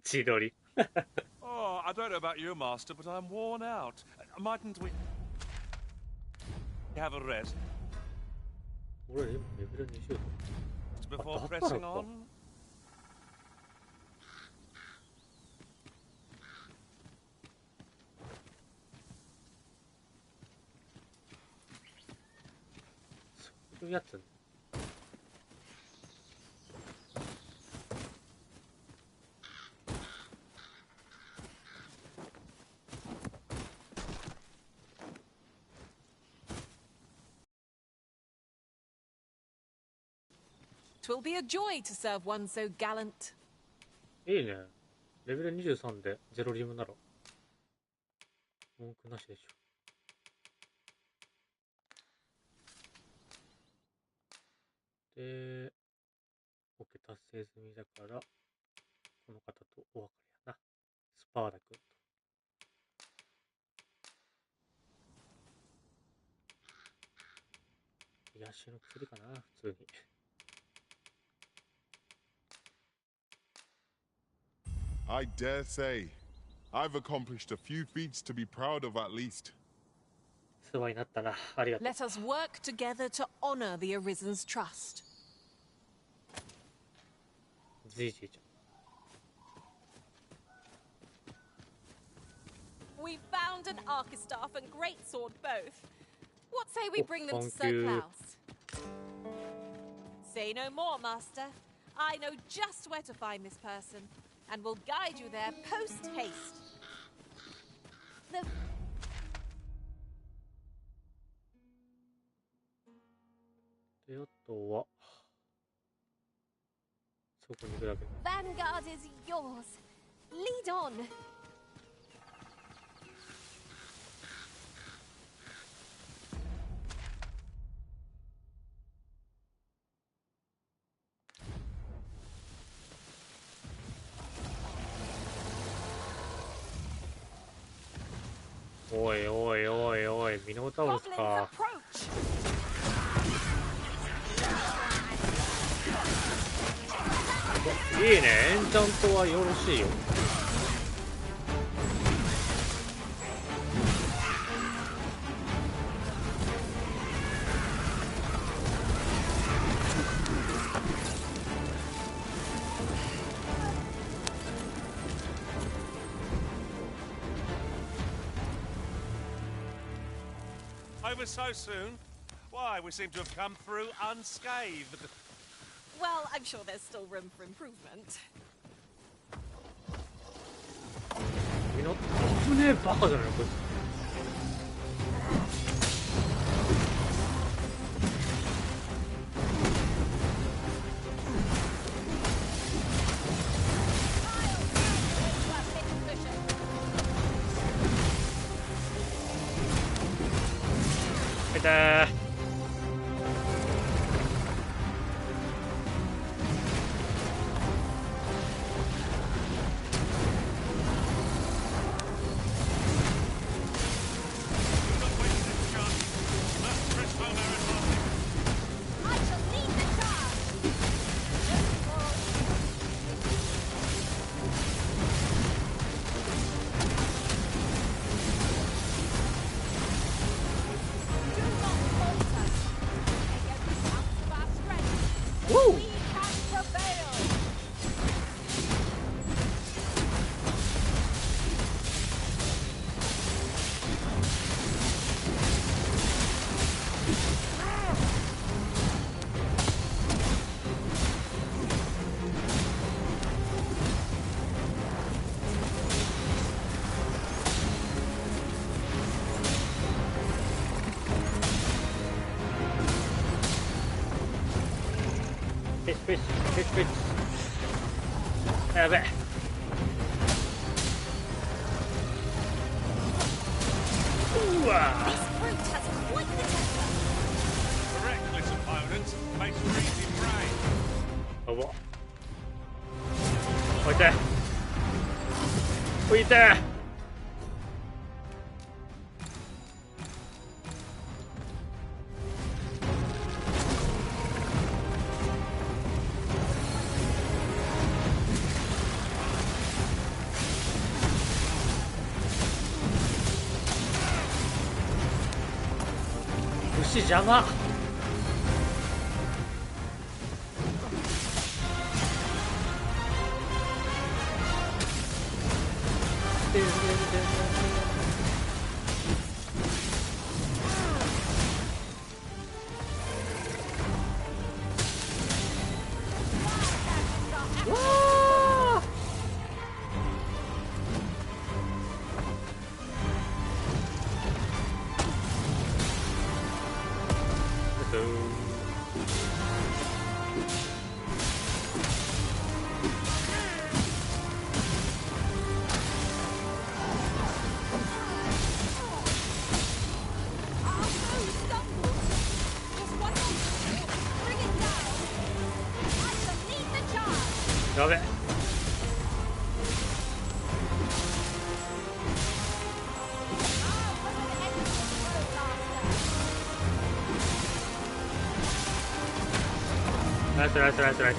自撮りOh, I don't know about you, Master, but I'm worn out. Mightn't we have a rest? 俺今レベル20度 Before pressing on? そういうやつ 'Twill be a joy to serve one so gallant. いいね。レベル23でゼロリムなら文句なしでしょ。で、OK 達成済みだから、この方とお別れやな。スパーダ君と。癒しの薬かな、普通に。I dare say, I've accomplished a few feats to be proud of at least. Let us work together to honor the Arisen's trust. We found an Archistaff and Greatsword both. What say we bring them to Sir Klaus? Say no more, Master. I know just where to find this person, and will guide you there post-haste. The... Vanguard is yours. Lead on. Oi, oi, oi, oi, Minotaurusか。いいね、エンチャントはよろしいよ。Over so soon? Why, we seem to have come through unscathed. Well, I'm sure there's still room for improvement. 危ねえバカじゃないのこいつ。痛ー。やべえ。うわ。やば。置いて。置いて。牛邪魔。やべ。ナイスナイスナイスナイス。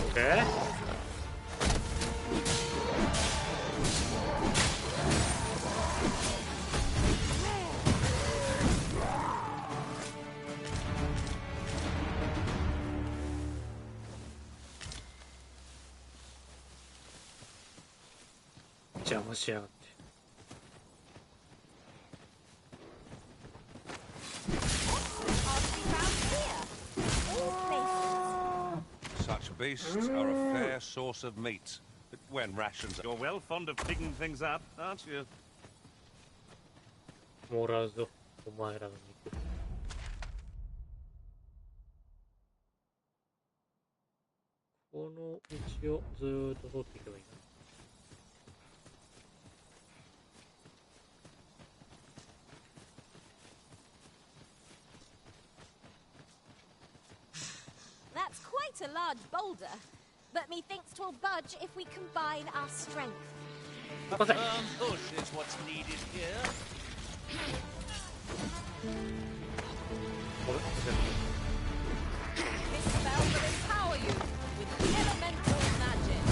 オッケー。邪魔しやがって。Such beasts are a fair source of meat. But when rations, you're well fond of picking things up, aren't you? もらうぞ、お前らの肉。この道をずーっと通っていけばいいな。That's quite a large boulder, but methinks 'twill budge if we combine our strength. Push is what's needed here. This spell will empower you with elemental magic.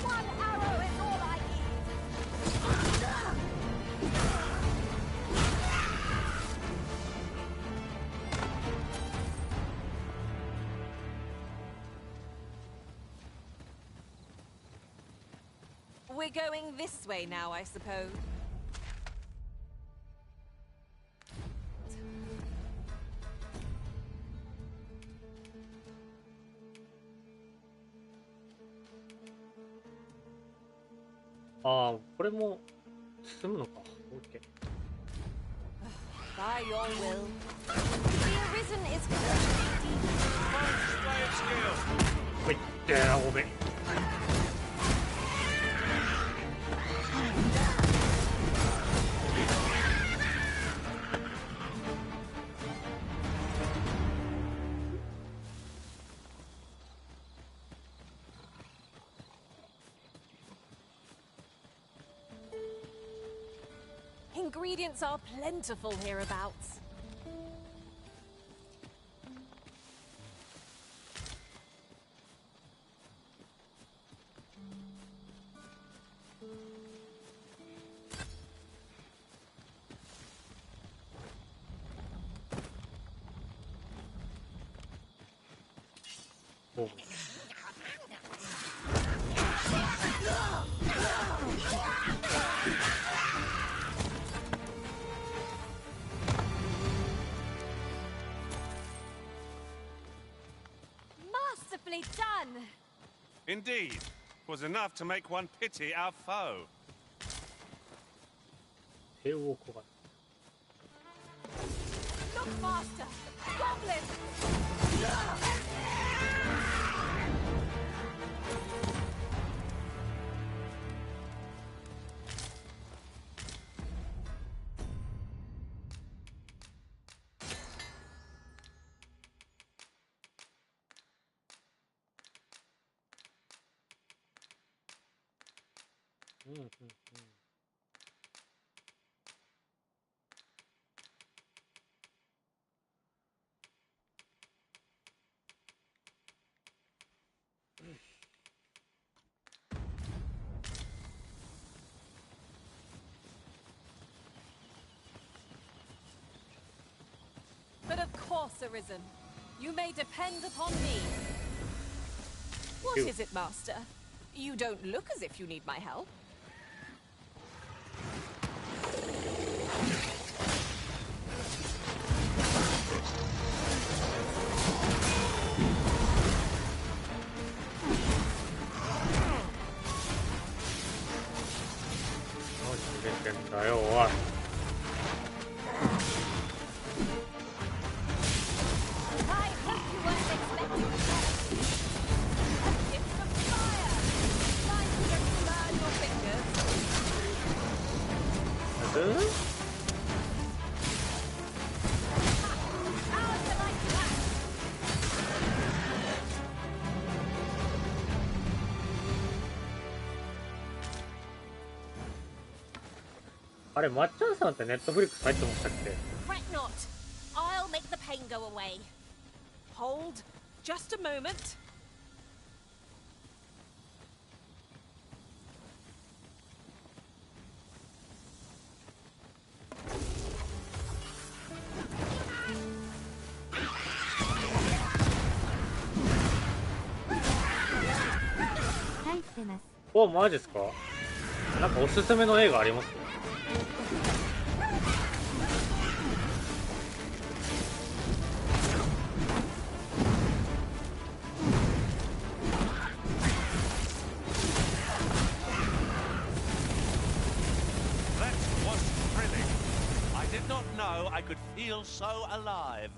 One arrow is all I need. We're going this way now, I suppose.ああ、これも進むのか。オッケー。By your will. The Arisen is completelyほいってごめん。Ingredients are plentiful hereabouts. Oh. Masterfully done! Indeed, 'twas enough to make one pity our foe. 手をこが Look, Master! Goblin! But of course, Arisen. You may depend upon me. What is it, Master? You don't look as if you need my help. Huh? あれ、まっちゃんさんってネットフリックス入ってましたっけ Fret not. I'll make the pain go away. Hold just a moment.お、マジですか？なんかおすすめの映画あります？I could feel so alive.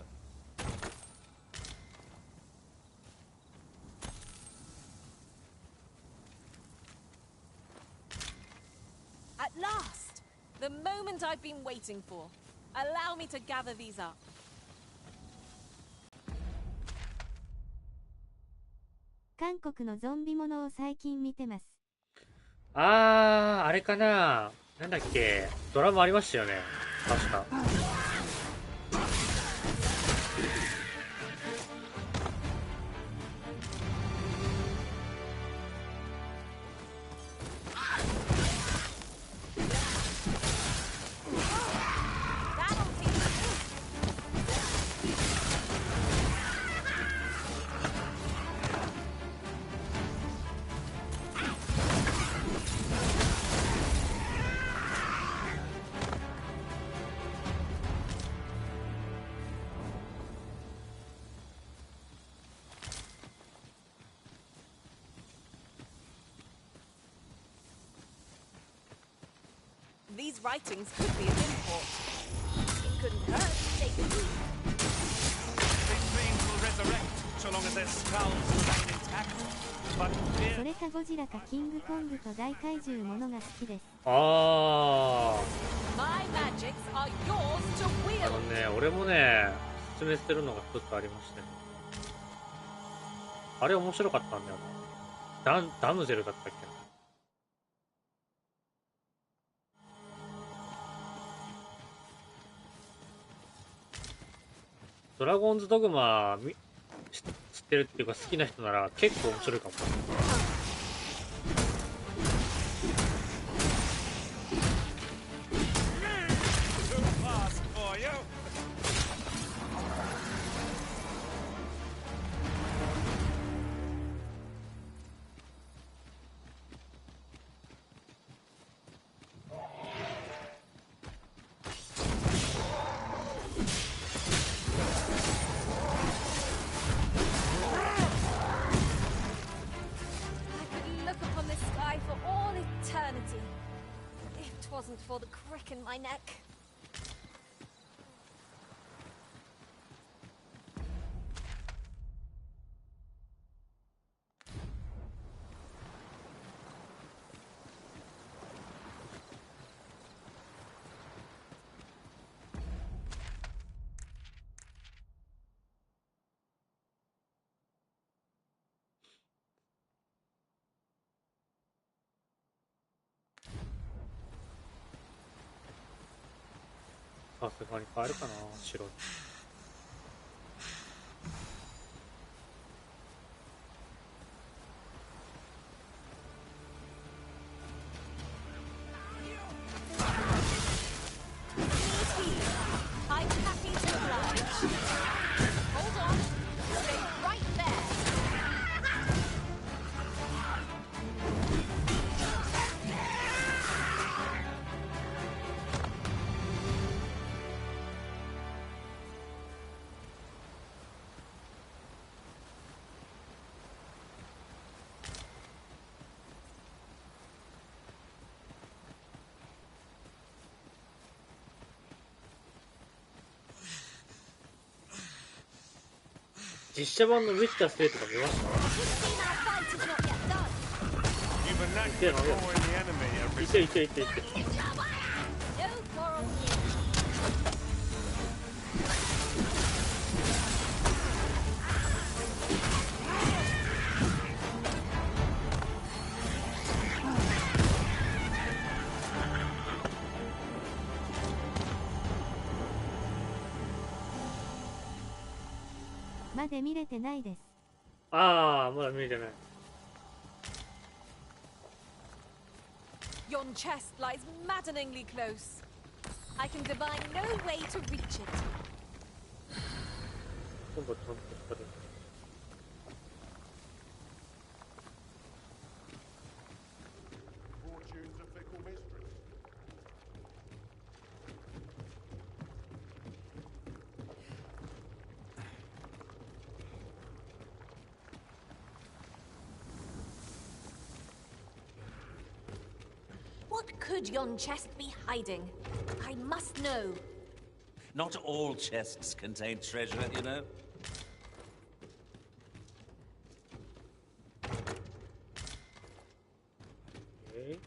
At last! The moment I've been waiting for. Allow me to gather these up. 韓国のゾンビものを最近見てます。あれかな。なんだっけ。ドラマありましたよね。確か。These writings could be of import. It couldn't hurt to take a look. These beings will resurrect so long as their skulls remain intact. But それかゴジラかキングコングと大怪獣ものが好きです。My magics are yours to wield. ね、俺もね、説明するのが一つありましてね。あれ面白かったんだよな。ダムゼルだったっけな。ドラゴンズドグマ知ってるっていうか好きな人なら結構面白いかも。my neck. さすがに変えるかな、白に。I'm happy to oblige. Hold on. Stay right there. 実写版のウィチター3とか見ました？いていていていて。まで見れてないです。ああ、まだ見れてない。Yon chest lies maddeningly close. I can divine no way to reach it. 今度ちゃんとしたで。What could yon chest be hiding? I must know. Not all chests contain treasure, you know. Okay.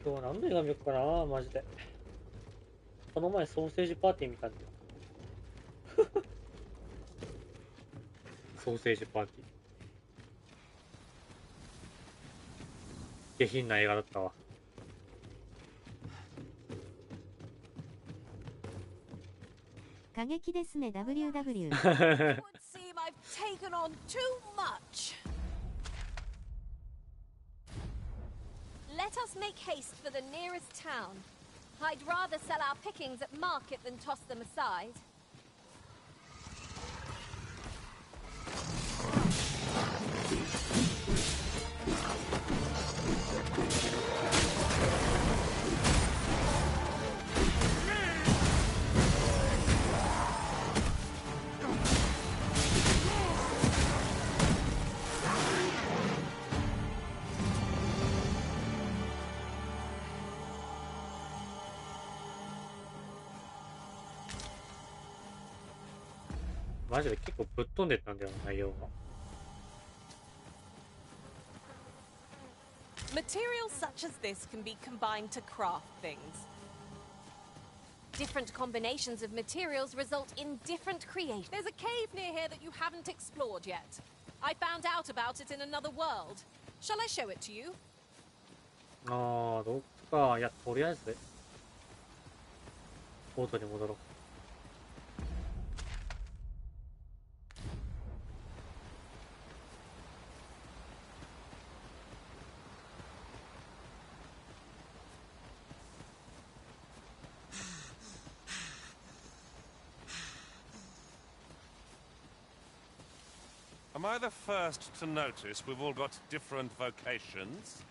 今日は何の映画見よっかな、マジで。この前ソーセージパーティー見たんだよ。ソーセージパーティー。下品な映画だったわ。過激ですね、WW。It would seem I've taken on too much. Let us make haste for the nearest town. I'd rather sell our pickings at market than toss them aside.マジで結構ぶっ飛んでたんだよな、内容が。Materials such as this can be combined to craft things. Different combinations of materials result in different creations. There's a cave near here that you haven't explored yet. I found out about it in another world. Shall I show it to you? ああ、どっか。いや、とりあえずボートに戻ろう。Am I the first to notice we've all got different vocations?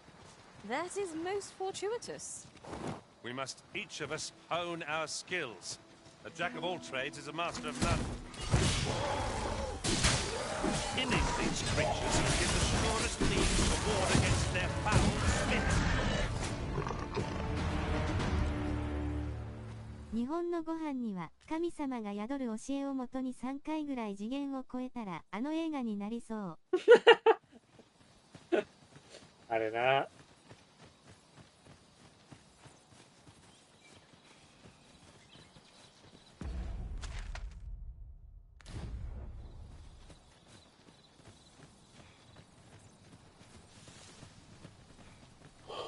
That is most fortuitous. We must each of us hone our skills. A jack of all trades is a master of none. Killing these creatures is the surest means to ward against their foul spit. 日本のご飯には神様が宿る教えをもとに3回ぐらい次元を超えたらあの映画になりそう。あれな。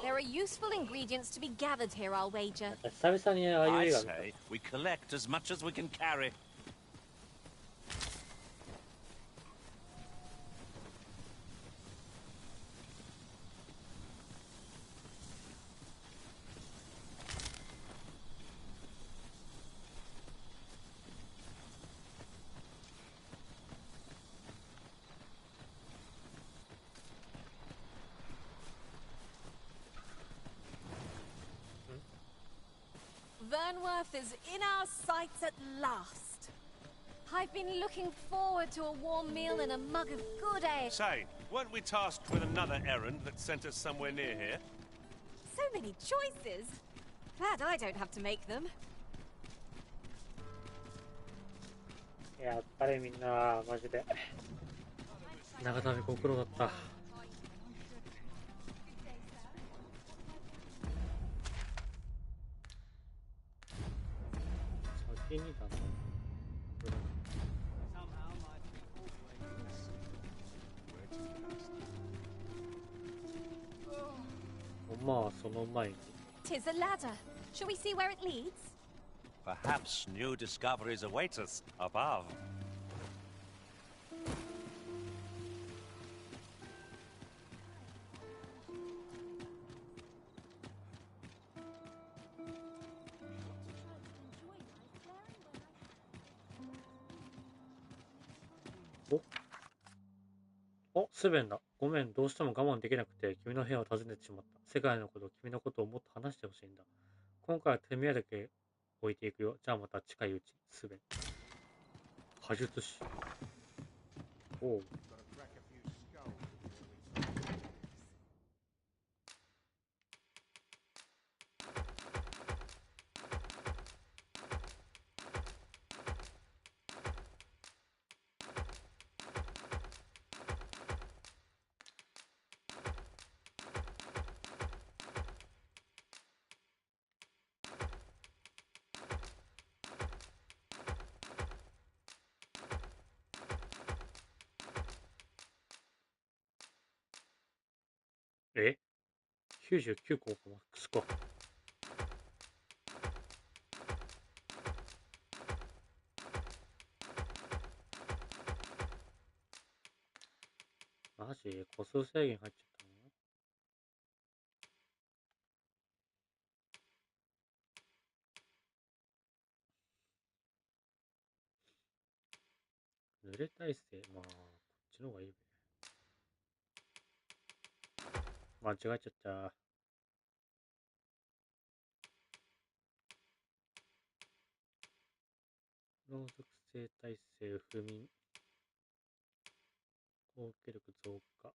There are useful ingredients to be gathered here, I'll wager. I say we collect as much as we can carry. Vernworth is in our sights at last. I've been looking forward to a warm meal and a mug of good ale. Say, weren't we tasked with another errand that sent us somewhere near here? So many choices. Glad I don't have to make them. やっぱりみんなマジで長旅ご苦労だった。先にだな。まあその前に。'Tis a ladder. Shall we see where it leads? Perhaps new discoveries await us above.お、スベンだ。ごめん、どうしても我慢できなくて君の部屋を訪ねてしまった。世界のこと、君のことをもっと話してほしいんだ。今回は手土産だけ置いていくよ。じゃあまた近いうち、スベン。魔術師。おう。え ?99 個かマックスか。マジ個数制限入っちゃったの？濡れ耐性、まあ、こっちの方がいいべ。間違えちゃった。脳属性耐性不眠。攻撃力増加。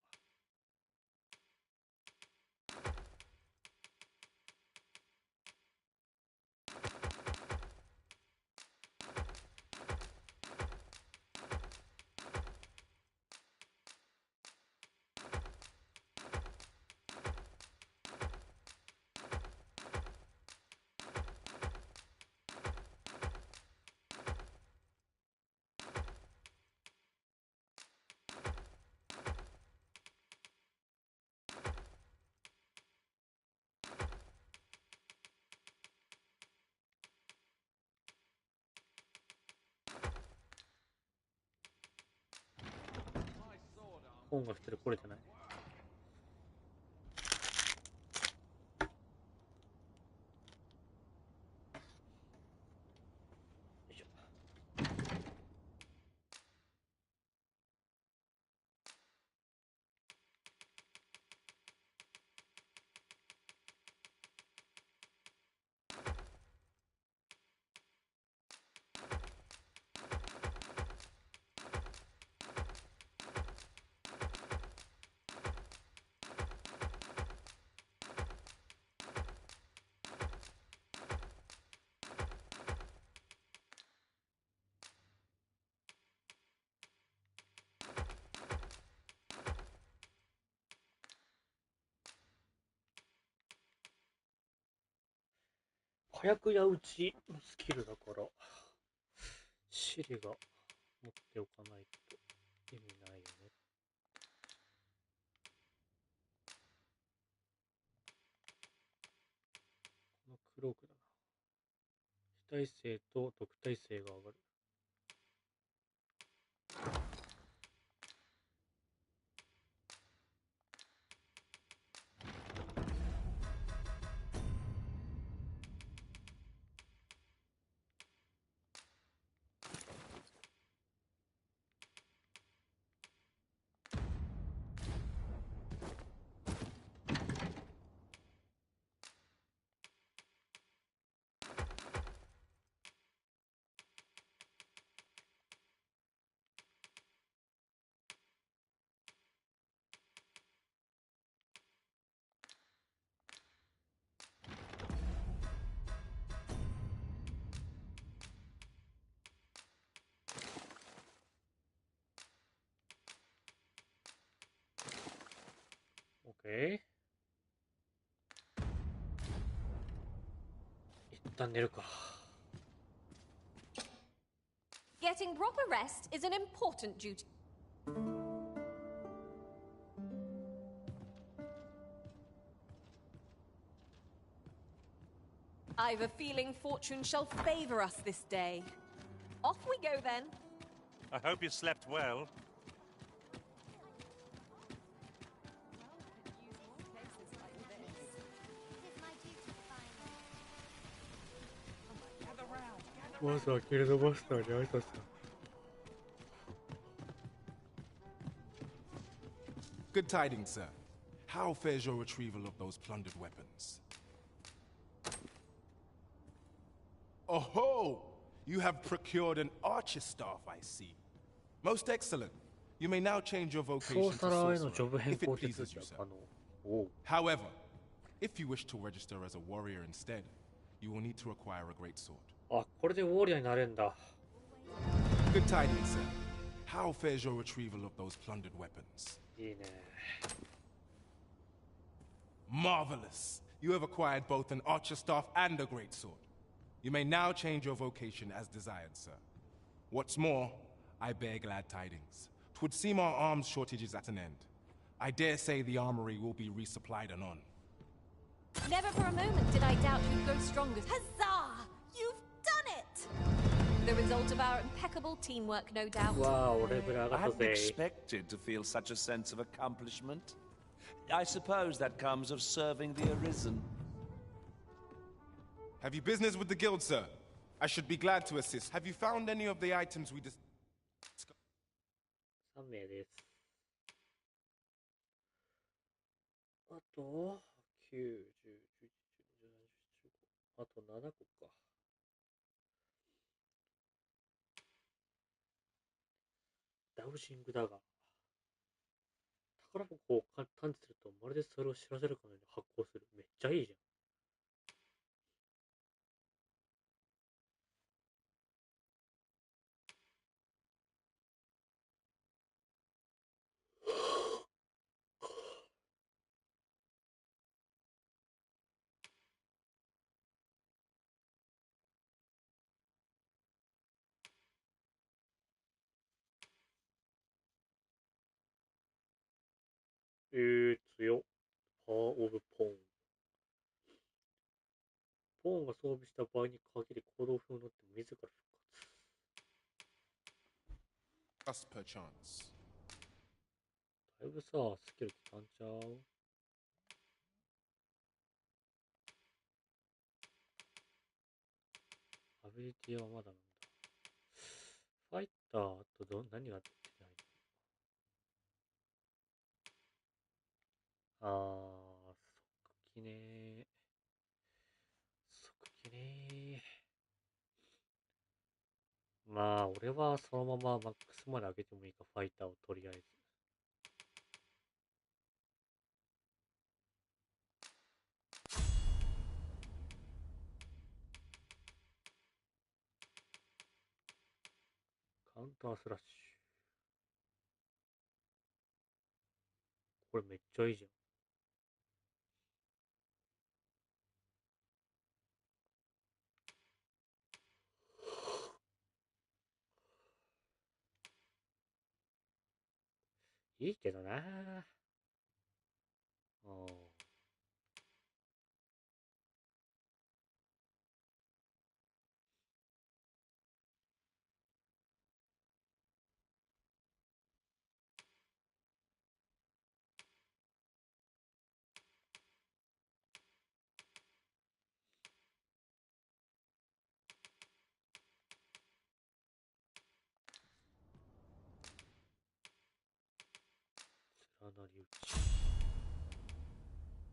本が一人来れてない。火薬や打ちのスキルだから、シリが持っておかないと意味ないよね。このクロークだな。非耐性と毒耐性が上がる。OK。一旦寝るか。Getting proper rest is an important duty. I've a feeling fortune shall favor us this day. Off we go then. I hope you slept well. Good tidings, sir. How fares your retrieval of those plundered weapons? Oh-ho! You have procured an archer staff, I see. Most excellent. You may now change your vocation to sorcerer, if it pleases you, sir. However, if you wish to register as a warrior instead, you will need to acquire a great sword. あ、これでウォーリアーになれんだ。Good tidings, sir. How fares your retrieval of those plundered weapons? いいね。Marvelous! You have acquired both an archer staff and a great sword. You may now change your vocation as desired, sir. What's more, I bear glad tidings. 'Twould seem our arms shortage is at an end. I dare say the armory will be resupplied anon. Never for a moment did I doubt you'd go stronger. Huzzah! You've done it! The result of our impeccable teamwork, no doubt. Wow, level I 上がった hadn't ぜ。 expected to feel such a sense of accomplishment. I suppose that comes of serving the Arisen. Have you business with the guild, sir? I should be glad to assist. Have you found any of the items we discussed? 3名です。あと、9、10、11、12、13、14、15。あと7個か。ダウジングだが。宝箱を探知すると、まるでそれを知らせるかのように発光する。めっちゃいいじゃん。強っ。パワーオブポーン。ポーンが装備した場合に限り行動不能になっても自ら復活。Just perchance. だいぶさ、スキル効かんちゃう？アビリティはまだなんだ。ファイターと何ができないの？即帰ね。即帰ね。まあ、俺はそのままマックスまで上げてもいいか、ファイターをとりあえず。カウンタースラッシュ。これめっちゃいいじゃん。いいけどな。連なり打ち、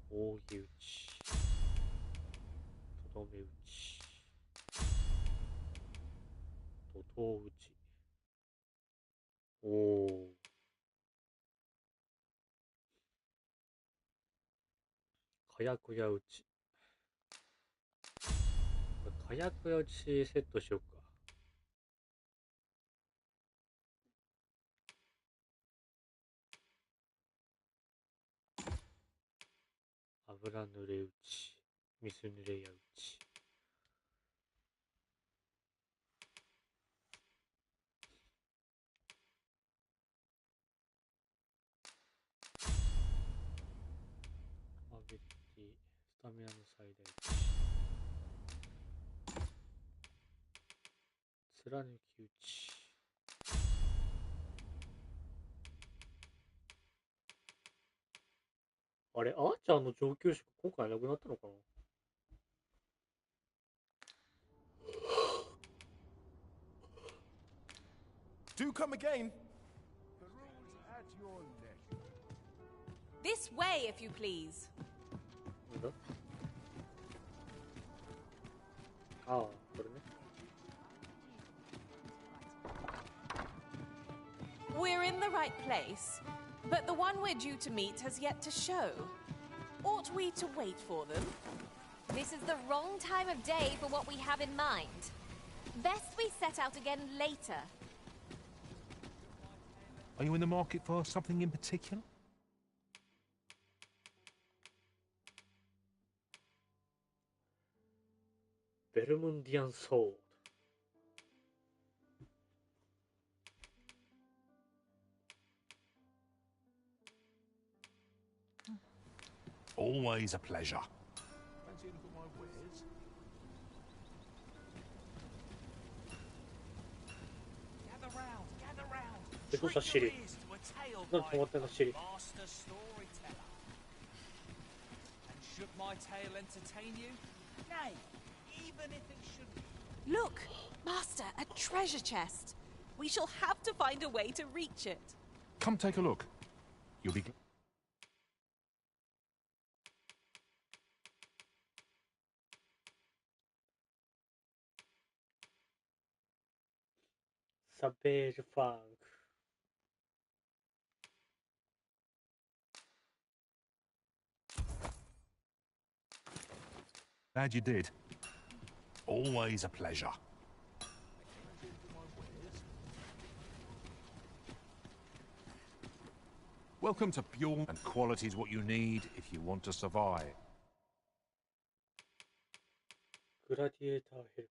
扇打ち、とどめ打ち、怒涛打ち。おお。火薬や打ち。火薬や打ちセットしようか。油濡れ打ち、水濡れや打ち。アビリティ、スタミナの最大値。貫き打ち。あれ、あーちゃんの上級者今回なくなったのかな。Do come again. The rules at your leisure. This way, if you please. なんだ。ああ、これね。We're in the right place, but the one we're due to meet has yet to show. Ought we to wait for them? This is the wrong time of day for what we have in mind. Best we set out again later. Are you in the market for something in particular? Belmundian sword. Always a pleasure. Fancy a look at my wares? Gather round, gather round. Ito sa Treat your Siri. ears to a tale Doon by pumunta na Siri. master storyteller. And should my tale entertain you? Nay, even if it shouldn't. Look, Master, a treasure chest. We shall have to find a way to reach it. Come take a look. You'll be glad. Savage Funk. Glad you did. Always a pleasure. Welcome to Pure, and quality is what you need if you want to survive. Gladiator Hill.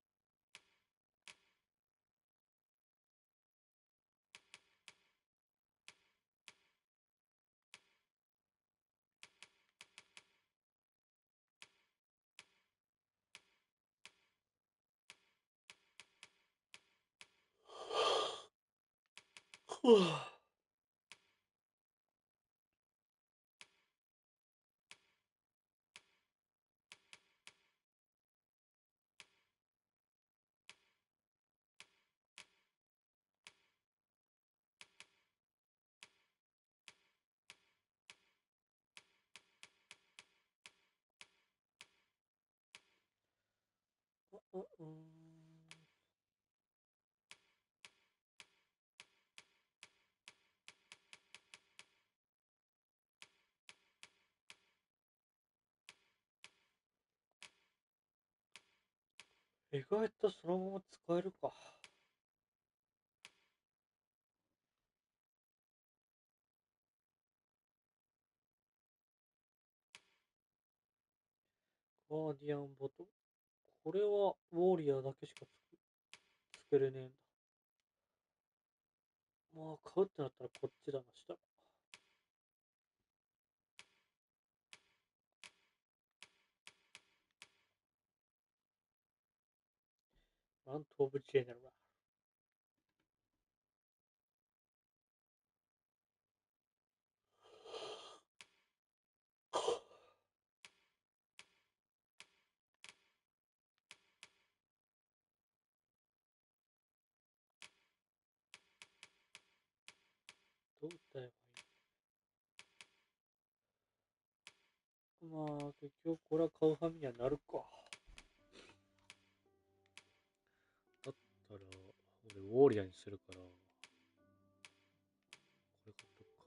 Uh-oh. 意外とそのまま使えるか。ガーディアンボト。これはウォーリアーだけしかつけれねえんだ。まあ買うってなったらこっちだな、したら。アント・オブ・ジェネラル。どう歌えばいい？まあ、結局これは買うはめにはなるか。だったら、俺ウォーリアーにするから、これ買っとくか。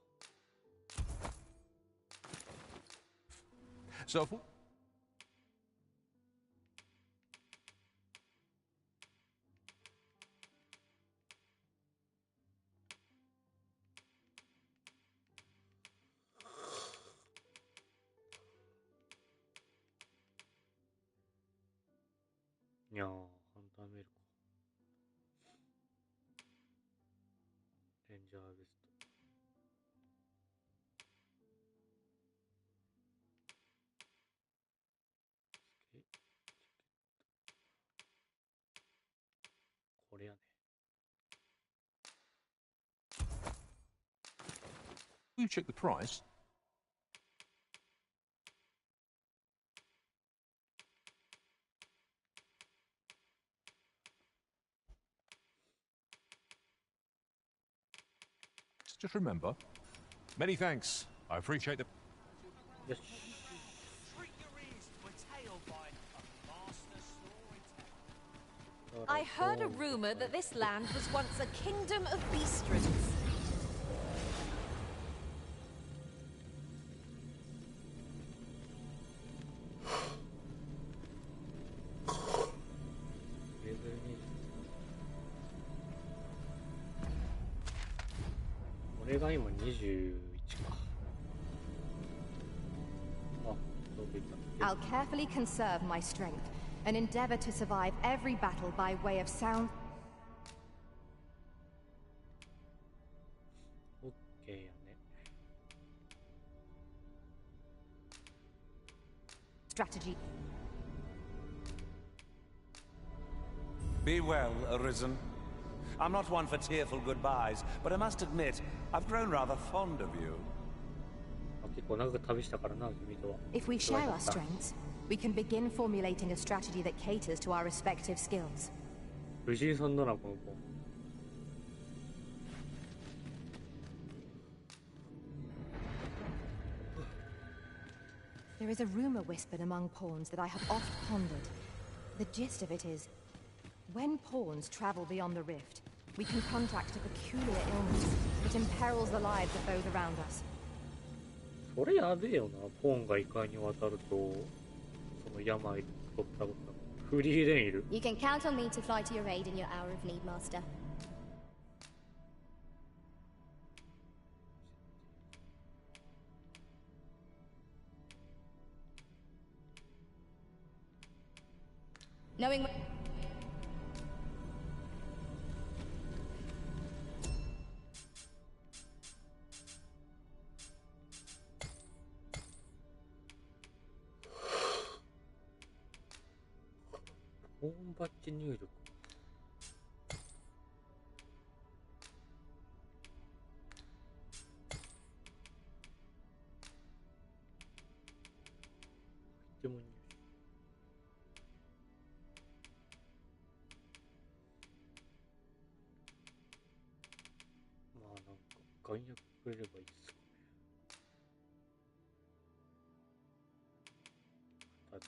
So,いやー、ハンターメールか。レンジャーベスト。これやね。you check the price. Just remember, many thanks. I appreciate the... Yes. Treat your ears to a tale by a master storyteller. I heard a rumor that this land was once a kingdom of beastrons. I'll carefully conserve my strength and endeavor to survive every battle by way of sound. Okay, strategy. Be well, Arisen. I'm not one for tearful goodbyes, but I must admit, I've grown rather fond of you. If we share our strengths, we can begin formulating a strategy that caters to our respective skills. There is a rumor whispered among pawns that I have oft pondered. The gist of it is, when pawns travel beyond the rift, we can contract a peculiar illness that imperils the lives of those around us. それやべえよな、ポーンが異界に渡ると、その病取ったこと。フリーレンいる。You can count on me to fly to your aid in your hour of need, Master. Knowing. ポーンバッジ入力。でも入手。まあなんか眼薬くれればいいっすかね。2つ。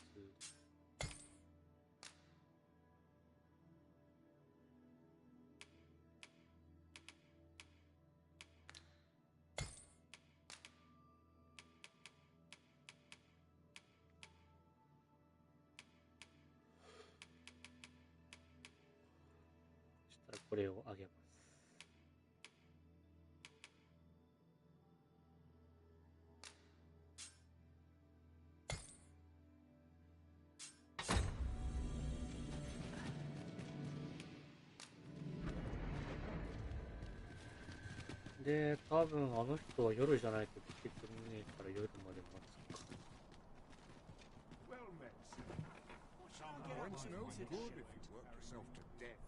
これをあげます。で、多分あの人は夜じゃないと来てくれねえから夜まで待つか。It's no good if you work yourself to death.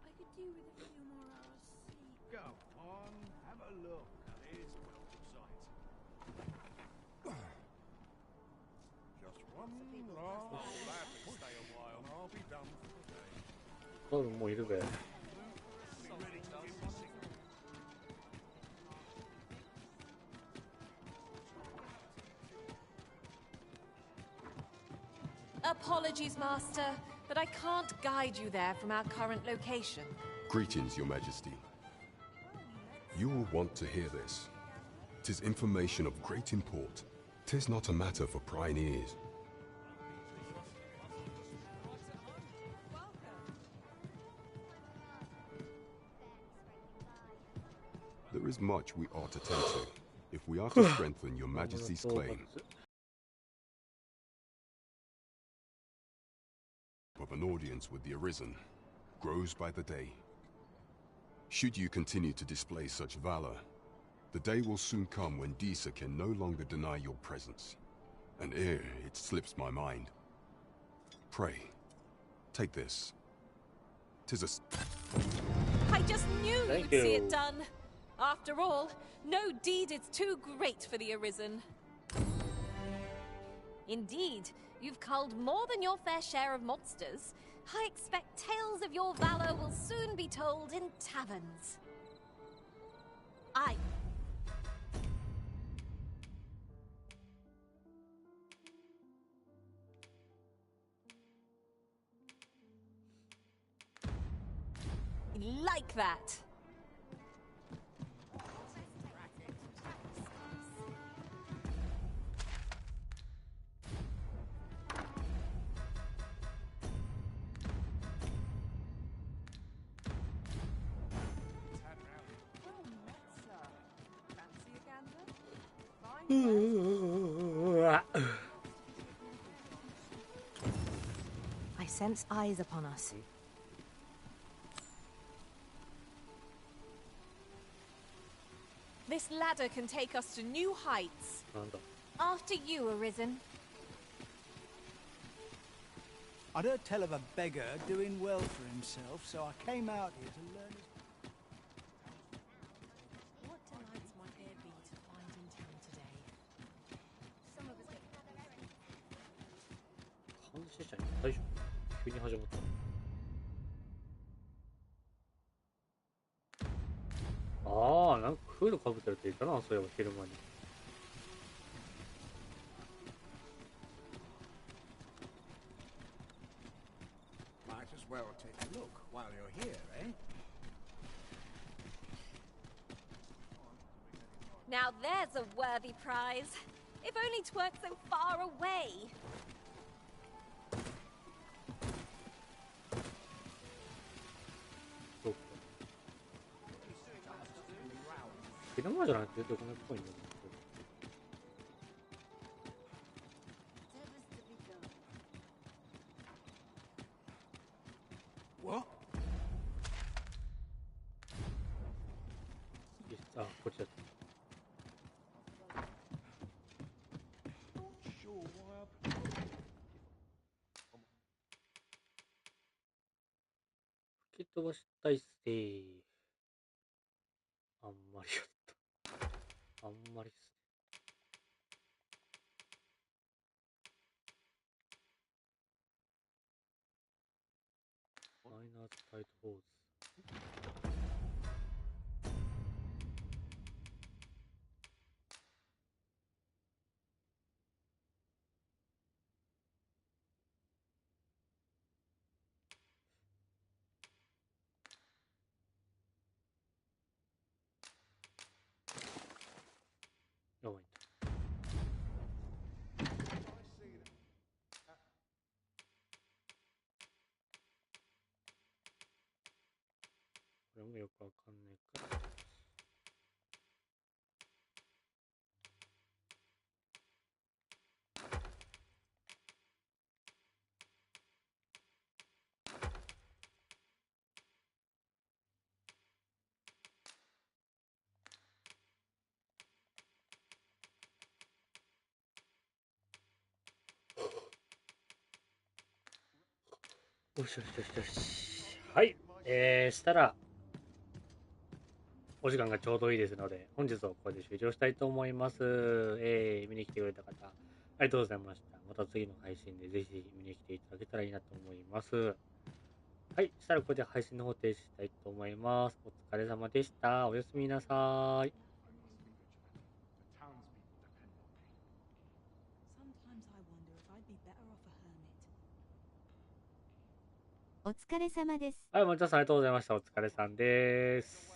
I could do with a few more hours sleep. Go on, have a look. Now there's a welcome sight. Just one last lap and stay a while, and I'll be done for the day. 多分もういるべ。Apologies, Master, but I can't guide you there from our current location. Greetings, Your Majesty. You will want to hear this. 'Tis information of great import. 'Tis not a matter for prying ears. There is much we ought to tend to, if we are to strengthen Your Majesty's claim of an audience with the Arisen grows by the day. Should you continue to display such valor, the day will soon come when Disa can no longer deny your presence. And ere it slips my mind, pray, take this. 'Tis a... I just knew you'd see it done. After all, no deed is too great for the Arisen. Indeed, you've culled more than your fair share of monsters. I expect tales of your valor will soon be told in taverns. Like that. I sense eyes upon us. This ladder can take us to new heights. After you, Arisen. I'd heard tell of a beggar doing well for himself, so I came out here to learn his... What delights might there be to find in town today? Some of us get... 監視者に大丈夫？急に始まった。ああ、なんかフードかぶってるって言ったな、そういえば昼間に。Might as well take a look while you're here, eh? Now there's a worthy prize. If only 'tweren't so far away. What? あ、こっちだった。吹き飛ばしたいっせー。あんまりやった。あんまりっすね。マイナーズタイトホーズ。やばいんだ。これもよくわかんないから。よしよしよしよし。はい。したら、お時間がちょうどいいですので、本日はここで終了したいと思います。見に来てくれた方、ありがとうございました。また次の配信でぜひ見に来ていただけたらいいなと思います。はい。したらここで配信の方停止したいと思います。お疲れ様でした。おやすみなさい。お疲れ様です。はい、森田さんありがとうございました。お疲れさんです。